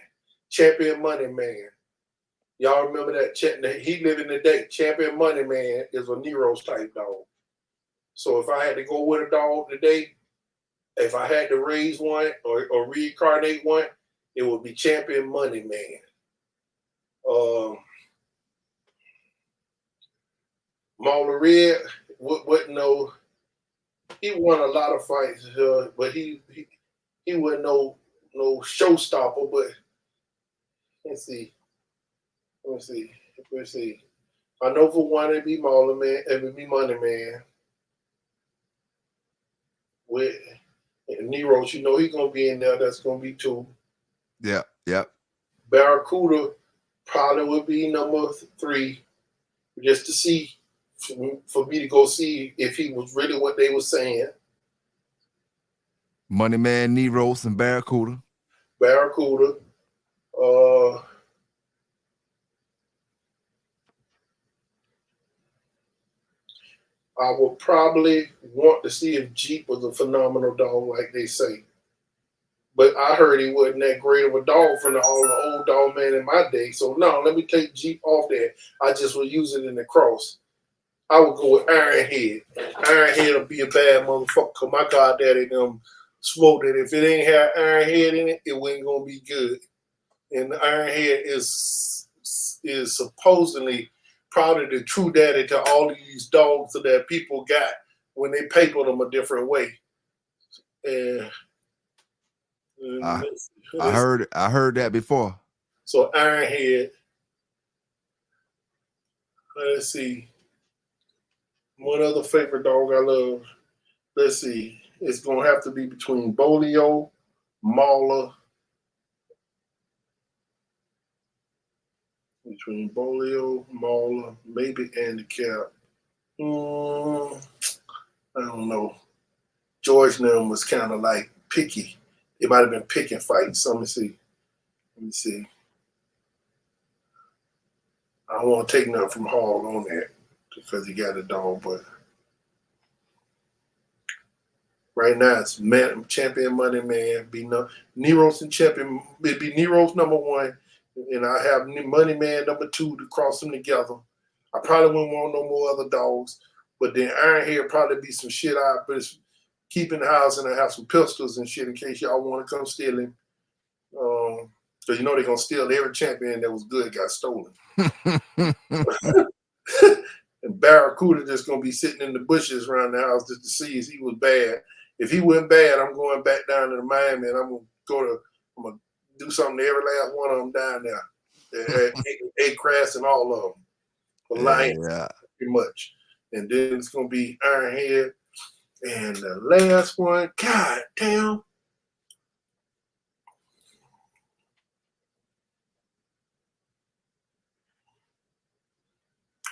C: Champion Money Man. Y'all remember that? He living today. Champion Money Man is a Nero's type dog. So if I had to go with a dog today, if I had to raise one or reincarnate one, it would be Champion Money Man. Marlon Red wouldn't know. He won a lot of fights, but he wasn't no showstopper. But let's see. I know for one it'd be Marlon Man, it would be Money Man. With Nero, he's gonna be in there. That's gonna be 2.
A: Yeah.
C: Barracuda probably would be number 3, just to see. For me to go see if he was really what they were saying.
A: Money Man, Neros, and Barracuda.
C: I would probably want to see if Jeep was a phenomenal dog like they say. But I heard he wasn't that great of a dog from all the old dog man in my day. So no, let me take Jeep off there. I just will use it in the cross. I would go with Ironhead. Ironhead will be a bad motherfucker. My goddaddy them smoked it. If it ain't had Ironhead in it, it wasn't gonna be good. And Ironhead is supposedly probably the true daddy to all of these dogs that people got when they paper them a different way. and
A: I
C: let's see.
A: I heard that before.
C: So Ironhead. Let's see. One other favorite dog I love. Let's see. It's gonna have to be between Bolio, Mauler. Between Bolio, Mauler, maybe Handicap. I don't know. George Nell was kind of like picky. It might have been picking fights. So let me see. Let me see. I don't want to take nothing from Hall on that because he got a dog, but right now it's champion money man. Nero's and champion. It'd be Nero's number one, and I have money man number two to cross them together. I probably wouldn't want no more other dogs, but then Ironhead probably be some shit out, but it's keep in the house and I have some pistols and shit in case y'all want to come steal him. Because you know they're gonna steal every champion that was good got stolen. And Barracuda just gonna be sitting in the bushes around the house just to see if he was bad. If he went bad, I'm going back down to the Miami and I'm gonna do something to every last one of them down there. A-Crass and all of them. The Lions, pretty much. And then it's gonna be Ironhead. And the last one, god damn.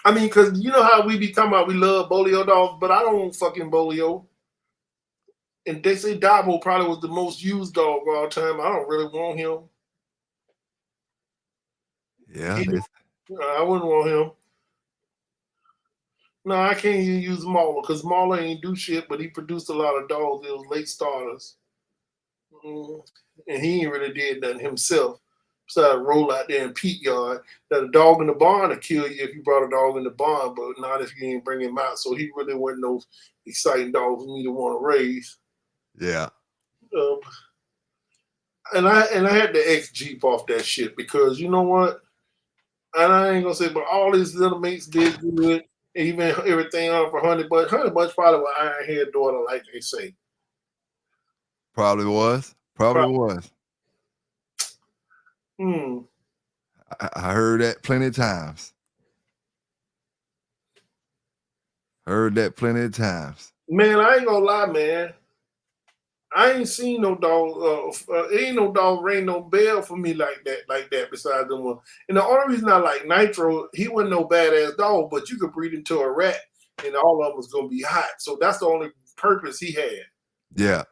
C: I mean, because you know how we be talking about we love Bolio dogs, but I don't want fucking Bolio. And they say Dabo probably was the most used dog of all time. I don't really want him.
A: Yeah,
C: I wouldn't want him. No, I can't even use Mauler because Mauler ain't do shit, but he produced a lot of dogs. It was late starters. And he ain't really did nothing himself. Besides roll out there in peat yard. That a dog in the barn will kill you if you brought a dog in the barn, but not if you ain't bring him out. So he really wasn't no exciting dog for me to want to raise.
A: Yeah.
C: And I had to X Jeep off that shit because you know what? And I ain't gonna say, but all these little mates did good, even everything on for Honey Bunch. Honey Bunch probably was Ironhead daughter, like they say.
A: Probably was. I heard that plenty of times.
C: Man, I ain't gonna lie, man. I ain't seen no dog. Ain't no dog ring no bell for me like that. Besides the one, and the only reason I like Nitro, he wasn't no badass dog, but you could breed into a rat, and all of them was gonna be hot. So that's the only purpose he had.
A: Yeah,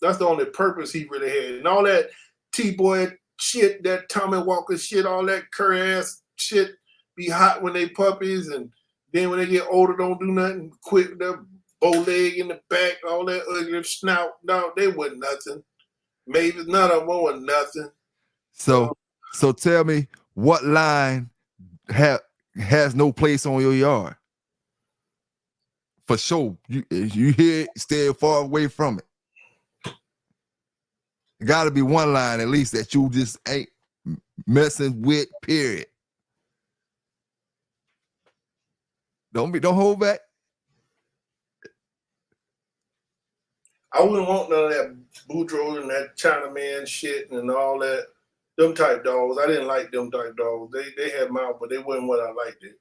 C: that's the only purpose he really had, and all that T-boy shit, that Tommy Walker shit, all that curry ass shit, be hot when they puppies, and then when they get older, don't do nothing. Quick, the bow leg in the back, all that ugly snout. No, they wasn't nothing. Maybe none of them were nothing.
A: So tell me, what line has no place on your yard? For sure, you hear it, stay far away from it. Got to be one line at least that you just ain't messing with. Period. Don't hold back.
C: I wouldn't want none of that Boudreaux and that Chinaman shit and all that. Them type dogs. I didn't like them type dogs. They had mouth, but they wasn't what I liked it.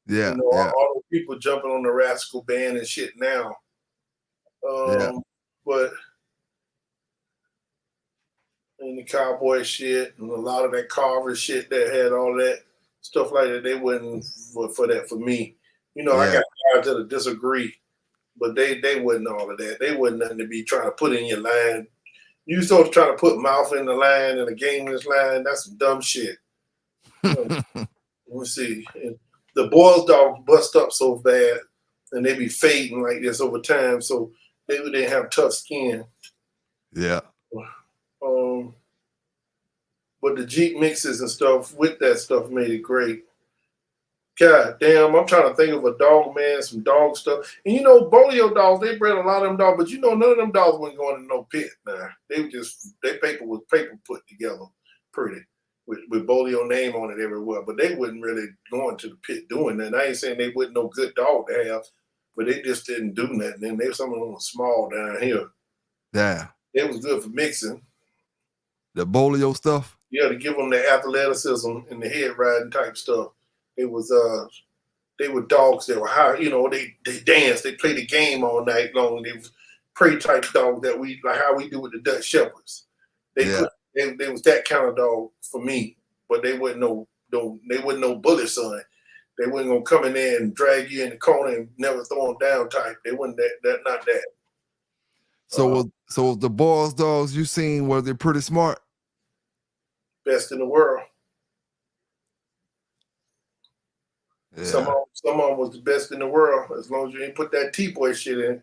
A: Yeah.
C: You know, all those people jumping on the Rascal band and shit now. But and the cowboy shit and a lot of that Carver shit that had all that stuff like that, they wasn't for that for me. You know, I got guys that disagree, but they wasn't all of that. They wasn't nothing to be trying to put in your line. You sort of trying to put mouth in the line and a gameless line. That's some dumb shit. Let me see. And the Boils dogs bust up so bad, and they be fading like this over time, so they didn't have tough skin.
A: Yeah.
C: But the Jeep mixes and stuff with that stuff made it great. God damn, I'm trying to think of a dog, man, some dog stuff. And you know, Bolio dogs, they bred a lot of them dogs, but you know, none of them dogs wasn't going to no pit. Nah, they were just, their paper was paper put together pretty with Bolio name on it everywhere, but they wasn't really going to the pit doing that. And I ain't saying they wasn't no good dog to have, but they just didn't do nothing. And they some of them were small down here.
A: Yeah.
C: It was good for mixing.
A: The bolio stuff.
C: Yeah, to give them the athleticism and the head riding type stuff. It was they were dogs that were high. You know, they danced. They played the game all night long. They was prey type dogs that we like how we do with the Dutch Shepherds. They was that kind of dog for me, but they wasn't no bully son. They wasn't gonna come in there and drag you in the corner and never throw them down type. They wasn't not that.
A: So was the boss dogs you seen, were they pretty smart?
C: Best in the world.
A: Yeah.
C: Some of them was the best in the world. As long as you didn't put that T-boy shit in,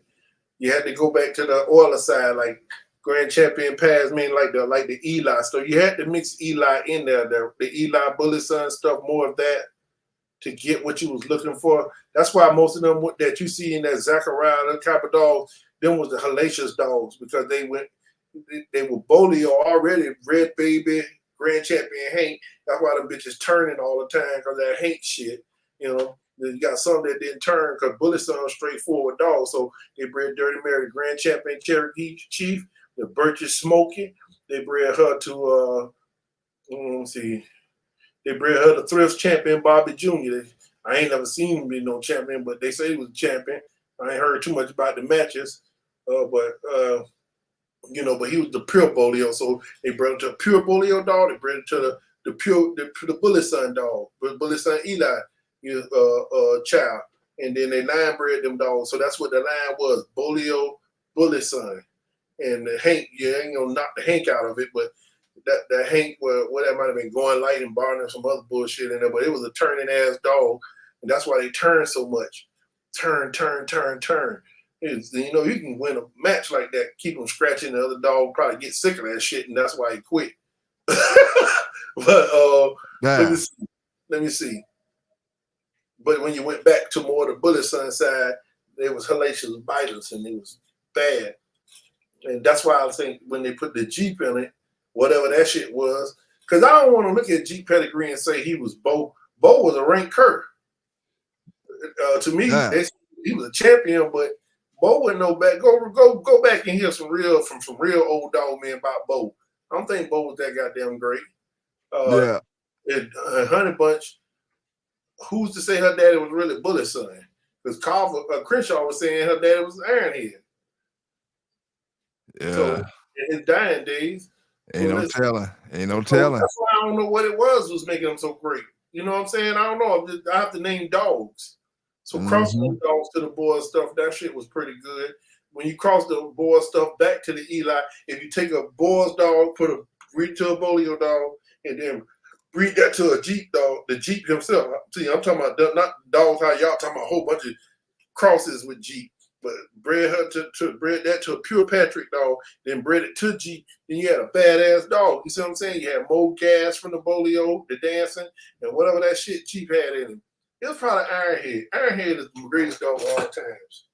C: you had to go back to the Oiler side, like Grand Champion Pass, mean like the Eli stuff. You had to mix Eli in there, the Eli Bullet Son stuff, more of that to get what you was looking for. That's why most of them that you see in that Zachariah, that type of dogs, them was the hellacious dogs because they were bolio already, Red Baby, Grand Champion Hank. That's why them bitches turning all the time because that Hank shit. You know, you got some that didn't turn because Bullet Son straightforward dogs. So they bred Dirty Mary, Grand Champion Cherokee Chief, the Birches Smoky. They bred her to let's see. They bred her to Thrift Champion Bobby Jr. I ain't never seen him be no champion, but they say he was a champion. I ain't heard too much about the matches, but he was the pure bolio. So they bred him to a pure bolio dog. They bred him to the Bullet Son dog, Bullet Son Eli child, and then they line bred them dogs. So that's what the line was: bolio, Bullet Son, and the Hank. You ain't gonna knock the Hank out of it, but that Hank, what that might have been going light and barring some other bullshit in there, but it was a turning ass dog, and that's why they turn so much. Turn. You can win a match like that, keep them scratching the other dog, probably get sick of that shit, and that's why he quit. But let me see. But when you went back to more the Bullet Son side, there was hellacious biters and it was bad. And that's why I think when they put the Jeep in it, whatever that shit was, because I don't want to look at Jeep pedigree and say he was Bo. Bo was a rank cur. To me, he was a champion, but Bo wouldn't know back. Go back and hear some real old dog men about Bo. I don't think Bo was that goddamn great. And Honey Bunch, who's to say her daddy was really Bullet Son? Because Crenshaw was saying her daddy was Ironhead.
A: Yeah.
C: So in his dying days,
A: ain't no telling.
C: That's why I don't know what it was making them so great. You know what I'm saying? I don't know. I have to name dogs. So crossing those dogs to the boy stuff, that shit was pretty good. When you cross the boy stuff back to the Eli, if you take a boy's dog, breed to a bolio dog, and then breed that to a Jeep dog, the Jeep himself. See, I'm talking about not dogs how y'all talking about a whole bunch of crosses with Jeep, but bred her to bred that to a pure Patrick dog, then bred it to Jeep, then you had a badass dog. You see what I'm saying? You had more gas from the bolio, the dancing, and whatever that shit Jeep had in him. It was probably Ironhead. Ironhead is the greatest dog of all times.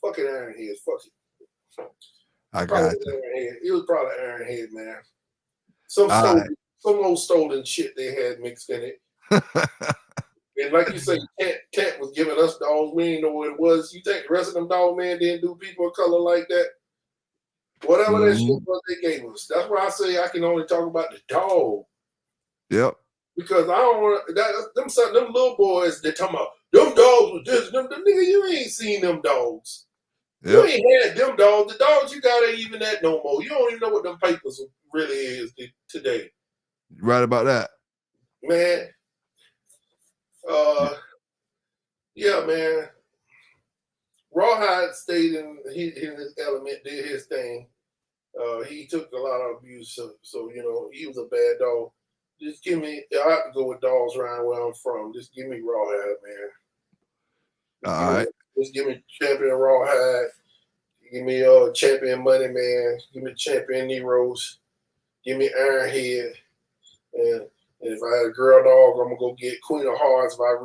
C: Fucking Ironhead. Fuck it.
A: I got you.
C: Ironhead. It was probably Ironhead, man. Some old stolen shit they had mixed in it. And like you say, Cat was giving us dogs. We didn't know what it was. You think the rest of them dog man didn't do people of color like that? Whatever that shit was they gave us. That's why I say I can only talk about the dog.
A: Yep.
C: Because I don't want them little boys, they talking about them dogs was this, them nigga, you ain't seen them dogs. Yep. You ain't had them dogs. The dogs you got ain't even that no more. You don't even know what them papers really is today.
A: Right about that.
C: Man. Yeah, man. Rawhide stayed in his element, did his thing. He took a lot of abuse, so he was a bad dog. Just give me. I have to go with dogs around where I'm from. Just give me Rawhide, man.
A: All right.
C: Just give me Champion Rawhide. Give me Champion Money Man. Give me Champion Neros. Give me Ironhead. And if I had a girl dog, I'm gonna go get Queen of Hearts. If I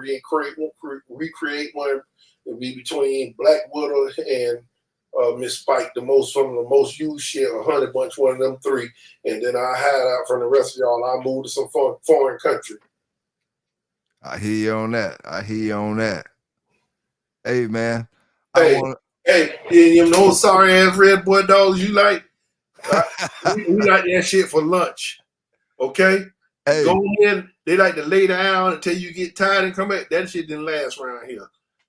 C: recreate one, it'll be between Black Widow and Miss Spike, the most used shit, a Honey Bunch, one of them three, and then I hide out from the rest of y'all. I move to some foreign country.
A: I hear you on that. Hey man,
C: Hey, you know sorry ass red boy dogs you like? We like that shit for lunch. Okay?
A: Hey,
C: Go in, they like to lay down until you get tired and come back. That shit didn't last around here.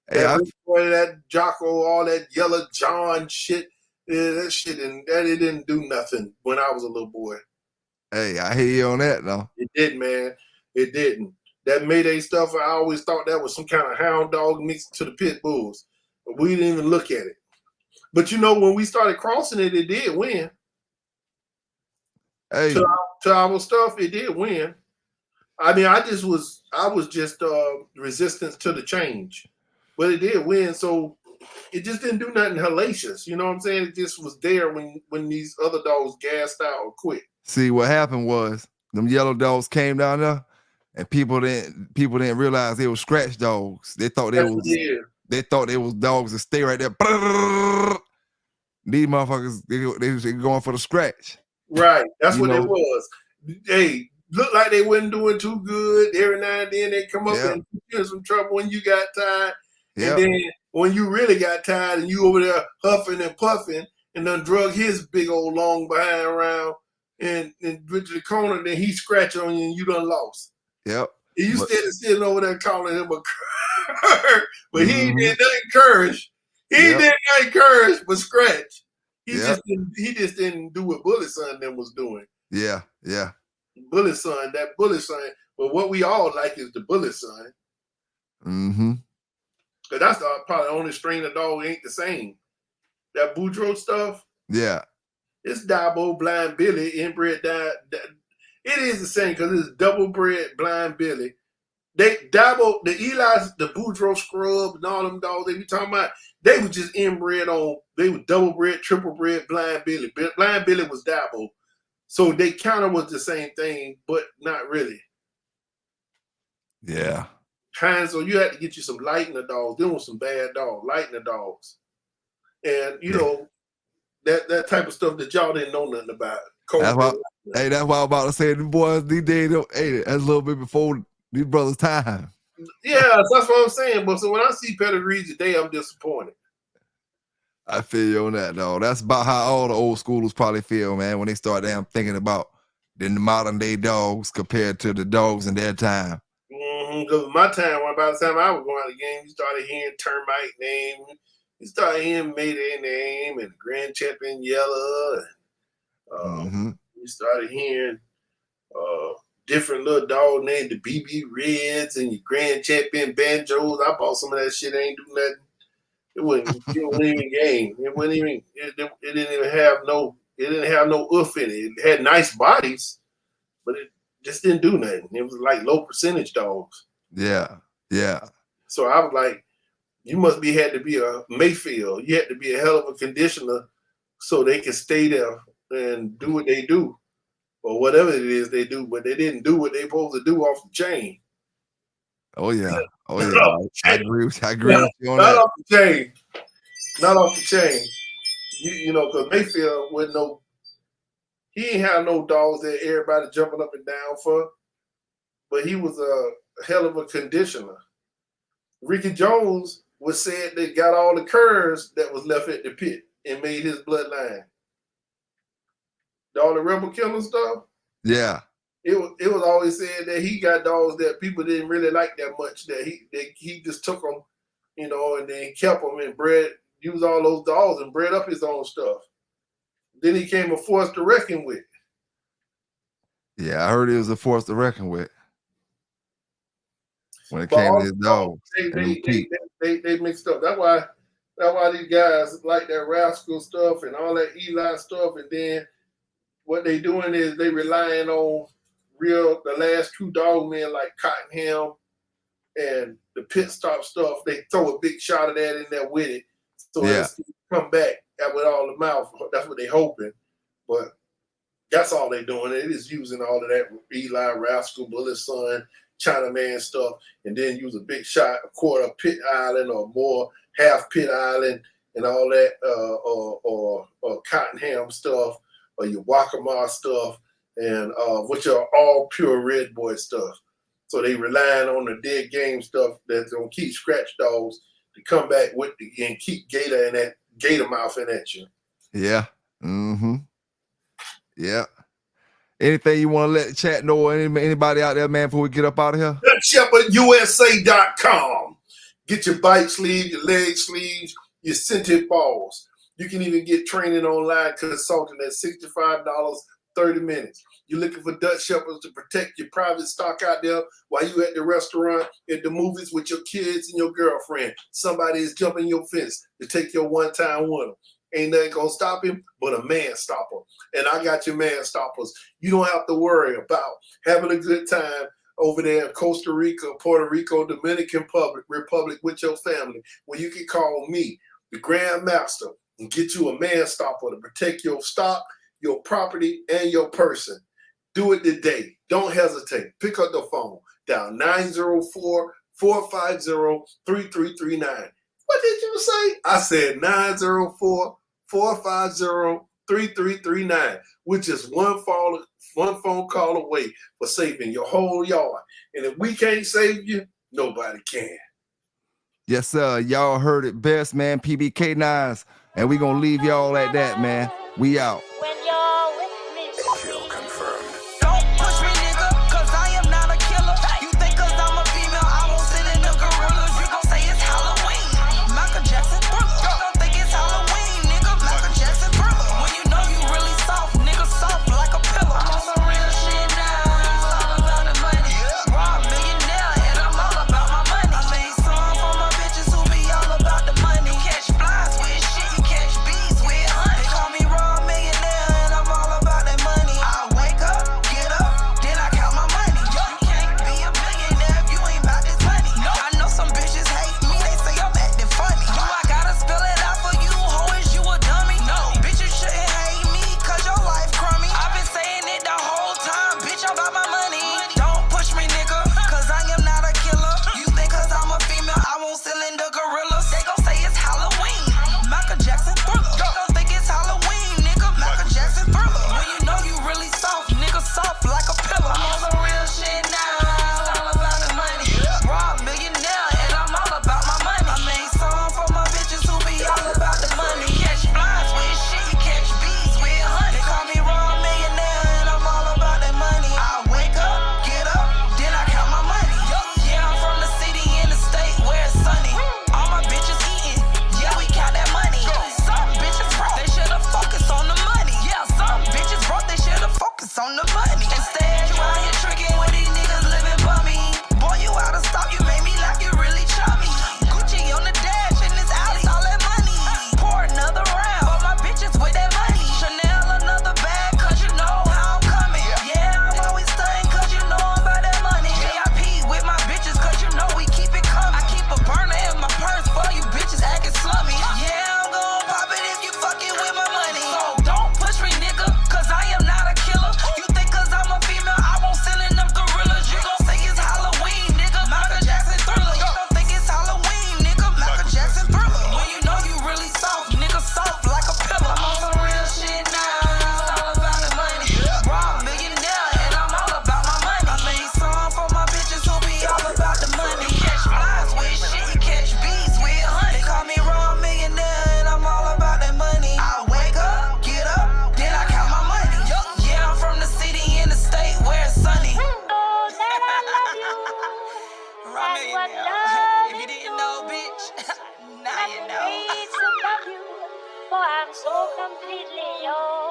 A: hey,
C: That Red Boy, that Jocko, all that Yellow John shit, that shit it didn't do nothing when I was a little boy.
A: hey, I hear you on that though.
C: It didn't, man. It didn't. That Mayday stuff, I always thought that was some kind of hound dog mixed to the pit bulls. But we didn't even look at it. But you know, when we started crossing it, it did win.
A: Hey,
C: To our stuff, it did win. I mean, I was just resistance to the change. But it did win, so it just didn't do nothing hellacious. You know what I'm saying? It just was there when these other dogs gassed out or quit.
A: see what happened was them yellow dogs came down there, and people didn't realize they were scratch dogs. They thought they was dogs that stay right there. These motherfuckers, they going for the scratch.
C: Right. That's
A: You
C: what
A: know?
C: it was. Hey, looked like they wasn't doing too good. Every now and then they come up and put you in some trouble when you got tired.
A: Yeah.
C: And then when you really got tired and you over there huffing and puffing and done drug his big old long behind around and went to the corner, then he scratched on you and you done lost.
A: Yep.
C: And you still sitting over there calling him a cur, but he did nothing encourage. He did not encourage but scratch. He just didn't do what Bullet Son them was doing.
A: Yeah.
C: Bullet Son. But what we all like is the Bullet Son.
A: Mm-hmm.
C: Cause that's probably the only strain of dog ain't the same. That Boudreaux stuff.
A: Yeah.
C: It's Dabo, Blind Billy, inbred. It is the same because it's double bred Blind Billy. Dabo, the Eli's, the Boudreaux Scrub, and all them dogs they be talking about, they were just inbred on, they were double bred, triple bred Blind Billy. Blind Billy was Dabo. So they kind of was the same thing, but not really.
A: Yeah.
C: So you had to get you some lightener dogs. Them was some bad dogs, lightener dogs. And, you know, that type of stuff that y'all didn't know nothing about.
A: That's why I'm about to say, the boys, these days, hey, that's a little bit before these brothers' time.
C: Yeah, that's what I'm saying. But so when I see pedigrees today, I'm disappointed.
A: I feel you on that, though. That's about how all the old schoolers probably feel, man, when they start damn thinking about the modern day dogs compared to the dogs in their time.
C: Because my time, by the time I was going out of the game, you started hearing Termite name, you started hearing Mayday name, and Grand Champion Yellow. You started hearing different little dog named the BB Reds and your Grand Champion Banjos. I bought some of that shit. Ain't do nothing. It wasn't even game. It wasn't even. It didn't even have no. It didn't have no oof in it. It had nice bodies, but it just didn't do nothing. It was like low percentage dogs.
A: Yeah.
C: So I was like, you must had to be a Mayfield. You had to be a hell of a conditioner so they can stay there and do what they do, or whatever it is they do. But they didn't do what they supposed to do off the chain.
A: Oh yeah. I agree with you on
C: Not
A: that.
C: off the chain. Not off the chain. You know, because Mayfield with he ain't have no dogs that everybody jumping up and down for, but he was a hell of a conditioner. Ricky Jones was said they got all the curves that was left at the pit and made his bloodline. All the Rebel Killer stuff.
A: Yeah.
C: It was always said that he got dogs that people didn't really like that much. That he just took them, you know, and then kept them and used all those dogs and bred up his own stuff. Then he came a force to reckon with.
A: Yeah, I heard it was a force to reckon with when it came to his dogs.
C: They mixed up. That's why these guys like that rascal stuff and all that Eli stuff. And then what they doing is they relying on the last two dog men like Cottonham and the pit stop stuff. They throw a big shot of that in there with it. So it's come back with all the mouth. That's what they hoping. But that's all they doing. It is using all of that Eli, Rascal, Bullet Son, Chinaman stuff, and then use a big shot, a quarter Pit Island or more, half Pit Island, and all that, or Cottonham stuff, or your Waccamaw stuff, and which are all pure Red Boy stuff. So they relying on the dead game stuff that's gonna keep scratch dogs to come back with and keep Gator mouth in at you.
A: Yeah. Mm-hmm. Yeah. Anything you want to let the chat know or anybody out there, man, before we get up out of here?
C: ShepherdUSA.com. Get your bike sleeve, your leg sleeves, your scented balls. You can even get training online consulting at $65, 30 minutes. You're looking for Dutch Shepherds to protect your private stock out there while you at the restaurant, at the movies with your kids and your girlfriend. Somebody is jumping your fence to take your one-time winner. Ain't nothing gonna stop him but a man stopper. And I got your man stoppers. You don't have to worry about having a good time over there in Costa Rica, Puerto Rico, Dominican Republic with your family, where you can call me, the Grand Master, and get you a man stopper to protect your stock, your property, and your person. Do it today. Don't hesitate. Pick up the phone. Dial 904-450-3339. What did you say? I said 904-450-3339, which is one phone call away for saving your whole yard. And if we can't save you, nobody can.
A: Yes, sir. Y'all heard it best, man. PBK9s. And we gonna leave y'all at that, man. We out.
E: When you're with me.
F: Kill confirmed.
G: Don't push me, nigga, cause I am not a killer. You think cause I'm a female, I won't sit in the gorillas. You gon' say it's Halloween. Michael Jackson Thriller. Don't think it's Halloween, nigga. Michael Jackson Thriller. When you know you really soft, nigga, soft like a pillow. I'm on some real shit now. It's all about the money. Raw millionaire, and I'm all about my money. I made some for my bitches who be all about the money. You catch flies with shit, you catch bees with honey. They call me raw millionaire, and I'm all about that money. I wake up, get up, then I count my money. You can't be a millionaire if you ain't about this money. No, I know some bitches hate me, they say I'm acting funny. Do I gotta spell it out for you, hoe, is you a dummy? No, bitches shouldn't hate me, cause your life crummy. I've been saying it the whole time, bitch, I'm about my money. Don't push me, nigga, cause I am not a killer. You think cause I'm a female, I won't cylinder gorillas. They gon' say it's Halloween. Michael Jackson Thriller. They gon' think it's Halloween, nigga. Michael Jackson Thriller. When you know you really soft, nigga, soft like a pillow. I'm on some real shit now. It's all about the money. Raw millionaire, and I'm all about my money. I made some for my bitches who be all about the money. Catch flies with shit, you catch bees with honey. They call me raw millionaire, and I'm all about that money. I wake up, get up, then I count my money. Yeah, I'm from the city in the state where it's sunny. All my bitches eating, yeah, we count that money. Some bitches broke, they should've focused on the money. Yeah, some bitches broke, they should've focused on the money. Instead, you out here tricking with these niggas living bummy. Boy, you out of stock, you made me like you really chummy. Gucci on the dash in this alley, all that money. Pour another round, but my bitches with that money. Chanel another bag, cause you know how I'm coming. Yeah, I'm always stunting, cause you know I'm about that money. VIP with my bitches, cause you know we keep it coming. I keep a burner in my purse for you bitches acting slummy. Yeah, I'm gon' pop it if you fucking with my money. So don't push me, nigga, cause I am not a killer. You think cause I'm a female, I won't send in them gorillas. You gon' say it's Halloween, nigga. Michael Jackson Thriller. You don't think it's Halloween, nigga. Michael Jackson Thriller. When you know you really soft, nigga, soft like a pillow. I'm on some real shit now. It's all about the money. Raw millionaire, and I'm all about my money. I made some for my bitches who be all about the money. Catch flies with shit, you catch bees with honey. They call me raw millionaire, and I'm all about that money. I wake up, get up, then I count my money. Yeah, I'm from the city in the state where it's sunny.
E: Know that I love you.
G: Raw
E: That's what
G: millionaire.
E: love
G: If you
E: is
G: didn't
E: to.
G: know, bitch, now you
E: Nothing
G: know.
E: beats above you, for I'm so completely yours.